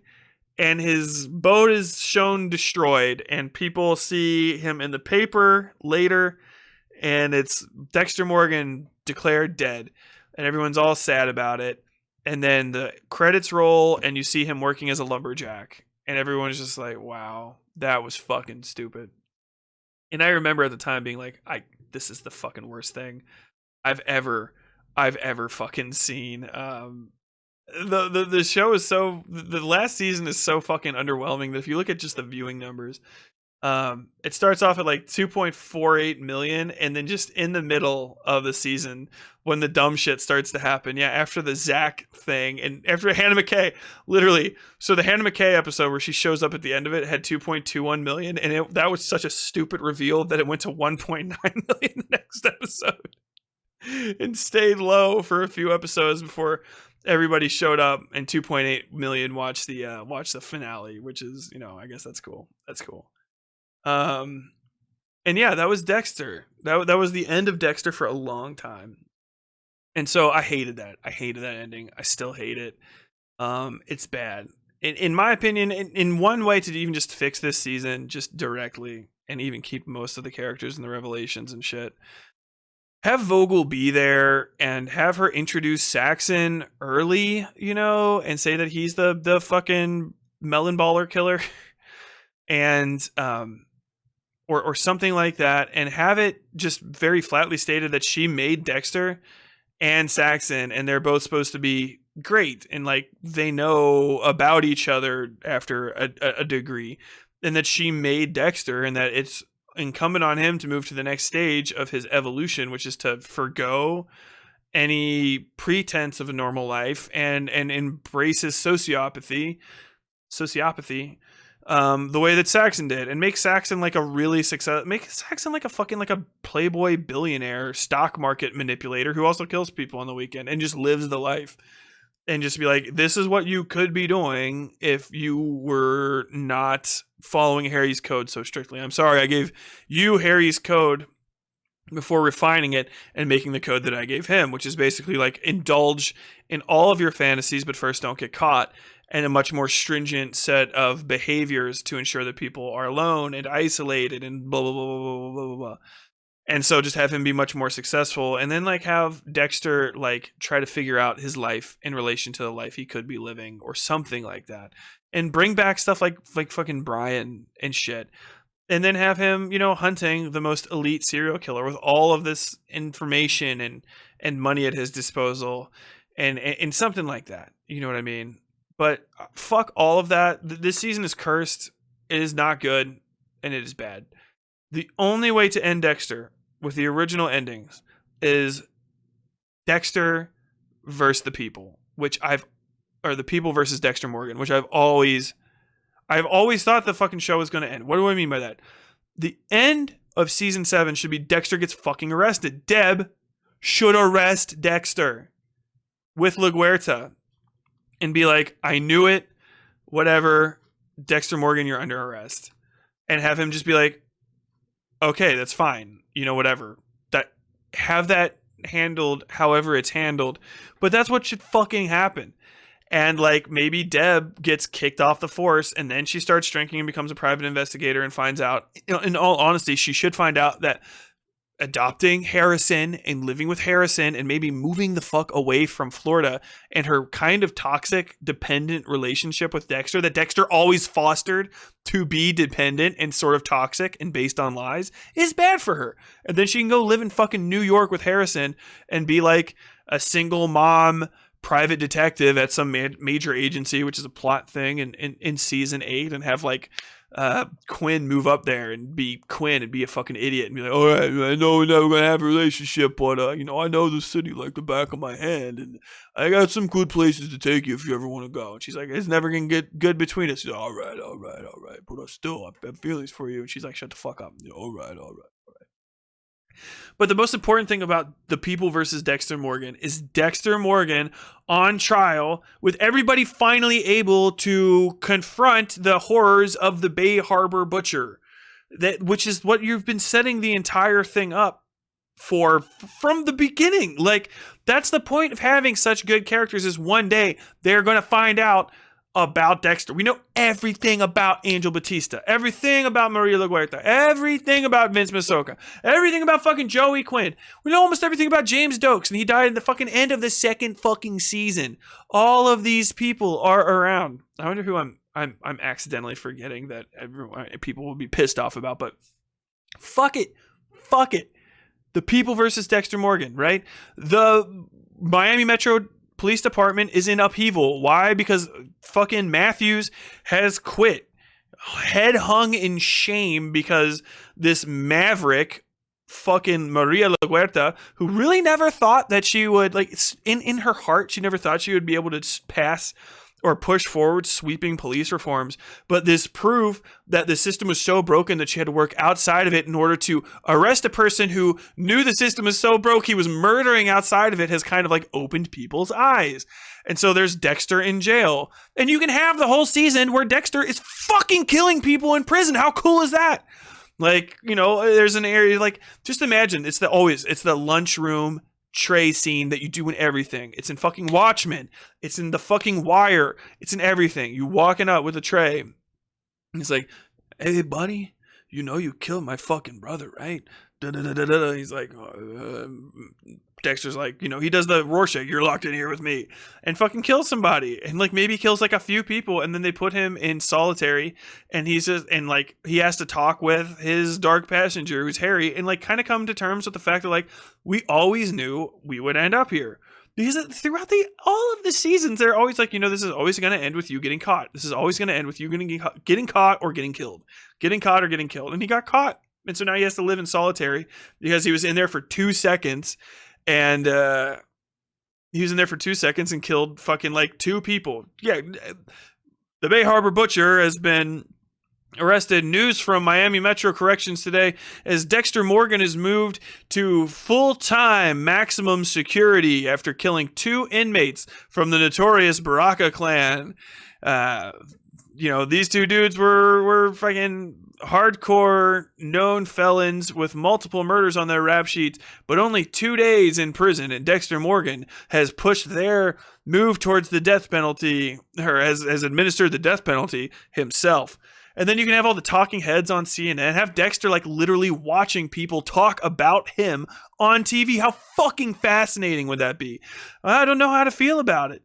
and his boat is shown destroyed, and people see him in the paper later, and it's Dexter Morgan declared dead, and everyone's all sad about it. And then the credits roll, and you see him working as a lumberjack, and everyone's just like, wow, that was fucking stupid. And I remember at the time being like, this is the fucking worst thing I've ever fucking seen. The show is the last season is so fucking underwhelming that if you look at just the viewing numbers, it starts off at like 2.48 million, and then just in the middle of the season when the dumb shit starts to happen, after the Zach thing and after Hannah McKay, literally, so the Hannah McKay episode where she shows up at the end of it had 2.21 million, and that was such a stupid reveal that it went to 1.9 million the next episode and stayed low for a few episodes before everybody showed up, and 2.8 million watched the finale, which is, I guess that's cool. And yeah, that was Dexter. That was the end of Dexter for a long time. And so I hated that. I hated that ending. I still hate it. It's bad. In my opinion, in one way to even just fix this season just directly and even keep most of the characters and the revelations and shit, have Vogel be there and have her introduce Saxon early, and say that he's the fucking melon baller killer and or something like that, and have it just very flatly stated that she made Dexter and Saxon, and they're both supposed to be great and like they know about each other after a degree, and that she made Dexter, and that it's incumbent on him to move to the next stage of his evolution, which is to forgo any pretense of a normal life and embrace his sociopathy, the way that Saxon did, and make Saxon like make Saxon like a fucking like a playboy billionaire stock market manipulator who also kills people on the weekend and just lives the life. And just be like, this is what you could be doing if you were not following Harry's code so strictly. I'm sorry, I gave you Harry's code before refining it and making the code that I gave him, which is basically like indulge in all of your fantasies, but first don't get caught, and a much more stringent set of behaviors to ensure that people are alone and isolated and blah, blah, blah, blah, blah, blah, blah. And so just have him be much more successful, and then like have Dexter like try to figure out his life in relation to the life he could be living or something like that, and bring back stuff like fucking Brian and shit, and then have him, hunting the most elite serial killer with all of this information and money at his disposal and something like that. You know what I mean? But fuck all of that. This season is cursed. It is not good, and it is bad. The only way to end Dexter with the original endings is Dexter versus the People, or the People versus Dexter Morgan, which I've always thought the fucking show was going to end. What do I mean by that? The end of season 7 should be Dexter gets fucking arrested. Deb should arrest Dexter with LaGuerta and be like, I knew it, whatever, Dexter Morgan, you're under arrest. And have him just be like, okay, that's fine, whatever. Have that handled however it's handled. But that's what should fucking happen. And like maybe Deb gets kicked off the force and then she starts drinking and becomes a private investigator and finds out, in all honesty, she should find out that adopting Harrison and living with Harrison and maybe moving the fuck away from Florida and her kind of toxic dependent relationship with Dexter that Dexter always fostered to be dependent and sort of toxic and based on lies is bad for her. And then she can go live in fucking New York with Harrison and be like a single mom private detective at some major agency, which is a plot thing in season 8, and have like Quinn move up there and be Quinn and be a fucking idiot and be like, all right, I know we're never gonna have a relationship, but I know the city like the back of my hand, and I got some good places to take you if you ever want to go. And she's like, it's never gonna get good between us. She's like, all right, but I have feelings for you. And she's like, shut the fuck up. All right. But the most important thing about the People versus Dexter Morgan is Dexter Morgan on trial with everybody finally able to confront the horrors of the Bay Harbor Butcher, which is what you've been setting the entire thing up for from the beginning. Like, that's the point of having such good characters, is one day they're going to find out about Dexter. We know everything about Angel Batista, everything about Maria LaGuerta, everything about Vince Masoka, everything about fucking Joey Quinn. We know almost everything about James Dokes, and he died at the fucking end of the second fucking season. All of these people are around. I wonder who I'm accidentally forgetting that people will be pissed off about, but fuck it. The People versus Dexter Morgan, right? The Miami Metro Police Department is in upheaval. Why? Because fucking Matthews has quit. Head hung in shame because this maverick fucking Maria LaGuerta, who really never thought that she would, like, in her heart, she never thought she would be able to pass or push forward sweeping police reforms. But this proof that the system was so broken that she had to work outside of it in order to arrest a person who knew the system was so broke he was murdering outside of it has kind of like opened people's eyes. And so there's Dexter in jail. And you can have the whole season where Dexter is fucking killing people in prison. How cool is that? Like, there's an area, like, just imagine, it's the lunchroom tray scene that you do in everything. It's in fucking Watchmen. It's in The fucking Wire. It's in everything. You walking up with a tray. And he's like, hey, buddy, you killed my fucking brother, right? Da-da-da-da-da. He's like, Dexter's like, he does the Rorschach, you're locked in here with me, and fucking kills somebody, and like maybe kills like a few people, and then they put him in solitary, and he's just, and like he has to talk with his dark passenger who's Harry, and like kind of come to terms with the fact that like we always knew we would end up here. Because throughout all of the seasons, they're always like, this is always going to end with you getting caught. This is always going to end with you getting caught or getting killed. Getting caught or getting killed. And he got caught. And so now he has to live in solitary because he was in there for 2 seconds. And he was in there for 2 seconds and killed fucking like 2 people. Yeah, the Bay Harbor Butcher has been arrested. News from Miami Metro Corrections today as Dexter Morgan is moved to full-time maximum security after killing 2 inmates from the notorious Baraka clan. These 2 dudes were fucking hardcore known felons with multiple murders on their rap sheets, but only 2 days in prison, and Dexter Morgan has pushed their move towards the death penalty, or has administered the death penalty himself. And then you can have all the talking heads on CNN, have Dexter like literally watching people talk about him on TV. How fucking fascinating would that be? I don't know how to feel about it.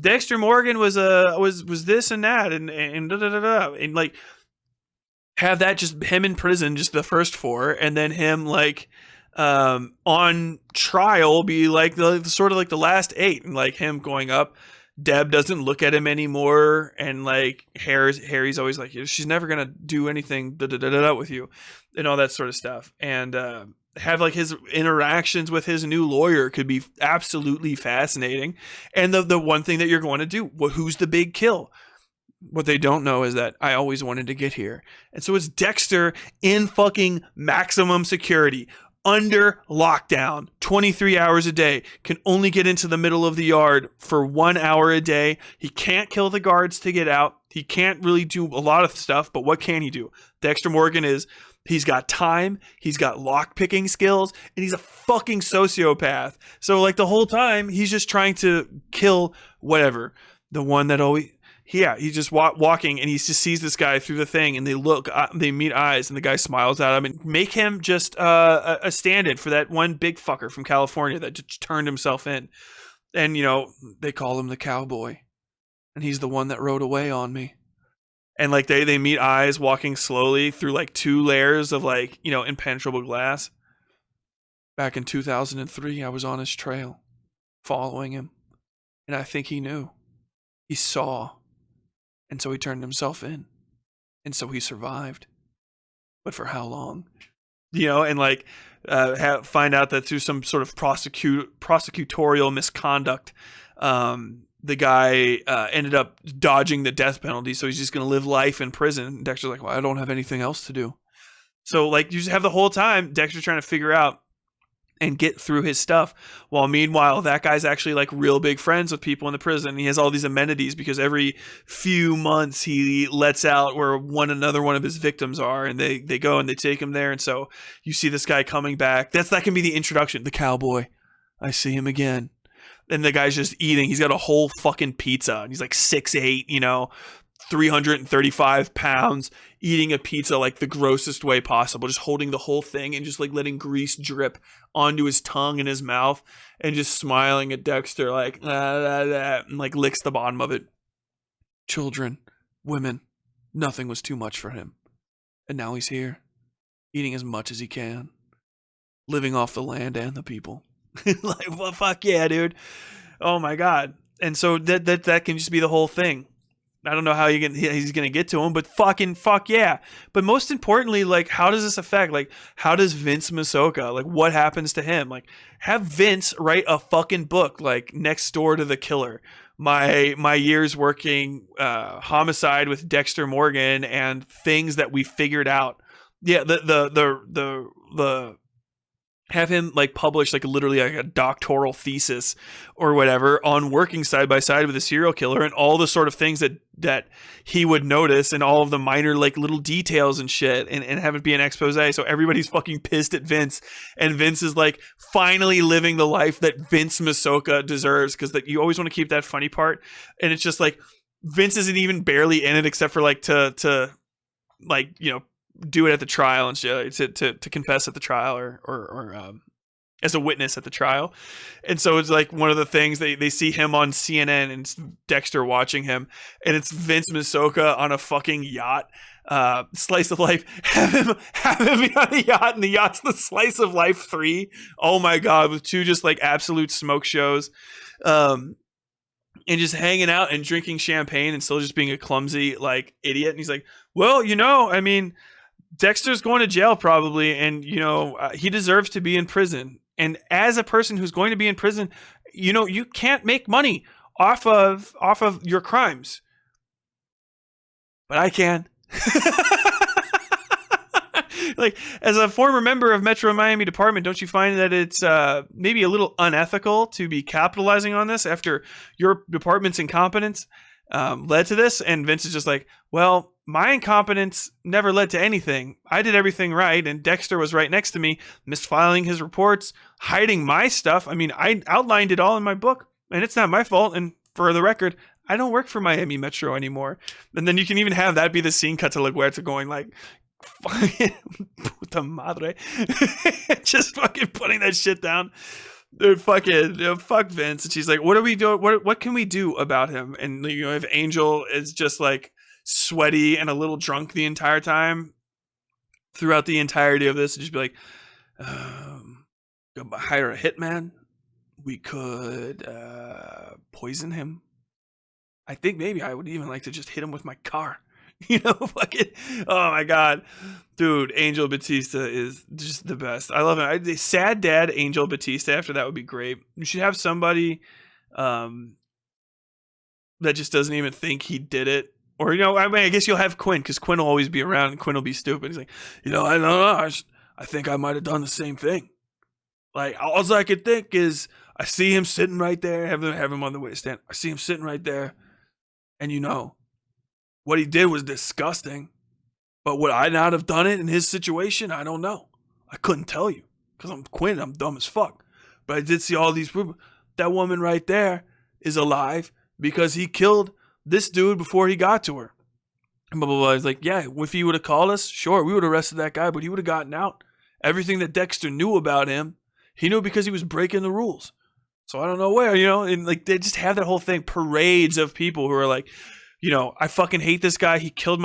Dexter Morgan was this and that and da da da da, and like have that just him in prison, just the first 4, and then him like on trial be like the sort of like the last 8, and like him going up. Deb doesn't look at him anymore, and like Harry's always like, she's never gonna do anything with you, and all that sort of stuff. And have like his interactions with his new lawyer could be absolutely fascinating. And the one thing that you're going to do, who's the big kill? What they don't know is that I always wanted to get here. And so it's Dexter in fucking maximum security, under lockdown, 23 hours a day, can only get into the middle of the yard for 1 hour a day. He can't kill the guards to get out. He can't really do a lot of stuff, but what can he do? Dexter Morgan he's got time, he's got lock-picking skills, and he's a fucking sociopath. So like the whole time, he's just trying to kill whatever. The one that always... Yeah, he's just walking, and he just sees this guy through the thing, and they meet eyes, and the guy smiles at him, and make him just a stand-in for that one big fucker from California that just turned himself in. And, you know, they call him the cowboy, and he's the one that rode away on me. And, like, they meet eyes walking slowly through, like, 2 layers of, like, you know, impenetrable glass. Back in 2003, I was on his trail, following him, and I think he knew. He saw. And so he turned himself in. And so he survived. But for how long? You know, and like find out that through some sort of prosecutorial misconduct, the guy ended up dodging the death penalty. So he's just going to live life in prison. And Dexter's like, well, I don't have anything else to do. So like you just have the whole time Dexter trying to figure out and get through his stuff, while meanwhile that guy's actually like real big friends with people in the prison. He has all these amenities because every few months he lets out where another one of his victims are, and they go and they take him there. And so you see this guy coming back. That can be the introduction. The cowboy, I see him again, and the guy's just eating. He's got a whole fucking pizza, and he's like 6'8", you know, 335 pounds, eating a pizza like the grossest way possible, just holding the whole thing and just like letting grease drip onto his tongue and his mouth, and just smiling at Dexter like and like licks the bottom of it. Children, women, nothing was too much for him. And now he's here, eating as much as he can, living off the land and the people. Like, well, fuck yeah, dude. Oh my God. And so that can just be the whole thing. I don't know how he's going to get to him, but fuck yeah. But most importantly, like, how does this affect? Like, how does Vince Masoka, like, what happens to him? Like, have Vince write a fucking book, like, Next Door to the Killer. My years working homicide with Dexter Morgan and things that we figured out. Yeah, the have him like publish like literally like a doctoral thesis or whatever on working side by side with a serial killer, and all the sort of things that he would notice, and all of the minor like little details and shit, and have it be an expose. So everybody's fucking pissed at Vince, and Vince is like finally living the life that Vince Masoka deserves, because that you always want to keep that funny part, and it's just like Vince isn't even barely in it except for like to like, you know, do it at the trial and shit, to confess at the trial or as a witness at the trial. And so it's like one of the things they see him on CNN and it's Dexter watching him, and it's Vince Masoka on a fucking yacht, slice of life. Have him be on the yacht, and the yacht's the Slice of Life 3. Oh my God, with 2 just like absolute smoke shows. And just hanging out and drinking champagne and still just being a clumsy like idiot. And he's like, well, you know, I mean, Dexter's going to jail probably, and you know, he deserves to be in prison. And as a person who's going to be in prison, you know, you can't make money off of your crimes, but I can. Like, as a former member of Metro Miami Department, don't you find that it's maybe a little unethical to be capitalizing on this after your department's incompetence led to this? And Vince is just like, well, my incompetence never led to anything. I did everything right, and Dexter was right next to me, misfiling his reports, hiding my stuff. I mean, I outlined it all in my book, and it's not my fault. And for the record, I don't work for Miami Metro anymore. And then you can even have that be the scene cut to LaGuerta going like, fucking puta madre. Just fucking putting that shit down. Dude, fuck Vince. And she's like, what are we doing? What can we do about him? And you know, if Angel is just like sweaty and a little drunk the entire time throughout the entirety of this, and just be like, hire a hitman. We could poison him. I think maybe I would even like to just hit him with my car. Fucking, oh my God. Dude, Angel Batista is just the best. I love it. Sad dad Angel Batista after that would be great. You should have somebody that just doesn't even think he did it. Or, I guess you'll have Quinn, because Quinn will always be around and Quinn will be stupid. He's like, I don't know. I think I might have done the same thing. Like, all I could think is, I see him sitting right there, have him on the witness stand. I see him sitting right there. And what he did was disgusting. But would I not have done it in his situation? I don't know. I couldn't tell you. Because I'm Quinn, I'm dumb as fuck. But I did see all these people. That woman right there is alive because he killed this dude before he got to her. And blah, blah, blah. He's like, yeah, if he would have called us, sure, we would have arrested that guy, but he would have gotten out. Everything that Dexter knew about him, he knew because he was breaking the rules. So I don't know where, and like they just have that whole thing, parades of people who are like, I fucking hate this guy. He took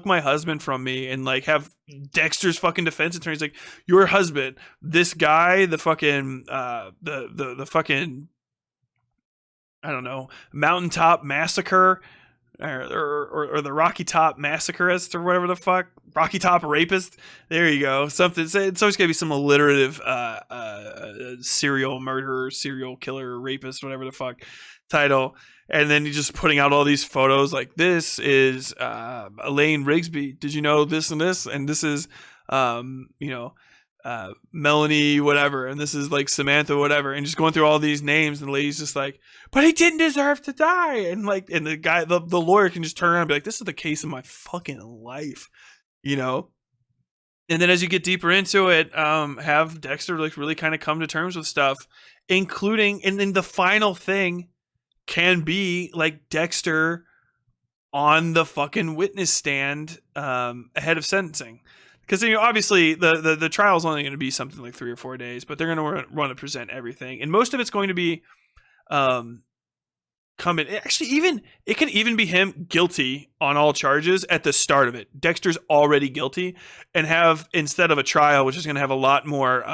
my husband from me, and like have Dexter's fucking defense attorney's like, your husband, this guy, the fucking, the fucking, I don't know, Mountaintop Massacre, or the Rocky Top Massacreist, or whatever the fuck, Rocky Top Rapist. There you go. Something. It's always gonna be some alliterative, serial murderer, serial killer, rapist, whatever the fuck title. And then you're just putting out all these photos like, this is Elaine Rigsby. Did you know this and this? And this is, Melanie whatever. And this is like Samantha whatever. And just going through all these names. And the lady's just like, but he didn't deserve to die. And like, and the guy, the lawyer can just turn around and be like, this is the case of my fucking life, And then as you get deeper into it, have Dexter like really kind of come to terms with stuff, including, and then the final thing can be like Dexter on the fucking witness stand ahead of sentencing. Because obviously the trial is only going to be something like 3 or 4 days, but they're going to want to present everything. And most of it's going to be it can even be him guilty on all charges at the start of it. Dexter's already guilty, and have, instead of a trial, which is going to have a lot more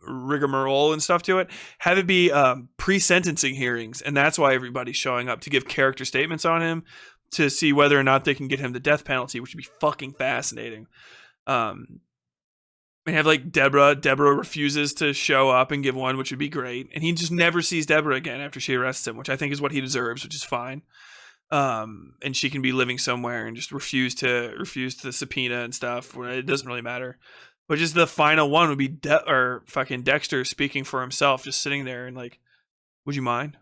rigmarole and stuff to it, have it be pre-sentencing hearings. And that's why everybody's showing up, to give character statements on him, to see whether or not they can get him the death penalty, which would be fucking fascinating. And have like Deborah refuses to show up and give one, which would be great. And he just never sees Deborah again after she arrests him, which I think is what he deserves, which is fine. And she can be living somewhere and just refuse to subpoena and stuff. Where it doesn't really matter. But just the final one would be fucking Dexter speaking for himself, just sitting there and like, would you mind?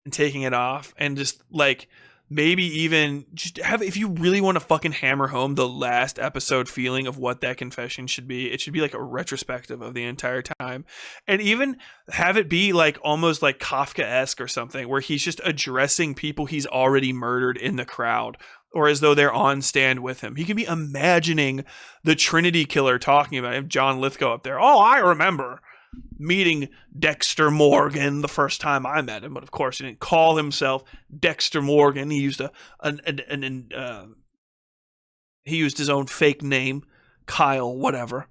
And taking it off, and just like, maybe even just have, if you really want to fucking hammer home the last episode feeling of what that confession should be, it should be like a retrospective of the entire time. And even have it be like almost like Kafka-esque or something, where he's just addressing people he's already murdered in the crowd, or as though they're on stand with him. He can be imagining the Trinity killer talking about him, John Lithgow up there. Oh, I remember meeting Dexter Morgan the first time I met him, but of course he didn't call himself Dexter Morgan. He used he used his own fake name, Kyle whatever.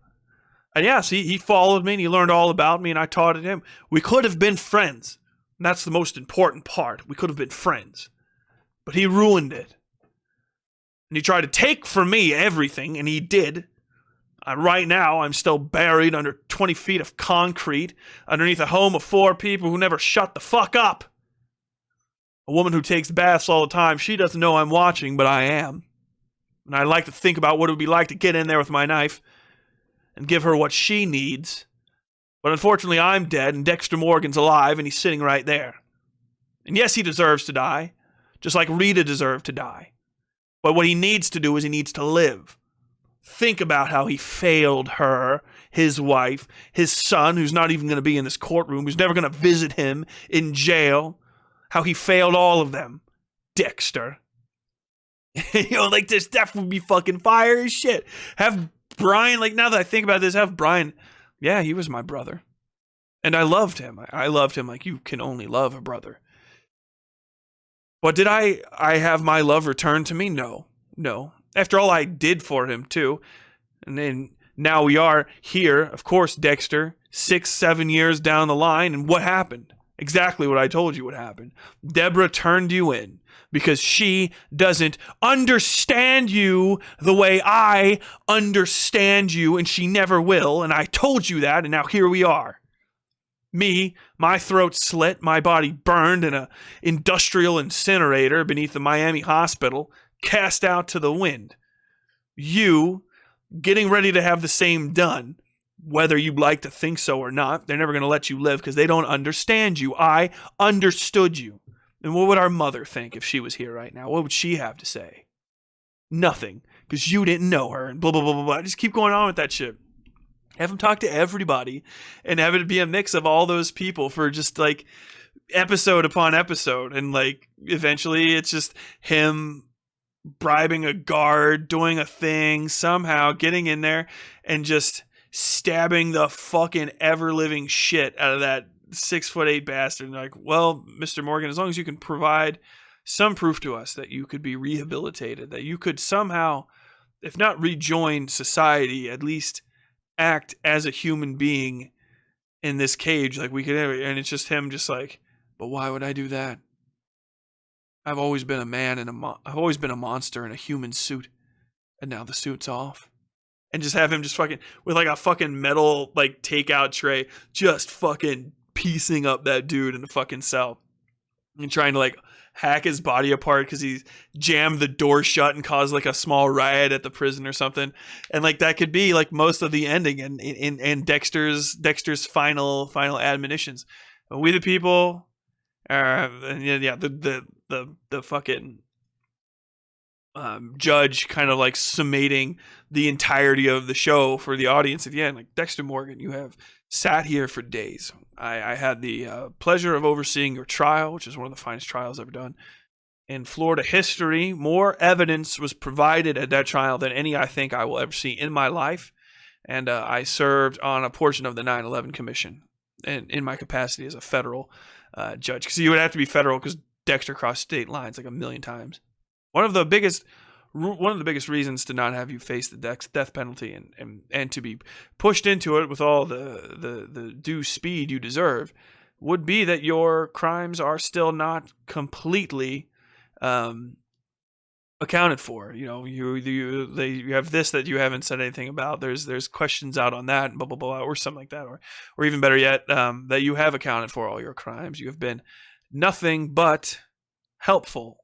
And yes, he followed me and he learned all about me, and I taught him. We could have been friends. And that's the most important part. We could have been friends, but he ruined it. And he tried to take from me everything, and he did. Right now, I'm still buried under 20 feet of concrete underneath a home of 4 people who never shut the fuck up. A woman who takes baths all the time. She doesn't know I'm watching, but I am. And I like to think about what it would be like to get in there with my knife and give her what she needs. But unfortunately, I'm dead, and Dexter Morgan's alive, and he's sitting right there. And yes, he deserves to die, just like Rita deserved to die. But what he needs to do is he needs to live. Think about how he failed her, his wife, his son, who's not even going to be in this courtroom, who's never going to visit him in jail. How he failed all of them. Dexter. Like this stuff would be fucking fire as shit. Have Brian, like now that I think about this, have Brian, yeah, he was my brother. And I loved him. I loved him like you can only love a brother. But did I have my love returned to me? No. After all I did for him, too. And then now we are here, of course, Dexter, 6-7 years down the line. And what happened? Exactly what I told you would happen. Deborah turned you in because she doesn't understand you the way I understand you, and she never will, and I told you that, and now here we are. Me, my throat slit, my body burned in an industrial incinerator beneath the Miami hospital, cast out to the wind. You getting ready to have the same done, whether you'd like to think so or not. They're never going to let you live because they don't understand you. I understood you. And what would our mother think if she was here right now? What would she have to say? Nothing, because you didn't know her, and blah, blah, blah, blah, blah. Just keep going on with that shit. Have him talk to everybody and have it be a mix of all those people for just like episode upon episode. And like eventually it's just him bribing a guard, doing a thing, somehow getting in there and just stabbing the fucking ever-living shit out of that 6'8" bastard. And like, well, Mr. Morgan, as long as you can provide some proof to us that you could be rehabilitated, that you could somehow, if not rejoin society, at least act as a human being in this cage like we could ever. And it's just him just like, but why would I do that? I've always been a man and I've always been a monster in a human suit, and now the suit's off. And just have him just fucking with like a fucking metal like takeout tray, just fucking piecing up that dude in the fucking cell and trying to like hack his body apart because he jammed the door shut and caused like a small riot at the prison or something. And like that could be like most of the ending and Dexter's final admonitions. We the people the fucking judge kind of like summating the entirety of the show for the audience at the end. Like, Dexter Morgan, you have sat here for days. I had the pleasure of overseeing your trial, which is one of the finest trials ever done in Florida history. More evidence was provided at that trial than any I think I will ever see in my life. And I served on a portion of the 9/11 Commission in my capacity as a federal judge. Because you would have to be federal because Dexter crossed state lines like a million times. One of the biggest reasons to not have you face the death penalty and to be pushed into it with all the due speed you deserve would be that your crimes are still not completely accounted for. You know, you have this that you haven't said anything about. There's questions out on that, blah blah blah, or something like that, or even better yet, that you have accounted for all your crimes. You have been nothing but helpful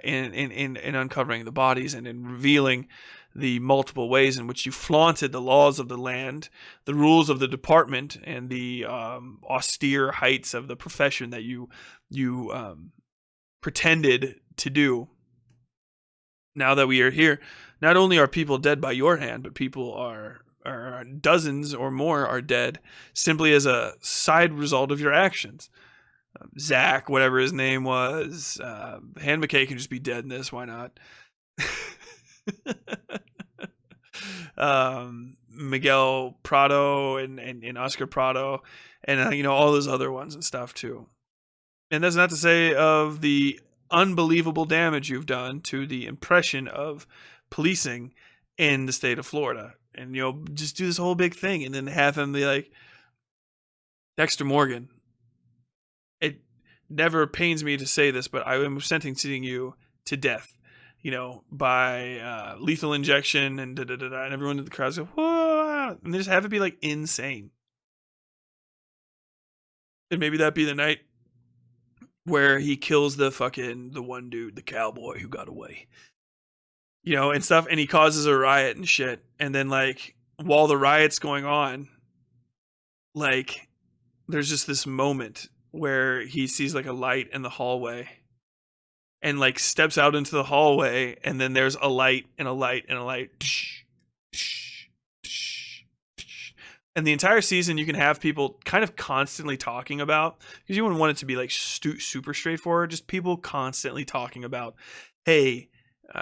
in uncovering the bodies and in revealing the multiple ways in which you flaunted the laws of the land, the rules of the department, and the austere heights of the profession that you pretended to do. Now that we are here, not only are people dead by your hand, but people are dozens or more are dead simply as a side result of your actions. Zach, whatever his name was, Han McKay can just be dead in this. Why not? Miguel Prado and Oscar Prado, and all those other ones and stuff too. And that's not to say of the unbelievable damage you've done to the impression of policing in the state of Florida. And just do this whole big thing and then have him be like, Dexter Morgan, it never pains me to say this, but I am sentencing you to death, by lethal injection and da-da-da-da, and everyone in the crowd goes, whoa, and they just have it be like insane. And maybe that be the night where he kills the one dude, the cowboy who got away, and stuff, and he causes a riot and shit. And then like while the riot's going on, like there's just this moment where he sees like a light in the hallway and like steps out into the hallway, and then there's a light and a light and a light. And the entire season you can have people kind of constantly talking about, because you wouldn't want it to be like super straightforward, just people constantly talking about, hey,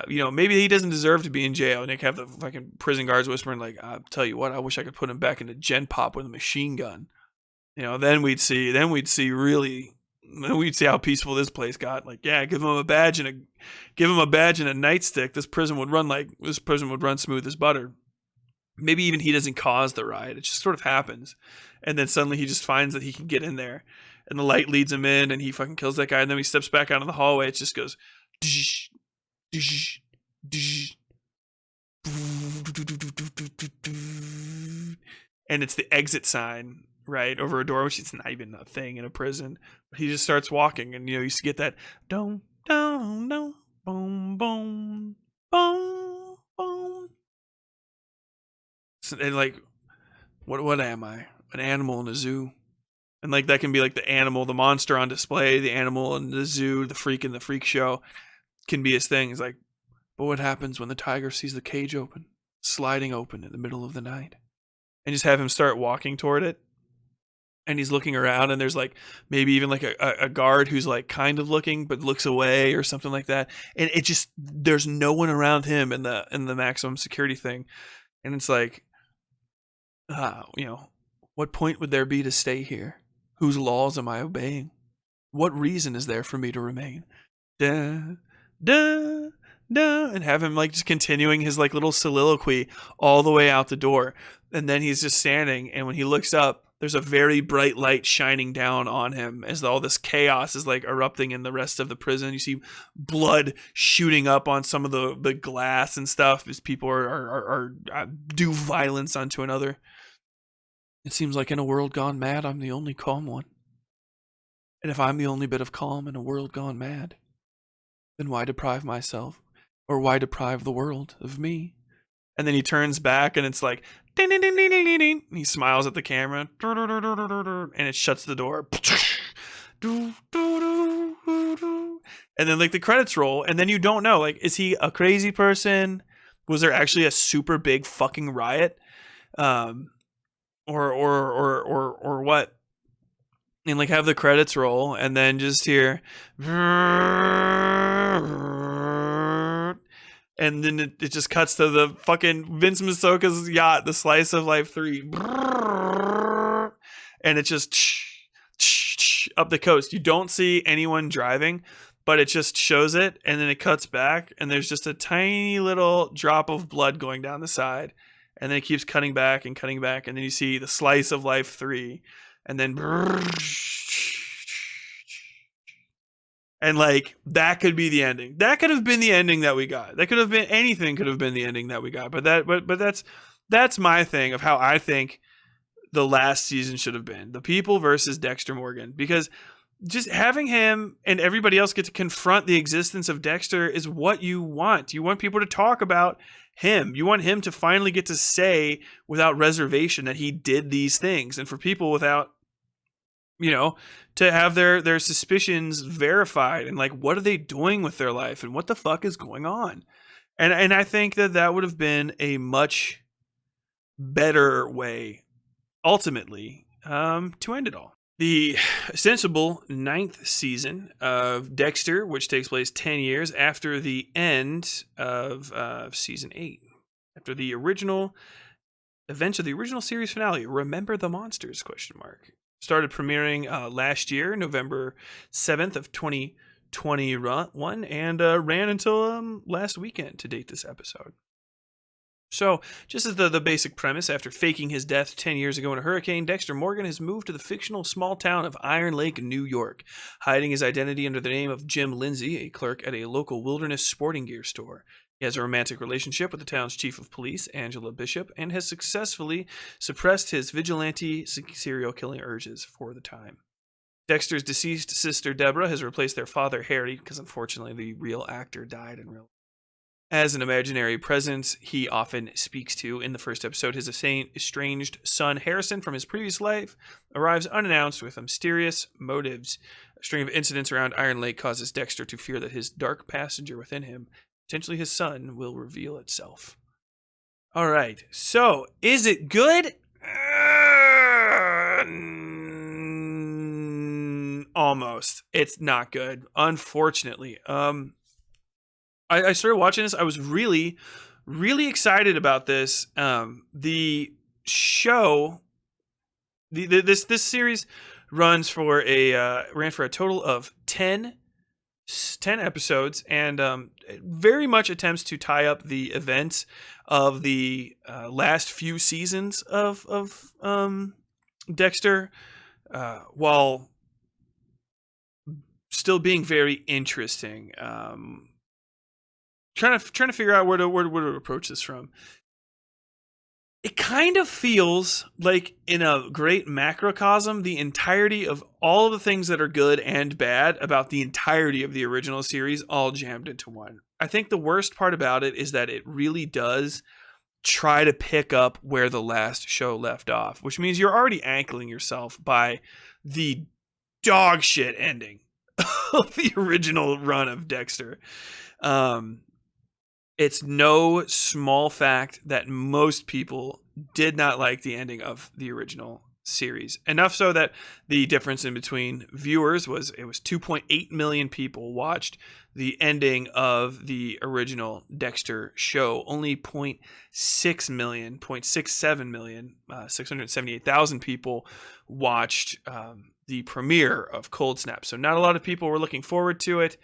maybe he doesn't deserve to be in jail. And they have the fucking prison guards whispering like, I'll tell you what, I wish I could put him back into Gen Pop with a machine gun. Then we'd see how peaceful this place got. Like, yeah, give him a badge and a nightstick. This prison would run smooth as butter. Maybe even he doesn't cause the riot. It just sort of happens. And then suddenly he just finds that he can get in there, and the light leads him in, and he fucking kills that guy. And then he steps back out in the hallway. It just goes and it's the exit sign right over a door, which is not even a thing in a prison. He just starts walking, and you used to get that don't boom boom boom boom. And like, what am I? An animal in a zoo? And like that can be like the animal, the monster on display, the animal in the zoo, the freak in the freak show can be his thing. It's like, but what happens when the tiger sees the cage open, sliding open in the middle of the night? And just have him start walking toward it. And he's looking around, and there's like maybe even like a guard who's like kind of looking but looks away or something like that. And it just, there's no one around him in the maximum security thing. And it's like, what point would there be to stay here? Whose laws am I obeying? What reason is there for me to remain? Da, da, da, and have him like just continuing his like little soliloquy all the way out the door. And then he's just standing, and when he looks up, there's a very bright light shining down on him as all this chaos is like erupting in the rest of the prison. You see blood shooting up on some of the glass and stuff as people are do violence unto another. It seems like in a world gone mad, I'm the only calm one. And if I'm the only bit of calm in a world gone mad, then why deprive myself, or why deprive the world of me? And then he turns back, and it's like, ding, ding, ding, ding, ding, ding. He smiles at the camera, and it shuts the door. And then like the credits roll, and then you don't know, like, is he a crazy person? Was there actually a super big fucking riot? Or what? And like have the credits roll, and then just hear, and then it just cuts to the fucking Vince Masoka's yacht, the Slice of Life 3, and it just up the coast. You don't see anyone driving, but it just shows it, and then it cuts back, and there's just a tiny little drop of blood going down the side, and then it keeps cutting back, and then you see the Slice of Life 3, and then and like that could be the ending. That could have been the ending that we got. That could have been anything. Could have been the ending that we got. But that's my thing of how I think the last season should have been. The People versus Dexter Morgan, because just having him and everybody else get to confront the existence of Dexter is what you want. You want people to talk about him. You want him to finally get to say without reservation that he did these things, and for people without, to have their suspicions verified, and like, what are they doing with their life, and what the fuck is going on? And I think that would have been a much better way, ultimately, to end it all. The ostensible 9th season of Dexter, which takes place 10 years after the end of season 8, after the original events of the original series finale, Remember the Monsters? ? Started premiering last year, November 7th of 2021, and ran until last weekend to date this episode. So, just as the basic premise, after faking his death 10 years ago in a hurricane, Dexter Morgan has moved to the fictional small town of Iron Lake, New York, hiding his identity under the name of Jim Lindsay, a clerk at a local wilderness sporting gear store. He has a romantic relationship with the town's chief of police, Angela Bishop, and has successfully suppressed his vigilante serial killing urges for the time. Dexter's deceased sister, Deborah, has replaced their father, Harry, because unfortunately the real actor died in real life, as an imaginary presence he often speaks to. In the first episode, his estranged son, Harrison, from his previous life, arrives unannounced with mysterious motives. A string of incidents around Iron Lake causes Dexter to fear that his dark passenger within him, potentially his son, will reveal itself. All right, so is it good? Almost. It's not good, unfortunately. I started watching this. I was really, really excited about this. The show, this series ran for a total of 10 episodes, and very much attempts to tie up the events of the last few seasons of Dexter, while still being very interesting. Trying to figure out where to approach this from. It kind of feels like, in a great macrocosm, the entirety of all of the things that are good and bad about the entirety of the original series all jammed into one. I think the worst part about it is that it really does try to pick up where the last show left off, which means you're already ankling yourself by the dog shit ending of the original run of Dexter. It's no small fact that most people did not like the ending of the original series. Enough so that the difference in between viewers was 2.8 million people watched the ending of the original Dexter show. Only 0.6 million, 0.67 million, 678,000 people watched the premiere of Cold Snap. So not a lot of people were looking forward to it,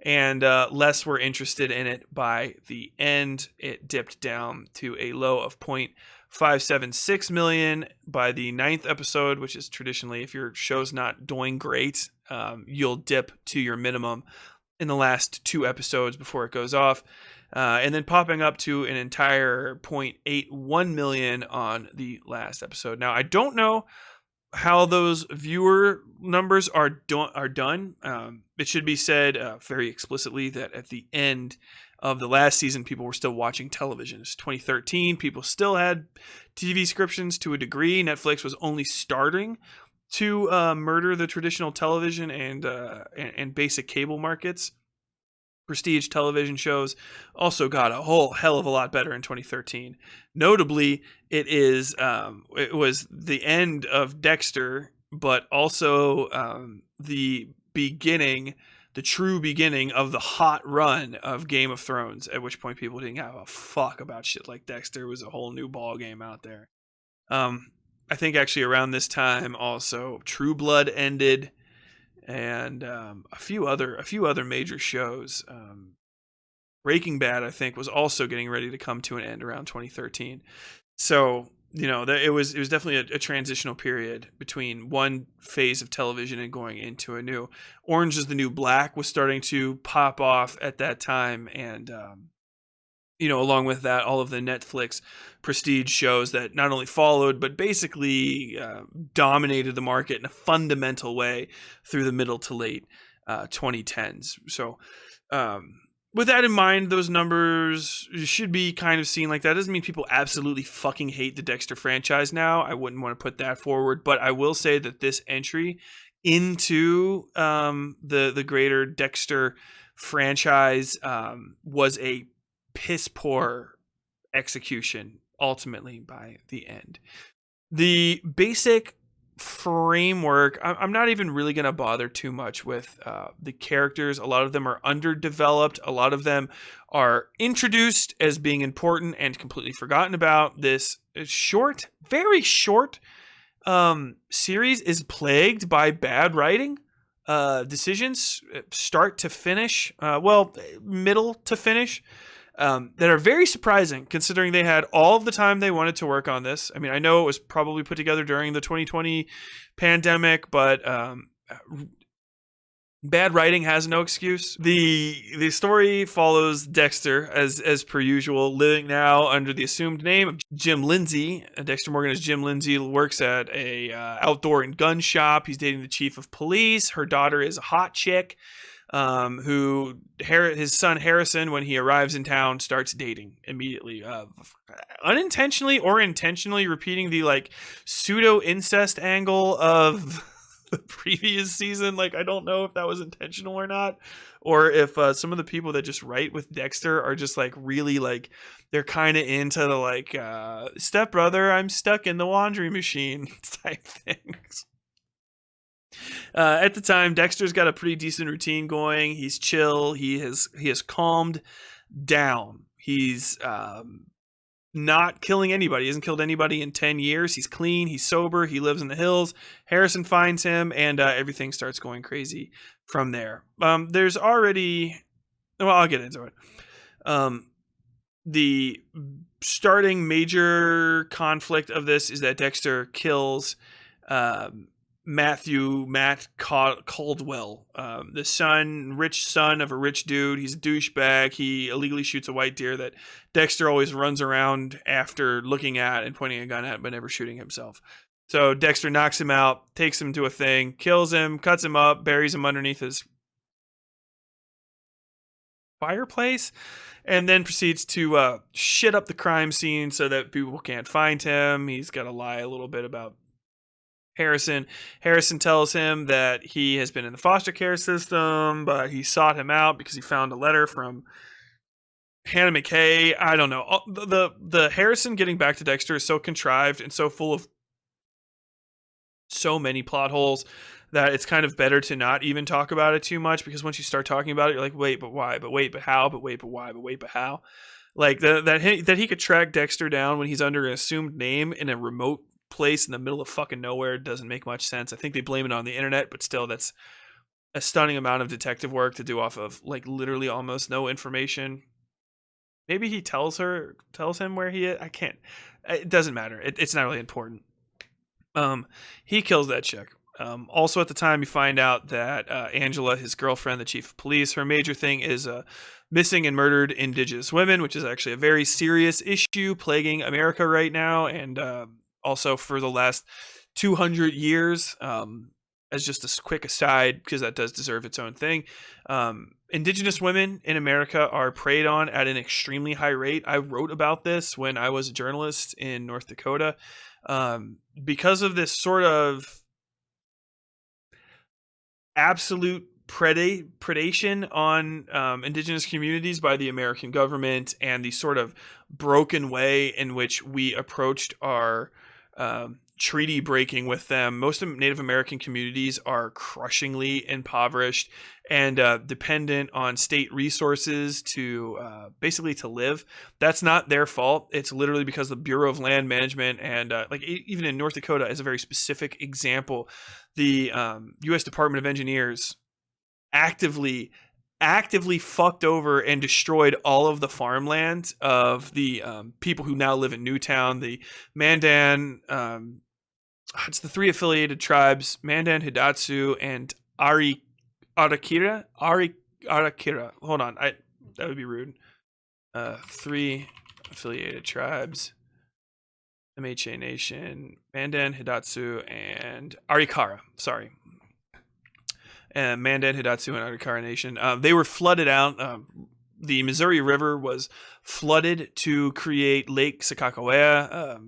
and less were interested in it by the end. It dipped down to a low of 0.576 million by the 9th episode, which is traditionally, if your show's not doing great, you'll dip to your minimum in the last 2 episodes before it goes off, and then popping up to an entire 0.81 million on the last episode. Now, I don't know how those viewer numbers are done. It should be said very explicitly that at the end of the last season, people were still watching television. It's 2013. People still had TV subscriptions to a degree. Netflix was only starting to murder the traditional television and basic cable markets. Prestige television shows also got a whole hell of a lot better in 2013. Notably, it was the end of Dexter, but also the true beginning of the hot run of Game of Thrones, at which point people didn't have a fuck about shit like Dexter. It was a whole new ball game out there. I think actually around this time also True Blood ended, and a few other major shows. Breaking Bad, I think, was also getting ready to come to an end around 2013. So, it was definitely a transitional period between one phase of television and going into a new. Orange is the New Black was starting to pop off at that time, and along with that, all of the Netflix prestige shows that not only followed, but basically dominated the market in a fundamental way through the middle to late 2010s. So with that in mind, those numbers should be kind of seen like that. Doesn't mean people absolutely fucking hate the Dexter franchise now. I wouldn't want to put that forward, but I will say that this entry into the greater Dexter franchise was a piss poor execution ultimately by the end. The basic framework, I'm not even really going to bother too much with the characters. A lot of them are underdeveloped. A lot of them are introduced as being important and completely forgotten about. This short, very short series is plagued by bad writing decisions, start to finish, middle to finish, that are very surprising considering they had all of the time they wanted to work on this. I mean, I know it was probably put together during the 2020 pandemic, but bad writing has no excuse. The story follows Dexter as per usual, living now under the assumed name of Jim Lindsay. Dexter Morgan is Jim Lindsay, works at a outdoor and gun shop. He's dating the chief of police. Her daughter is a hot chick. His son Harrison, when he arrives in town, starts dating immediately, unintentionally or intentionally repeating the pseudo incest angle of the previous season. I don't know if that was intentional or not, or if some of the people that just write with Dexter are just really they're kind of into the stepbrother, I'm stuck in the laundry machine type things. At the time, Dexter's got a pretty decent routine going. He's chill. He has calmed down. He's not killing anybody. He hasn't killed anybody in 10 years. He's clean. He's sober. He lives in the hills. Harrison finds him, and everything starts going crazy from there. There's already... Well, I'll get into it. The starting major conflict of this is that Dexter kills... Matt Caldwell, the rich son of a rich dude. He's a douchebag. He illegally shoots a white deer that Dexter always runs around after looking at and pointing a gun at, but never shooting himself. So Dexter knocks him out, takes him to a thing, kills him, cuts him up, buries him underneath his fireplace, and then proceeds to shit up the crime scene so that people can't find him. He's got to lie a little bit about Harrison. Harrison tells him that he has been in the foster care system, but he sought him out because he found a letter from Hannah McKay. I don't know. The Harrison getting back to Dexter is so contrived and so full of so many plot holes that it's kind of better to not even talk about it too much, because once you start talking about it, you're like, wait, but why? But wait, but how? But wait, but why? But wait, but how? Like that he could track Dexter down when he's under an assumed name in a remote place in the middle of fucking nowhere doesn't make much sense. I think they blame it on the internet, but still, that's a stunning amount of detective work to do off of like literally almost no information. Maybe he tells him where he is. I can't. It doesn't matter. It's not really important. He kills that chick. Also at the time, you find out that Angela, his girlfriend, the chief of police, her major thing is missing and murdered Indigenous women, which is actually a very serious issue plaguing America right now, and also for the last 200 years. As just a quick aside, because that does deserve its own thing, Indigenous women in America are preyed on at an extremely high rate. I wrote about this when I was a journalist in North Dakota. Because of this sort of absolute predation on Indigenous communities by the American government, and the sort of broken way in which we approached our treaty breaking with them. Most of Native American communities are crushingly impoverished and dependent on state resources to basically to live. That's not their fault. It's literally because the Bureau of Land Management and even in North Dakota, as a very specific example, the U.S. Department of Engineers actively fucked over and destroyed all of the farmland of the people who now live in Newtown. The Mandan, it's the three affiliated tribes: Mandan, Hidatsu, and Arakira. Hold on, that would be rude. Three affiliated tribes: MHA Nation, Mandan, Hidatsu, and Arikara. Sorry. Mandan, Hidatsu, and Arikara Nation. They were flooded out. The Missouri River was flooded to create Lake Sakakawea.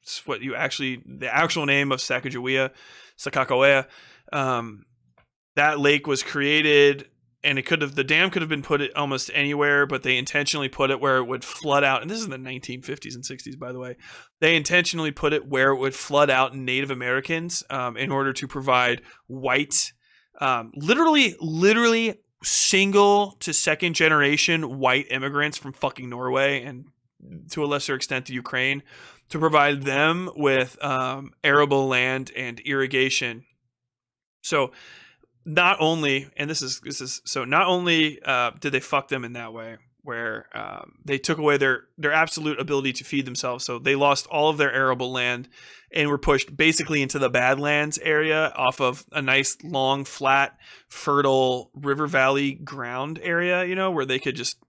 It's the actual name of Sacagawea, Sakakawea. That lake was created, and the dam could have been put almost anywhere, but they intentionally put it where it would flood out. And this is in the 1950s and 60s, by the way. They intentionally put it where it would flood out Native Americans in order to provide white, literally single to second generation white immigrants from fucking Norway, and to a lesser extent the Ukraine, to provide them with arable land and irrigation. So not only did they fuck them in that way, where they took away their absolute ability to feed themselves. So they lost all of their arable land and were pushed basically into the Badlands area off of a nice, long, flat, fertile river valley ground area, where they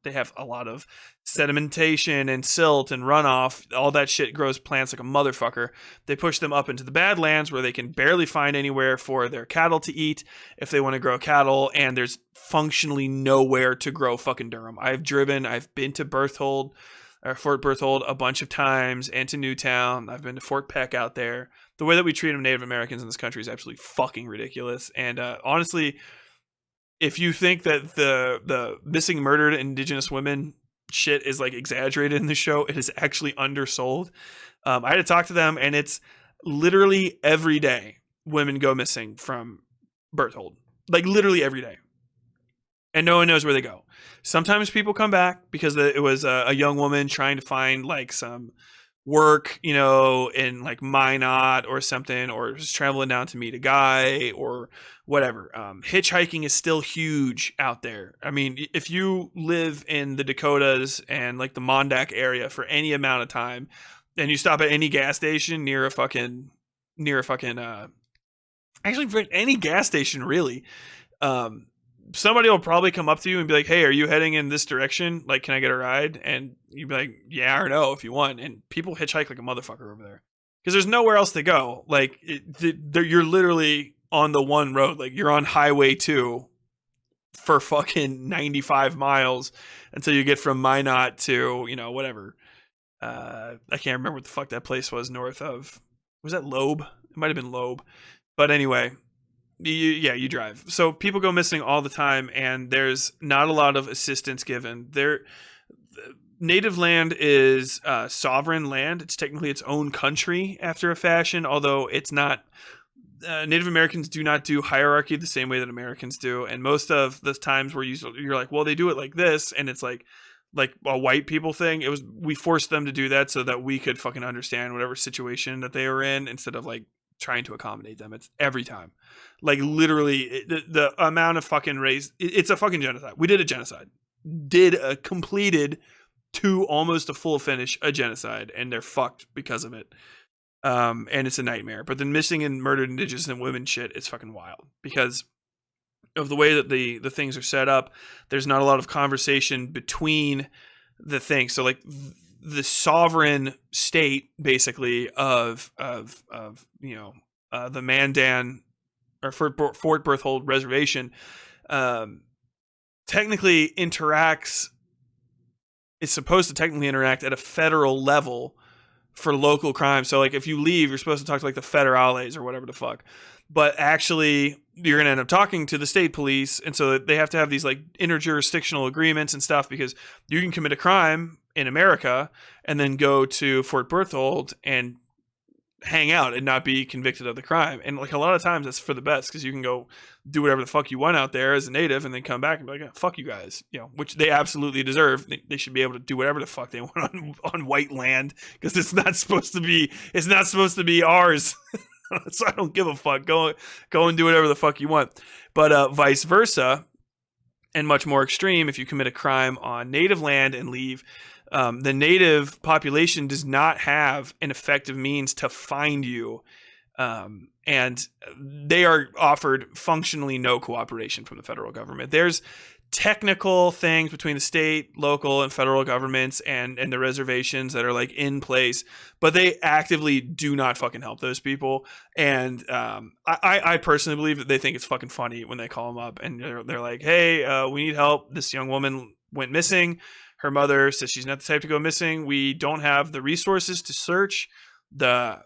have a lot of sedimentation and silt and runoff. All that shit grows plants like a motherfucker. They push them up into the Badlands, where they can barely find anywhere for their cattle to eat if they want to grow cattle, and there's functionally nowhere to grow fucking durum. I've been to Fort Berthold a bunch of times, and to Newtown. I've been to Fort Peck out there. The way that we treat Native Americans in this country is absolutely fucking ridiculous. And honestly, if you think that the missing, murdered Indigenous women shit is like exaggerated in the show, it is actually undersold. I had to talk to them, and it's literally every day women go missing from Berthold. Like literally every day. And no one knows where they go. Sometimes people come back because it was a young woman trying to find like some work, in like Minot or something, or just traveling down to meet a guy or whatever. Hitchhiking is still huge out there. I mean, if you live in the Dakotas and like the Mondack area for any amount of time, and you stop at any gas station near a fucking Actually, for any gas station, really. Um, Somebody will probably come up to you and be like, "Hey, are you heading in this direction? Like, can I get a ride?" And you'd be like, "Yeah or no if you want." And people hitchhike like a motherfucker over there because there's nowhere else to go. Like, you're literally on the one road. Like, you're on Highway 2 for fucking 95 miles until you get from Minot to, whatever. I can't remember what the fuck that place was north of. Was that Loeb? It might have been Loeb. But anyway, you drive. So people go missing all the time, and there's not a lot of assistance given. Native land is sovereign land. It's technically its own country after a fashion, although it's not. Native Americans do not do hierarchy the same way that Americans do, and most of the times where you're like, well, they do it like this, and it's like a white people thing. We forced them to do that so that we could fucking understand whatever situation that they were in instead of like trying to accommodate them. It's every time, like literally the amount of fucking race. It's a fucking genocide. We did a genocide. Completed to almost a full finish a genocide, and they're fucked because of it. And it's a nightmare. But the missing and murdered Indigenous and women shit is fucking wild because of the way that the things are set up. There's not a lot of conversation between the things. So like the sovereign state, basically of the Mandan or Fort Berthold Reservation, technically interacts. It's supposed to technically interact at a federal level for local crime. So like if you leave, you're supposed to talk to like the federales or whatever the fuck. But actually you're going to end up talking to the state police. And so they have to have these like interjurisdictional agreements and stuff because you can commit a crime in America and then go to Fort Berthold and hang out and not be convicted of the crime. And like a lot of times that's for the best because you can go do whatever the fuck you want out there as a native and then come back and be like, oh, fuck you guys, which they absolutely deserve. They should be able to do whatever the fuck they want on white land because it's not supposed to be ours. So I don't give a fuck. Go and do whatever the fuck you want. But vice versa, and much more extreme, if you commit a crime on native land and leave, the native population does not have an effective means to find you. And they are offered functionally no cooperation from the federal government. There's technical things between the state, local, and federal governments and the reservations that are like in place, but they actively do not fucking help those people. And I personally believe that they think it's fucking funny when they call them up and they're like, hey, we need help. This young woman went missing. Her mother says she's not the type to go missing. We don't have the resources to search the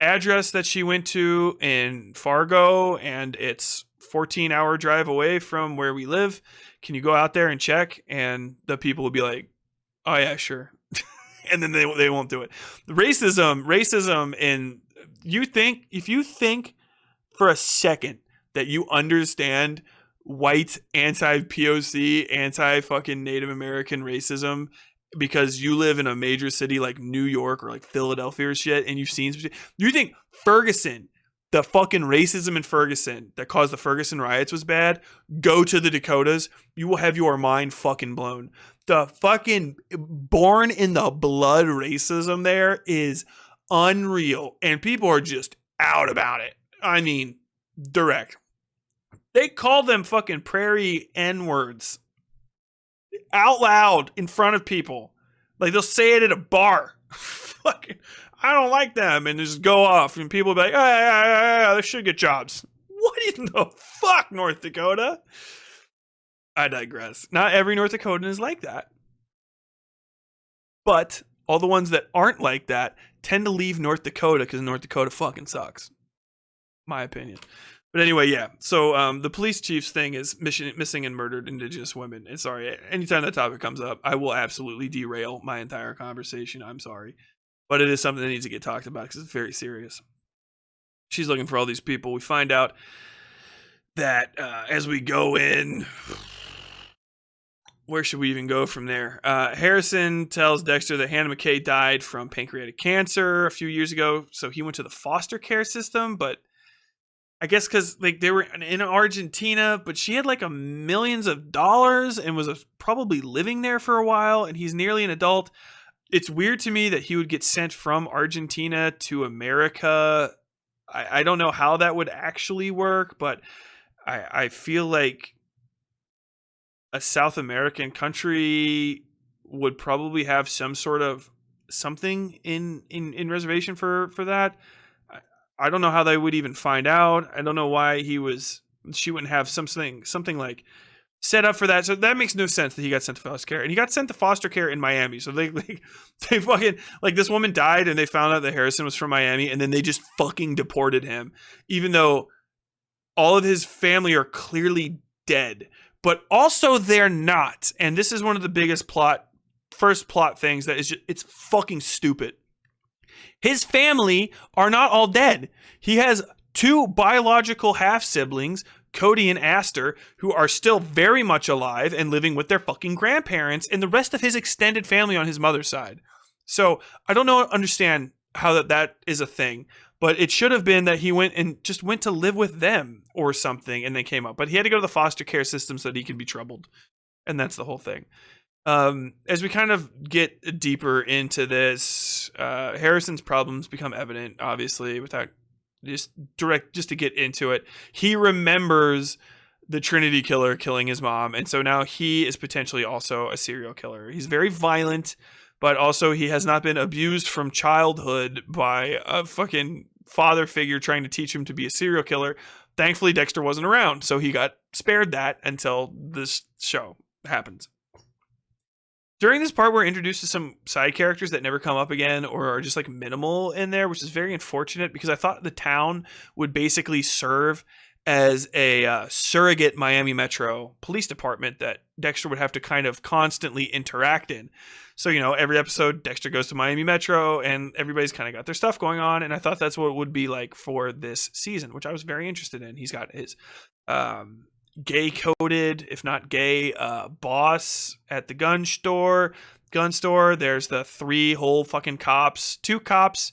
address that she went to in Fargo, and it's 14-hour drive away from where we live. Can you go out there and check? And the people will be like, oh yeah, sure. And then they won't do it. Racism, and if you think for a second that you understand white anti-POC, anti-fucking Native American racism because you live in a major city like New York or like Philadelphia or shit, and you've seen some shit, you think Ferguson, the fucking racism in Ferguson that caused the Ferguson riots was bad, go to the Dakotas, you will have your mind fucking blown. The fucking born in the blood racism there is unreal, and people are just out about it. I mean, direct. They call them fucking prairie N-words out loud in front of people. Like they'll say it at a bar. Fucking, I don't like them, and just go off, and people will be like, hey, they should get jobs. What in the fuck, North Dakota? I digress. Not every North Dakotan is like that. But all the ones that aren't like that tend to leave North Dakota because North Dakota fucking sucks. My opinion. But anyway, yeah. So the police chief's thing is missing and murdered Indigenous women. And sorry, anytime that topic comes up, I will absolutely derail my entire conversation. I'm sorry. But it is something that needs to get talked about because it's very serious. She's looking for all these people. We find out that as we go in, where should we even go from there? Harrison tells Dexter that Hannah McKay died from pancreatic cancer a few years ago. So he went to the foster care system, but I guess because like they were in Argentina, but she had like millions of dollars and was probably living there for a while, and he's nearly an adult. It's weird to me that he would get sent from Argentina to America I don't know how that would actually work, but I feel like a South American country would probably have some sort of something in reservation for that. I, I don't know how they would even find out. I don't know why she wouldn't have something like set up for that. So that makes no sense that he got sent to foster care. And he got sent to foster care in Miami. So they fucking, like, this woman died and they found out that Harrison was from Miami, and then they just fucking deported him, even though all of his family are clearly dead. But also they're not. And this is one of the biggest first plot things that is just, it's fucking stupid. His family are not all dead. He has two biological half-siblings, Cody and Aster, who are still very much alive and living with their fucking grandparents and the rest of his extended family on his mother's side. So I don't understand how that is a thing, but it should have been that he went to live with them or something and then came up. But he had to go to the foster care system so that he could be troubled. And that's the whole thing. As we kind of get deeper into this, Harrison's problems become evident, obviously, without just to get into it. He remembers the Trinity killer killing his mom, and so now he is potentially also a serial killer. He's very violent, but also he has not been abused from childhood by a fucking father figure trying to teach him to be a serial killer. Thankfully, Dexter wasn't around, so he got spared that until this show happens. During this part, we're introduced to some side characters that never come up again or are just like minimal in there, which is very unfortunate because I thought the town would basically serve as a surrogate Miami Metro police department that Dexter would have to kind of constantly interact in. So, every episode, Dexter goes to Miami Metro and everybody's kind of got their stuff going on. And I thought that's what it would be like for this season, which I was very interested in. He's got his gay-coded, if not gay, boss at the gun store. There's the three whole fucking cops, two cops,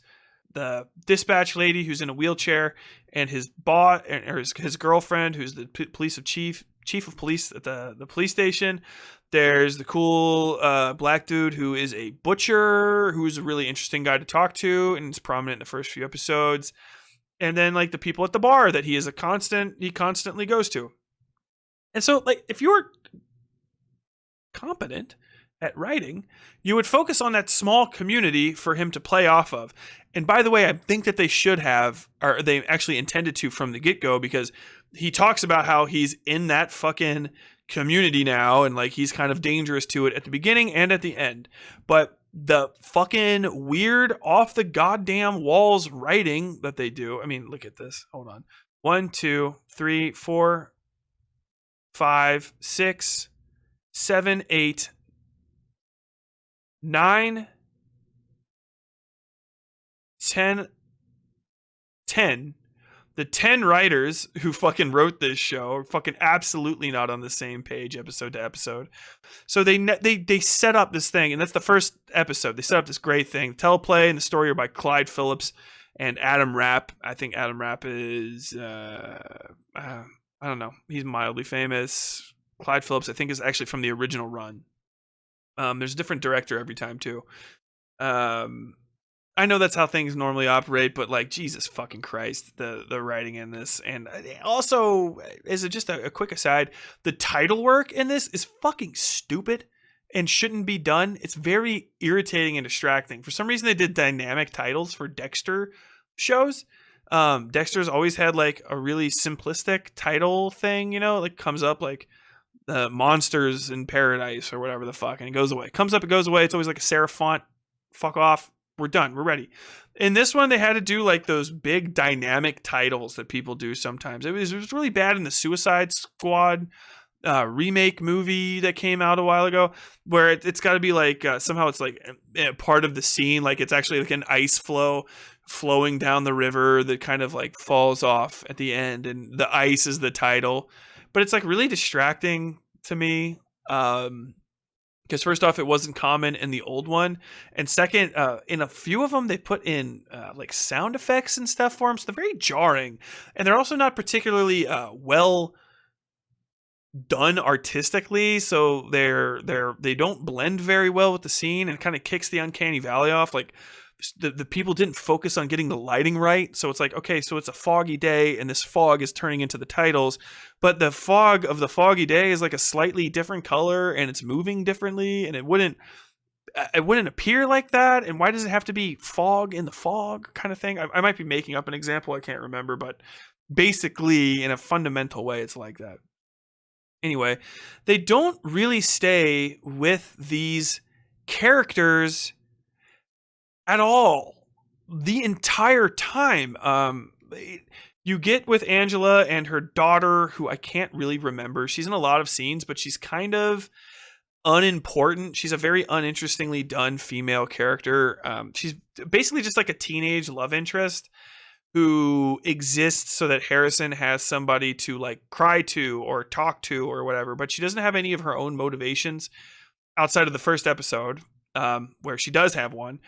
the dispatch lady who's in a wheelchair, and his boss, or his girlfriend, who's the chief of police at the police station. There's the cool black dude who is a butcher, who's a really interesting guy to talk to, and is prominent in the first few episodes. And then like the people at the bar that he constantly goes to. And so, like, if you were competent at writing, you would focus on that small community for him to play off of. And by the way, I think that they should have, or they actually intended to from the get-go, because he talks about how he's in that fucking community now, and like he's kind of dangerous to it at the beginning and at the end. But the fucking weird off the goddamn walls writing that they do. I mean, look at this. Hold on. 1, 2, 3, 4, 5, 6, 7, 8, 9, 10. The 10 writers who fucking wrote this show are fucking absolutely not on the same page episode to episode. So they set up this thing, and that's the first episode. They set up this great thing. Teleplay and the story are by Clyde Phillips and Adam Rapp. I think Adam Rapp is I don't know. He's mildly famous. Clyde Phillips, I think, is actually from the original run. There's a different director every time, too. I know that's how things normally operate, but, like, Jesus fucking Christ, the writing in this. And also, as just a quick aside, the title work in this is fucking stupid and shouldn't be done. It's very irritating and distracting. For some reason, they did dynamic titles for Dexter shows. Dexter's always had like a really simplistic title thing, like comes up like Monsters in Paradise or whatever the fuck, and it goes away. Comes up, it goes away. It's always like a serif font. Fuck off. We're done. We're ready. In this one, they had to do like those big dynamic titles that people do sometimes. It was really bad in the Suicide Squad remake movie that came out a while ago, where it's got to be like somehow it's like part of the scene, like it's actually like an ice flow flowing down the river that kind of like falls off at the end, and the ice is the title. But it's like really distracting to me, because first off, it wasn't common in the old one, and second, in a few of them they put in like sound effects and stuff for them, so they're very jarring, and they're also not particularly well done artistically, so they don't blend very well with the scene, and kind of kicks the uncanny valley off. Like the people didn't focus on getting the lighting right. So it's like, okay, so it's a foggy day and this fog is turning into the titles, but the fog of the foggy day is like a slightly different color and it's moving differently, and it wouldn't appear like that. And why does it have to be fog in the fog kind of thing? I might be making up an example, I can't remember, but basically in a fundamental way it's like that. Anyway, they don't really stay with these characters at all the entire time. You get with Angela and her daughter, who I can't really remember. She's in a lot of scenes, but she's kind of unimportant. She's a very uninterestingly done female character. She's basically just like a teenage love interest who exists so that Harrison has somebody to like cry to or talk to or whatever, but she doesn't have any of her own motivations outside of the first episode, where she does have one.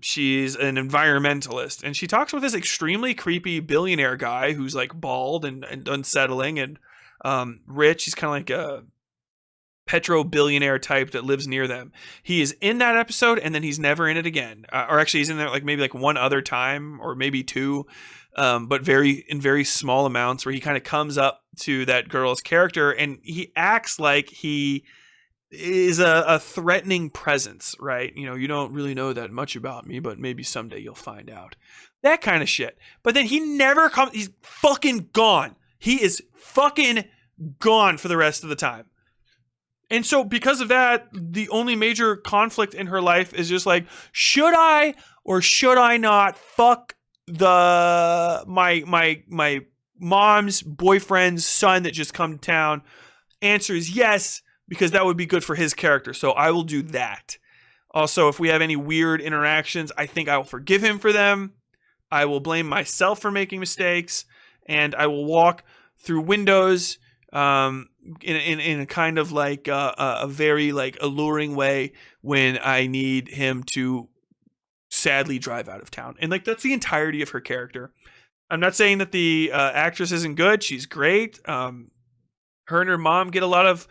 She's an environmentalist, and she talks with this extremely creepy billionaire guy who's like bald and unsettling and rich. He's kind of like a petro billionaire type that lives near them. He is in that episode, and then he's never in it again. Or actually, he's in there like maybe like one other time, or maybe two, but in very small amounts, where he kind of comes up to that girl's character, and he acts like he is a threatening presence, right? You know, you don't really know that much about me, but maybe someday you'll find out. That kind of shit. But then he never comes. He's fucking gone. He is fucking gone for the rest of the time. And so because of that, the only major conflict in her life is just like, should I or should I not fuck my mom's boyfriend's son that just come to town? Answer is yes, because that would be good for his character. So I will do that. Also, if we have any weird interactions, I think I will forgive him for them. I will blame myself for making mistakes, and I will walk through windows in a kind of like a very like alluring way when I need him to sadly drive out of town. And like that's the entirety of her character. I'm not saying that the actress isn't good. She's great. Her and her mom get a lot of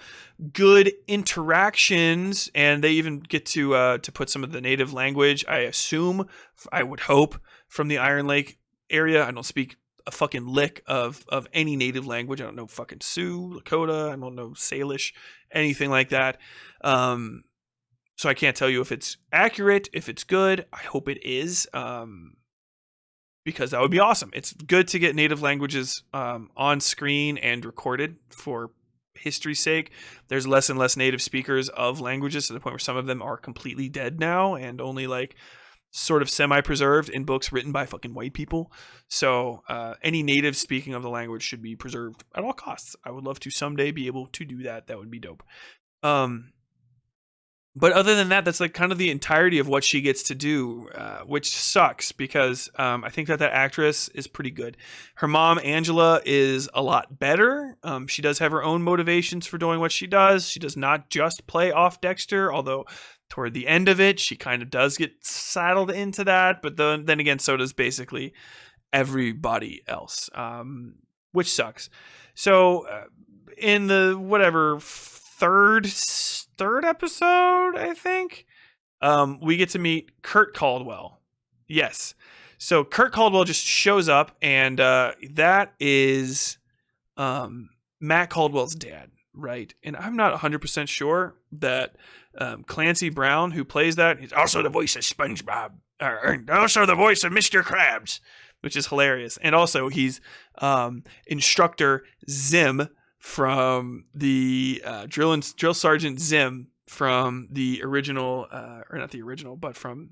good interactions, and they even get to put some of the native language, I assume, I would hope, from the Iron Lake area. I don't speak a fucking lick of any native language. I don't know fucking Sioux, Lakota. I don't know Salish, anything like that. So I can't tell you if it's accurate, if it's good. I hope it is, because that would be awesome. It's good to get native languages on screen and recorded for history's sake. There's less and less native speakers of languages to the point where some of them are completely dead now and only like sort of semi-preserved in books written by fucking white people. So any native speaking of the language should be preserved at all costs. I would love to someday be able to do that. That would be dope. But other than that, that's like kind of the entirety of what she gets to do, which sucks because I think that actress is pretty good. Her mom, Angela, is a lot better. She does have her own motivations for doing what she does. She does not just play off Dexter, although toward the end of it, she kind of does get saddled into that. But then again, so does basically everybody else, which sucks. So in the whatever third episode, I think, we get to meet Kurt Caldwell. Yes. So Kurt Caldwell just shows up, and that is Matt Caldwell's dad, right? And I'm not 100% sure that Clancy Brown, who plays that, he's also the voice of SpongeBob, and also the voice of Mr. Krabs, which is hilarious. And also he's instructor Zim from the Drill Sergeant Zim from the original, or not the original, but from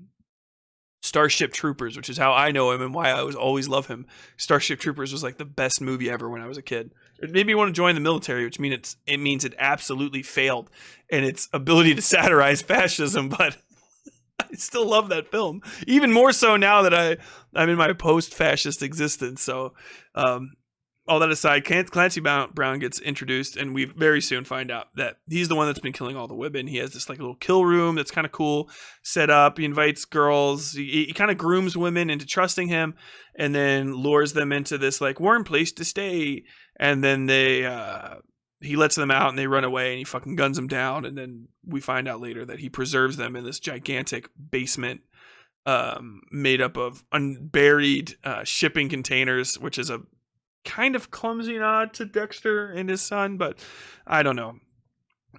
Starship Troopers, which is how I know him and why I always love him. Starship Troopers was like the best movie ever when I was a kid. It made me want to join the military, which means it absolutely failed in its ability to satirize fascism, but I still love that film. Even more so now that I'm in my post-fascist existence. So all that aside, Clancy Brown gets introduced, and we very soon find out that he's the one that's been killing all the women. He has this like little kill room that's kind of cool set up. He invites girls. He kind of grooms women into trusting him, and then lures them into this like warm place to stay. And then he lets them out, and they run away, and he fucking guns them down. And then we find out later that he preserves them in this gigantic basement made up of unburied shipping containers, which is a kind of clumsy nod to Dexter and his son, but I don't know.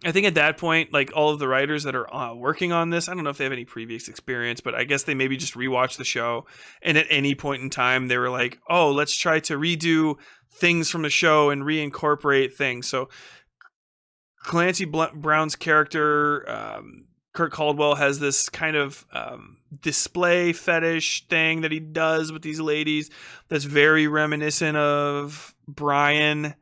I think at that point, like all of the writers that are working on this, I don't know if they have any previous experience, but I guess they maybe just rewatched the show. And at any point in time, they were like, oh, let's try to redo things from the show and reincorporate things. So Clancy Brown's character, Kurt Caldwell, has this kind of display fetish thing that he does with these ladies that's very reminiscent of Brian,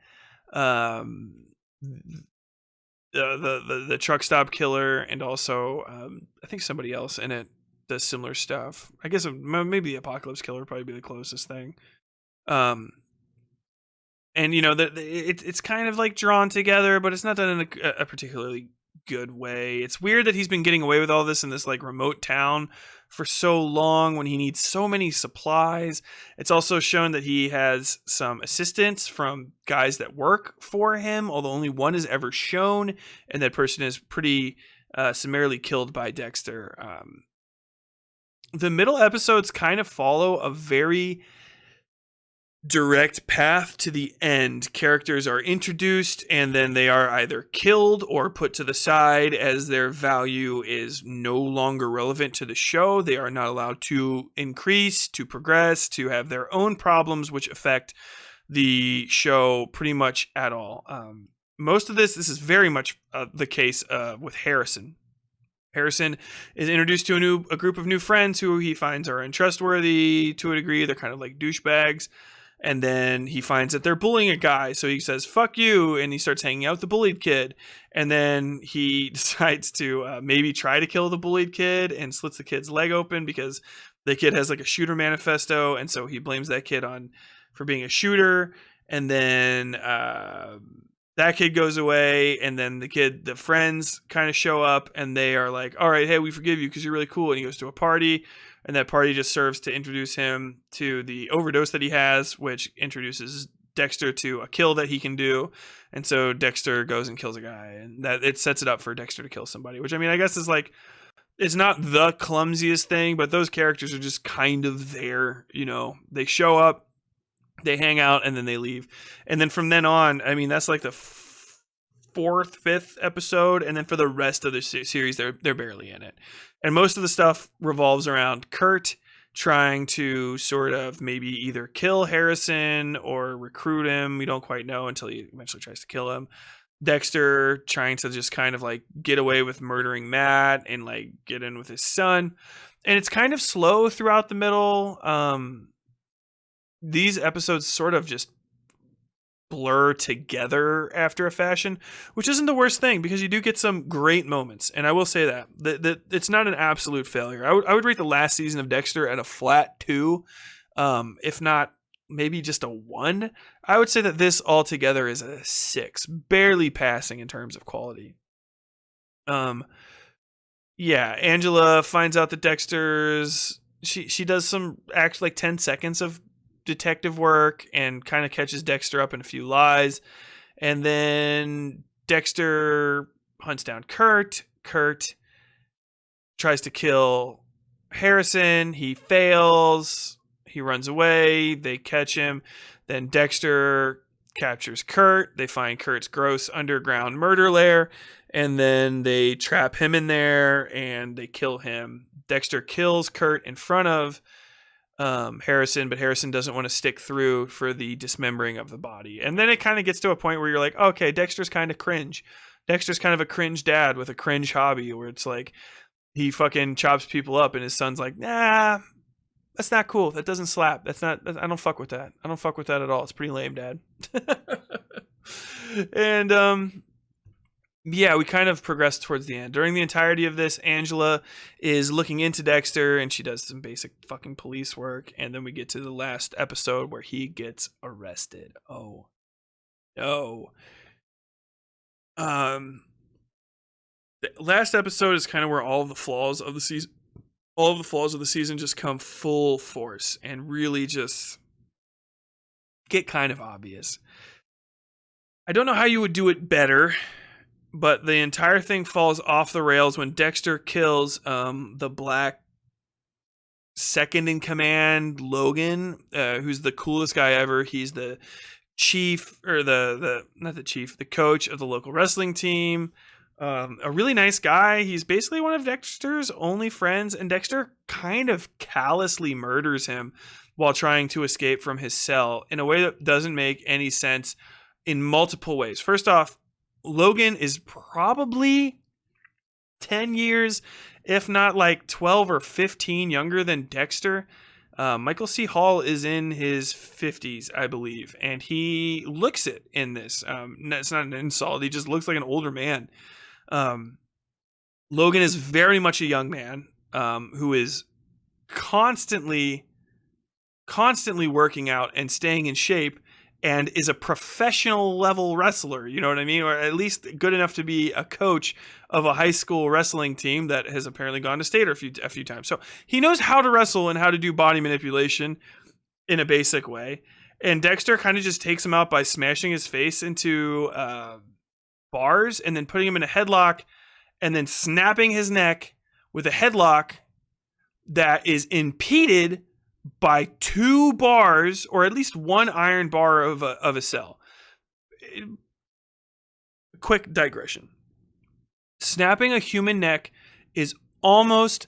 the truck stop killer, and also I think somebody else in it does similar stuff. I guess maybe the Apocalypse Killer would probably be the closest thing. And you know it's kind of like drawn together, but it's not done in a particularly good way. It's weird that he's been getting away with all this in this like remote town for so long when he needs so many supplies. It's also shown that he has some assistance from guys that work for him, although only one is ever shown, and that person is pretty summarily killed by Dexter. The middle episodes kind of follow a very direct path to the end. Characters are introduced and then they are either killed or put to the side as their value is no longer relevant to the show. They are not allowed to increase, to progress, to have their own problems which affect the show pretty much at all. Most of this is very much the case with Harrison. Harrison is introduced to a group of new friends who he finds are untrustworthy to a degree. They're kind of like douchebags. And then he finds that they're bullying a guy. So he says, fuck you. And he starts hanging out with the bullied kid. And then he decides to maybe try to kill the bullied kid and slits the kid's leg open because the kid has like a shooter manifesto. And so he blames that kid for being a shooter. And then that kid goes away. And then the friends kind of show up and they are like, all right, hey, we forgive you because you're really cool. And he goes to a party. And that party just serves to introduce him to the overdose that he has, which introduces Dexter to a kill that he can do. And so Dexter goes and kills a guy, and that it sets it up for Dexter to kill somebody, which I mean, I guess is like, it's not the clumsiest thing, but those characters are just kind of there, you know, they show up, they hang out, and then they leave. And then from then on, I mean, that's like the fourth, fifth episode. And then for the rest of the series, they're barely in it. And most of the stuff revolves around Kurt trying to sort of maybe either kill Harrison or recruit him. We don't quite know until he eventually tries to kill him. Dexter trying to just kind of like get away with murdering Matt and like get in with his son. And it's kind of slow throughout the middle. These episodes sort of just blur together after a fashion, which isn't the worst thing because you do get some great moments. And I will say that it's not an absolute failure. I would rate the last season of Dexter at a flat 2, if not maybe just a 1. I would say that this altogether is a 6, barely passing in terms of quality. Yeah, Angela finds out that Dexter's she does some like 10 seconds of detective work and kind of catches Dexter up in a few lies. And then Dexter hunts down Kurt. Kurt tries to kill Harrison. He fails. He runs away. They catch him. Then Dexter captures Kurt. They find Kurt's gross underground murder lair. And then they trap him in there and they kill him. Dexter kills Kurt in front of Harrison, but Harrison doesn't want to stick through for the dismembering of the body. And then it kind of gets to a point where you're like, okay, Dexter's kind of cringe. Dexter's kind of a cringe dad with a cringe hobby where it's like he fucking chops people up and his son's like, nah, that's not cool. That doesn't slap. I don't fuck with that. I don't fuck with that at all. It's pretty lame, Dad. And yeah, we kind of progress towards the end. During the entirety of this, Angela is looking into Dexter and she does some basic fucking police work. And then we get to the last episode where he gets arrested. Oh, no. The last episode is kind of where all of the flaws of the season just come full force and really just get kind of obvious. I don't know how you would do it better, but the entire thing falls off the rails when Dexter kills the black second in command, Logan, who's the coolest guy ever. He's the chief, or the coach of the local wrestling team. A really nice guy. He's basically one of Dexter's only friends, and Dexter kind of callously murders him while trying to escape from his cell in a way that doesn't make any sense in multiple ways. First off, Logan is probably 10 years, if not like 12 or 15 younger than Dexter. Michael C. Hall is in his 50s, I believe, and he looks it in this. It's not an insult. He just looks like an older man. Logan is very much a young man who is constantly working out and staying in shape, and is a professional level wrestler, you know what I mean? Or at least good enough to be a coach of a high school wrestling team that has apparently gone to state a few times. So he knows how to wrestle and how to do body manipulation in a basic way. And Dexter kind of just takes him out by smashing his face into bars and then putting him in a headlock and then snapping his neck with a headlock that is impeded by 2 bars, or at least 1 iron bar of a cell. Quick digression. Snapping a human neck is almost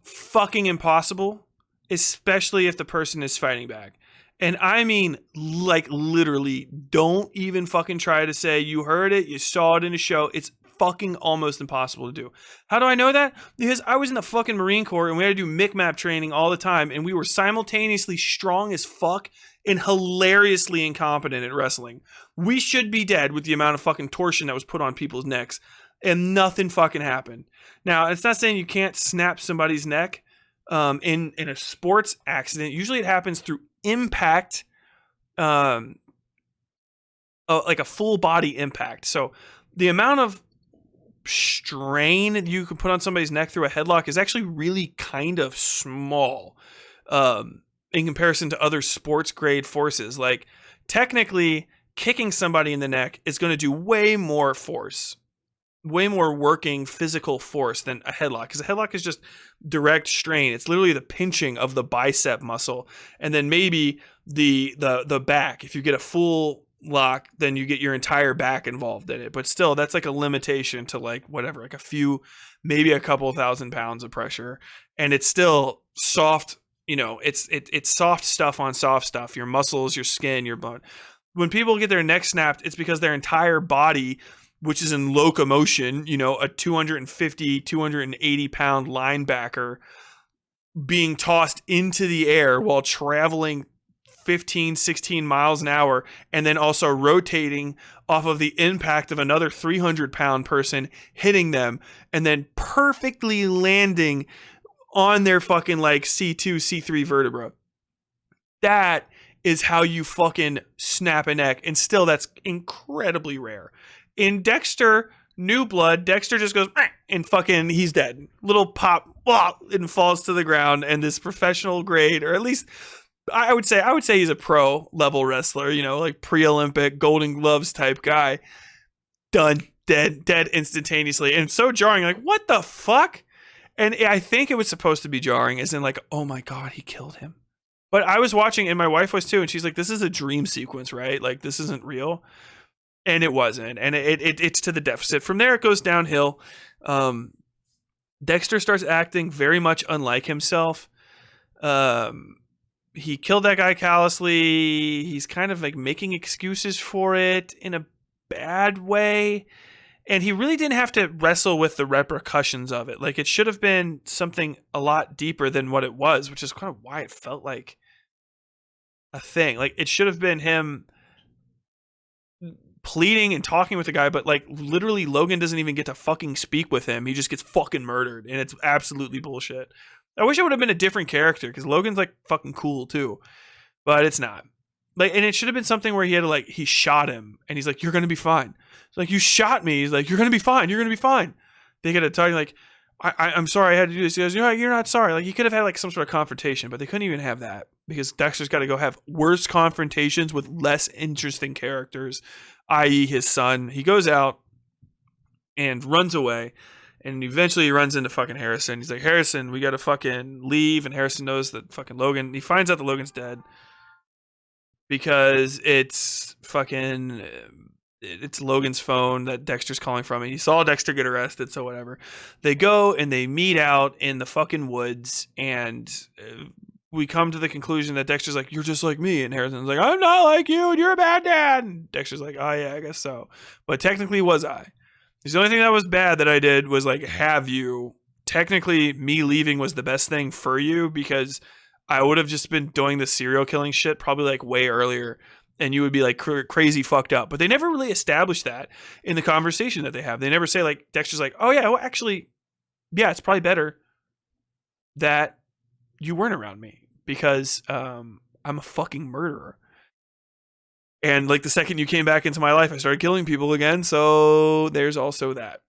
fucking impossible, especially if the person is fighting back. And I mean, like, literally, don't even fucking try to say you heard it, you saw it in a show. It's fucking almost impossible to do. How do I know that? Because I was in the fucking Marine Corps and we had to do MIC-MAP training all the time, and we were simultaneously strong as fuck and hilariously incompetent at wrestling. We should be dead with the amount of fucking torsion that was put on people's necks, and nothing fucking happened. Now, it's not saying you can't snap somebody's neck in a sports accident. Usually it happens through impact, like a full body impact. So the amount of strain you can put on somebody's neck through a headlock is actually really kind of small in comparison to other sports grade forces. Like, technically, kicking somebody in the neck is going to do way more force, way more working physical force than a headlock, because a headlock is just direct strain. It's literally the pinching of the bicep muscle, and then maybe the back. If you get a full lock, then you get your entire back involved in it. But still, that's like a limitation to like whatever, like a few, maybe a couple thousand pounds of pressure, and it's still soft. You know, it's soft stuff on soft stuff. Your muscles, your skin, your bone. When people get their neck snapped, it's because their entire body, which is in locomotion, you know, a 250, 280 pound linebacker being tossed into the air while traveling 15, 16 miles an hour, and then also rotating off of the impact of another 300-pound person hitting them, and then perfectly landing on their fucking like C2, C3 vertebra. That is how you fucking snap a neck, and still that's incredibly rare. In Dexter New Blood, Dexter just goes and fucking he's dead. Little pop and falls to the ground, and this professional grade, or at least I would say he's a pro level wrestler, you know, like pre-Olympic Golden Gloves type guy. Done, dead instantaneously. And so jarring, like, what the fuck? And I think it was supposed to be jarring, as in like, oh my God, he killed him. But I was watching, and my wife was too, and she's like, this is a dream sequence, right? Like, this isn't real. And it wasn't. And it's to the deficit. From there, it goes downhill. Dexter starts acting very much unlike himself. He killed that guy callously. He's kind of like making excuses for it in a bad way. And he really didn't have to wrestle with the repercussions of it. Like, it should have been something a lot deeper than what it was, which is kind of why it felt like a thing. Like, it should have been him pleading and talking with the guy, but like literally Logan doesn't even get to fucking speak with him. He just gets fucking murdered, and it's absolutely bullshit. I wish it would have been a different character, because Logan's like fucking cool too, but it's not. Like, and it should have been something where he had to like, he shot him and he's like, you're gonna be fine. It's like, you shot me. He's like, you're gonna be fine. You're gonna be fine. They get to talking like, I'm sorry I had to do this. He goes, you're not sorry. Like, he could have had like some sort of confrontation, but they couldn't even have that, because Dexter's got to go have worse confrontations with less interesting characters, i.e. his son. He goes out and runs away, And eventually he runs into fucking Harrison. He's like, Harrison, we gotta fucking leave. And Harrison knows that fucking Logan, he finds out that Logan's dead because it's fucking, it's Logan's phone that Dexter's calling from. And he saw Dexter get arrested, so whatever. They go and they meet out in the fucking woods, and we come to the conclusion that Dexter's like, you're just like me. And Harrison's like, I'm not like you, and you're a bad dad. And Dexter's like, oh yeah, I guess so. But technically was I. The only thing that was bad that I did was like have you. Technically, me leaving was the best thing for you because I would have just been doing the serial killing shit probably like way earlier, and you would be like crazy fucked up. But they never really established that in the conversation that they have. They never say like, Dexter's like, oh yeah, well actually, yeah, it's probably better that you weren't around me because I'm a fucking murderer. And like the second you came back into my life, I started killing people again. So there's also that.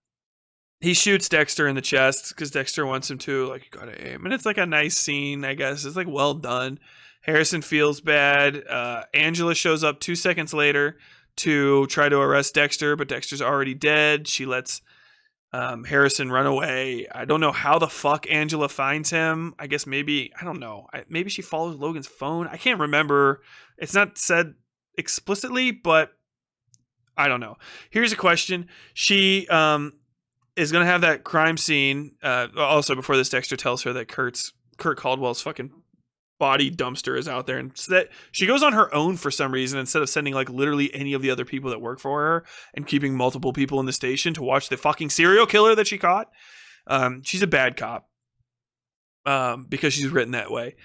He shoots Dexter in the chest because Dexter wants him to. Like, you gotta aim. And it's like a nice scene, I guess. It's like well done. Harrison feels bad. Angela shows up 2 seconds later to try to arrest Dexter, but Dexter's already dead. She lets Harrison run away. I don't know how the fuck Angela finds him. I guess maybe, I don't know. Maybe she follows Logan's phone. I can't remember. It's not said explicitly, but I don't know. Here's a question. She is going to have that crime scene. Also, before this, Dexter tells her that Kurt Caldwell's fucking body dumpster is out there, and that she goes on her own for some reason instead of sending like literally any of the other people that work for her and keeping multiple people in the station to watch the fucking serial killer that she caught. She's a bad cop because she's written that way.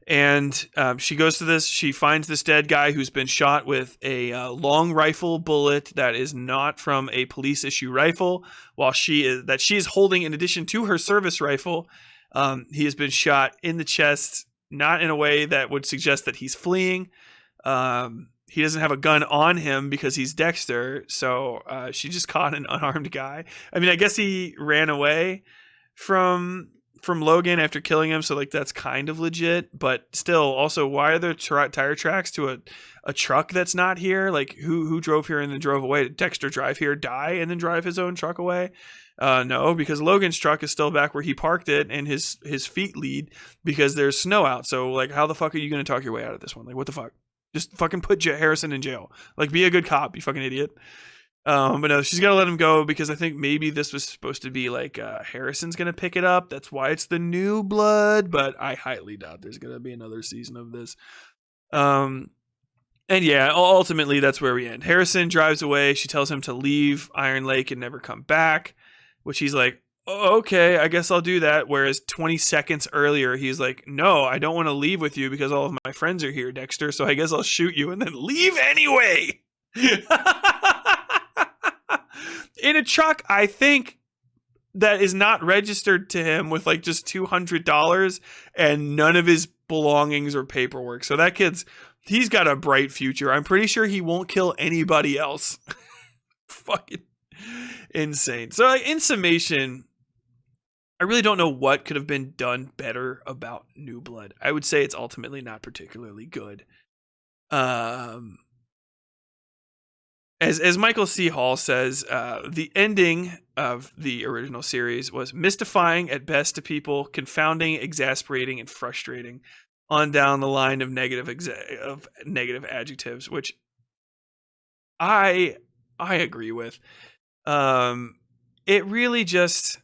And she goes to this. She finds this dead guy who's been shot with a long rifle bullet that is not from a police issue rifle, while she is holding in addition to her service rifle. He has been shot in the chest, not in a way that would suggest that he's fleeing. He doesn't have a gun on him because he's Dexter. So she just caught an unarmed guy. I mean, I guess he ran away from Logan after killing him, so like that's kind of legit, but still, also, why are there tire tracks to a truck that's not here? Like, who drove here and then drove away? Did Dexter drive here, die, and then drive his own truck away? No, because Logan's truck is still back where he parked it, and his feet lead because there's snow out. So like, how the fuck are you going to talk your way out of this one? Like, what the fuck? Just fucking put Harrison in jail. Like, be a good cop, you fucking idiot. But no, she's got to let him go because I think maybe this was supposed to be like Harrison's going to pick it up. That's why it's the new blood, but I highly doubt there's going to be another season of this. And yeah, ultimately that's where we end. Harrison drives away. She tells him to leave Iron Lake and never come back, which he's like, oh, okay, I guess I'll do that. Whereas 20 seconds earlier, he's like, no, I don't want to leave with you because all of my friends are here, Dexter. So I guess I'll shoot you and then leave anyway. In a truck, I think, that is not registered to him with like just $200 and none of his belongings or paperwork. So that he's got a bright future. I'm pretty sure he won't kill anybody else. Fucking insane. So like, in summation, I really don't know what could have been done better about New Blood. I would say it's ultimately not particularly good. As Michael C. Hall says, the ending of the original series was mystifying at best to people, confounding, exasperating, and frustrating on down the line of negative adjectives, which I agree with. It really just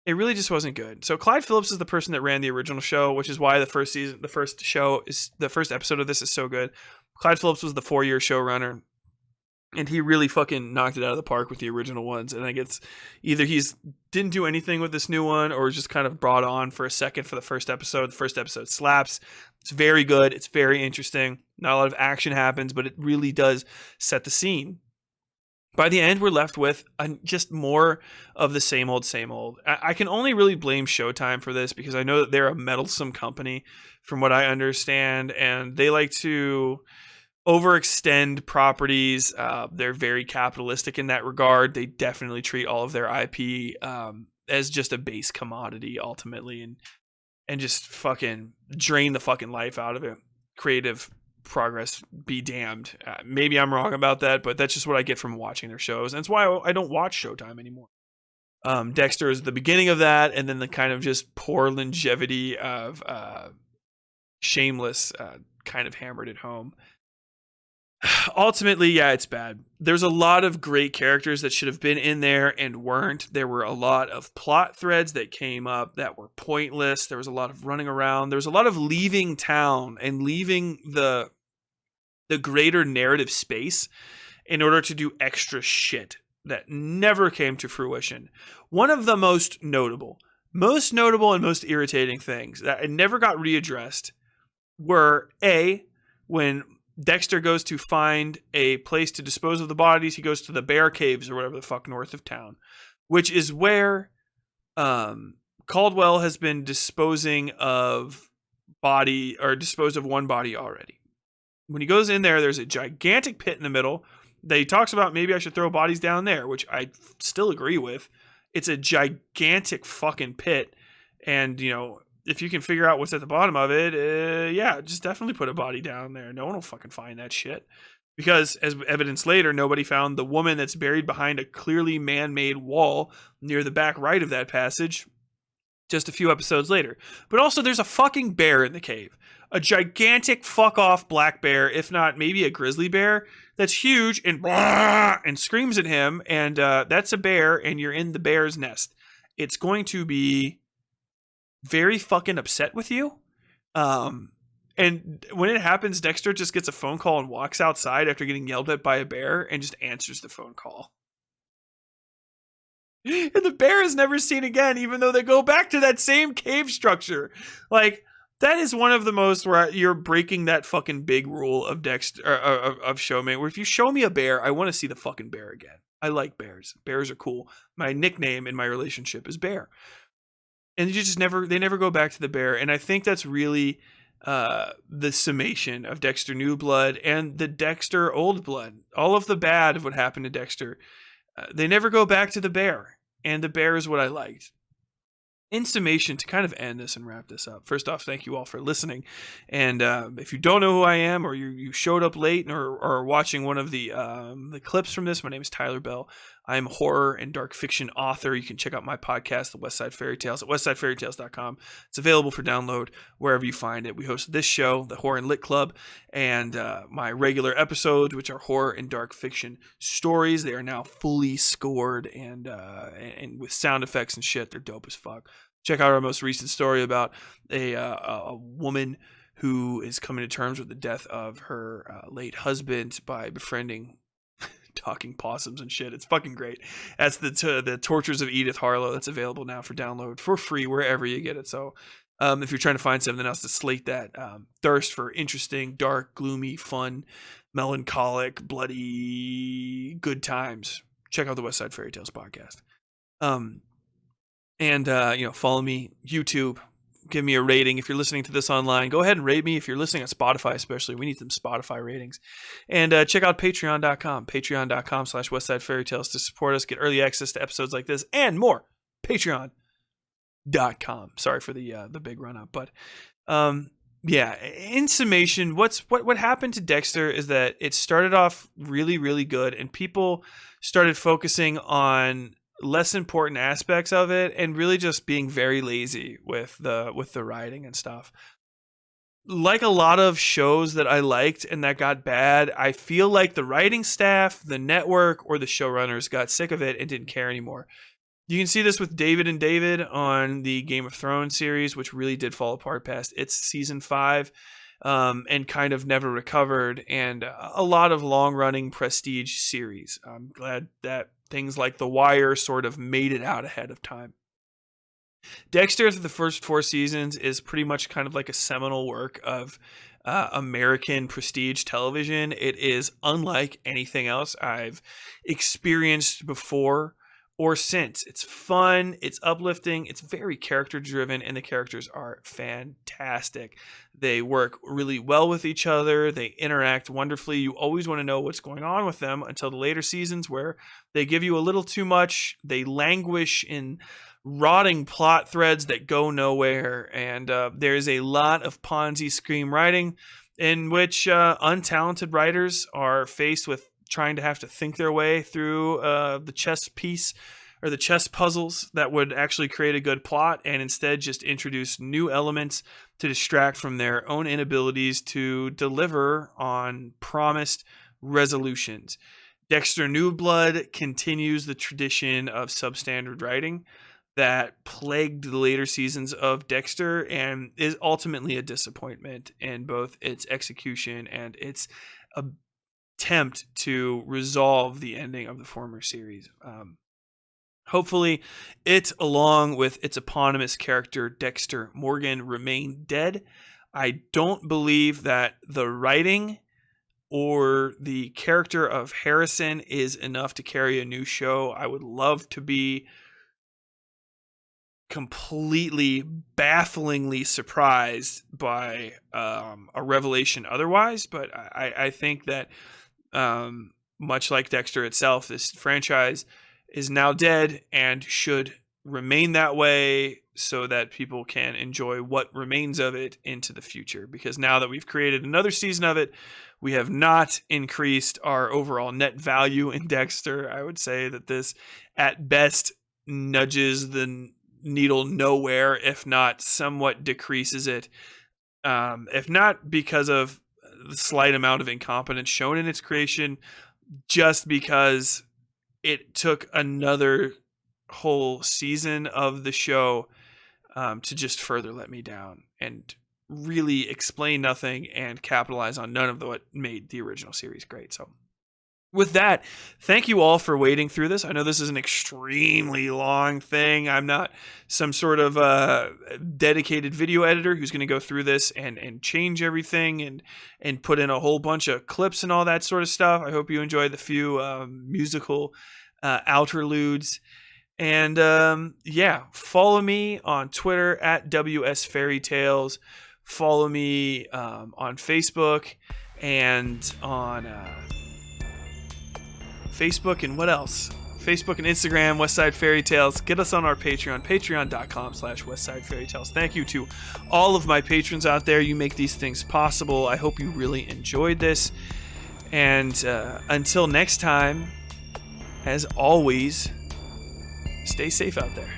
wasn't good. So Clyde Phillips is the person that ran the original show, which is why the first episode of this is so good. Clyde Phillips was the 4-year showrunner. And he really fucking knocked it out of the park with the original ones. And I guess either didn't do anything with this new one or just kind of brought on for a second for the first episode. The first episode slaps. It's very good. It's very interesting. Not a lot of action happens, but it really does set the scene. By the end, we're left with just more of the same old, same old. I can only really blame Showtime for this because I know that they're a meddlesome company from what I understand. And they like to overextend properties. They're very capitalistic in that regard. They definitely treat all of their IP as just a base commodity ultimately, and just fucking drain the fucking life out of it. Creative progress be damned. Maybe I'm wrong about that, but that's just what I get from watching their shows, and it's why I don't watch Showtime anymore. Dexter is the beginning of that, and then the kind of just poor longevity of Shameless kind of hammered it home. Ultimately, yeah, it's bad. There's a lot of great characters that should have been in there and weren't. There were a lot of plot threads that came up that were pointless. There was a lot of running around. There was a lot of leaving town and leaving the greater narrative space in order to do extra shit that never came to fruition. One of the most notable and most irritating things that never got readdressed were when Dexter goes to find a place to dispose of the bodies, he goes to the bear caves or whatever the fuck north of town, which is where Caldwell has been disposing of one body already. When he goes in there, there's a gigantic pit in the middle that he talks about. Maybe I should throw bodies down there, which I still agree with. It's a gigantic fucking pit. And, if you can figure out what's at the bottom of it, just definitely put a body down there. No one will fucking find that shit. Because, as evidence later, nobody found the woman that's buried behind a clearly man-made wall near the back right of that passage just a few episodes later. But also, there's a fucking bear in the cave. A gigantic fuck-off black bear, if not maybe a grizzly bear, that's huge and screams at him, and that's a bear, and you're in the bear's nest. It's going to be very fucking upset with you. And when it happens, Dexter just gets a phone call and walks outside after getting yelled at by a bear and just answers the phone call. And the bear is never seen again, even though they go back to that same cave structure. Like, that is one of the most where you're breaking that fucking big rule of Dexter, of Showmate, where if you show me a bear, I want to see the fucking bear again. I like bears. Bears are cool. My nickname in my relationship is Bear. And they never go back to the bear. And I think that's really the summation of Dexter New Blood and the Dexter Old Blood. All of the bad of what happened to Dexter. They never go back to the bear. And the bear is what I liked. In summation, to kind of end this and wrap this up, first off, thank you all for listening. And if you don't know who I am, or you showed up late or are watching one of the clips from this, my name is Tyler Bell. I'm a horror and dark fiction author. You can check out my podcast, The Westside Fairytales, at westsidefairytales.com. It's available for download wherever you find it. We host this show, the Horror and Lit Club, and my regular episodes, which are horror and dark fiction stories. They are now fully scored and with sound effects and shit. They're dope as fuck. Check out our most recent story about a woman who is coming to terms with the death of her late husband by befriending talking possums and shit. It's fucking great. That's the Tortures of Edith Harlow. That's available now for download for free wherever you get it. So if you're trying to find something else to slate that thirst for interesting, dark, gloomy, fun, melancholic, bloody, good times, check out the Westside Fairytales podcast. Follow me, YouTube. Give me a rating. If you're listening to this online, go ahead and rate me. If you're listening on Spotify, especially, we need some Spotify ratings. And check out patreon.com /Westside to support us, get early access to episodes like this and more. Patreon.com. Sorry for the big run up, but in summation, what happened to Dexter is that it started off really, really good, and people started focusing on less important aspects of it and really just being very lazy with the writing and stuff. Like a lot of shows that I liked and that got bad, I feel like the writing staff, the network, or the showrunners got sick of it and didn't care anymore. You can see this with David and David on the Game of Thrones series, which really did fall apart past its season 5 and kind of never recovered, and a lot of long-running prestige series. I'm glad that things like The Wire sort of made it out ahead of time. Dexter, through the first 4 seasons, is pretty much kind of like a seminal work of American prestige television. It is unlike anything else I've experienced before or since. It's fun, it's uplifting, it's very character driven, and the characters are fantastic. They work really well with each other, they interact wonderfully. You always want to know what's going on with them until the later seasons, where they give you a little too much. They languish in rotting plot threads that go nowhere, and there's a lot of Ponzi scheme writing in which untalented writers are faced with trying to have to think their way through the chess piece or the chess puzzles that would actually create a good plot, and instead just introduce new elements to distract from their own inabilities to deliver on promised resolutions. Dexter New Blood continues the tradition of substandard writing that plagued the later seasons of Dexter and is ultimately a disappointment in both its execution and its attempt to resolve the ending of the former series. Hopefully, it, along with its eponymous character, Dexter Morgan, remain dead. I don't believe that the writing or the character of Harrison is enough to carry a new show. I would love to be completely, bafflingly surprised by a revelation otherwise, but I think that much like Dexter itself, this franchise is now dead and should remain that way so that people can enjoy what remains of it into the future. Because now that we've created another season of it, we have not increased our overall net value in Dexter. I would say that this, at best, nudges the needle nowhere, if not somewhat decreases it. If not because of the slight amount of incompetence shown in its creation, just because it took another whole season of the show to just further let me down and really explain nothing and capitalize on none of what made the original series great. So with that, thank you all for wading through this. I know this is an extremely long thing. I'm not some sort of dedicated video editor who's going to go through this and change everything and put in a whole bunch of clips and all that sort of stuff. I hope you enjoyed the few musical outerludes. And follow me on Twitter at WS Fairytales. Follow me on Facebook and on Facebook and what else? Facebook and Instagram, Westside Fairytales. Get us on our Patreon, patreon.com/Westside Fairytales. Thank you to all of my patrons out there. You make these things possible. I hope you really enjoyed this. And until next time, as always, stay safe out there.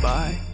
Bye.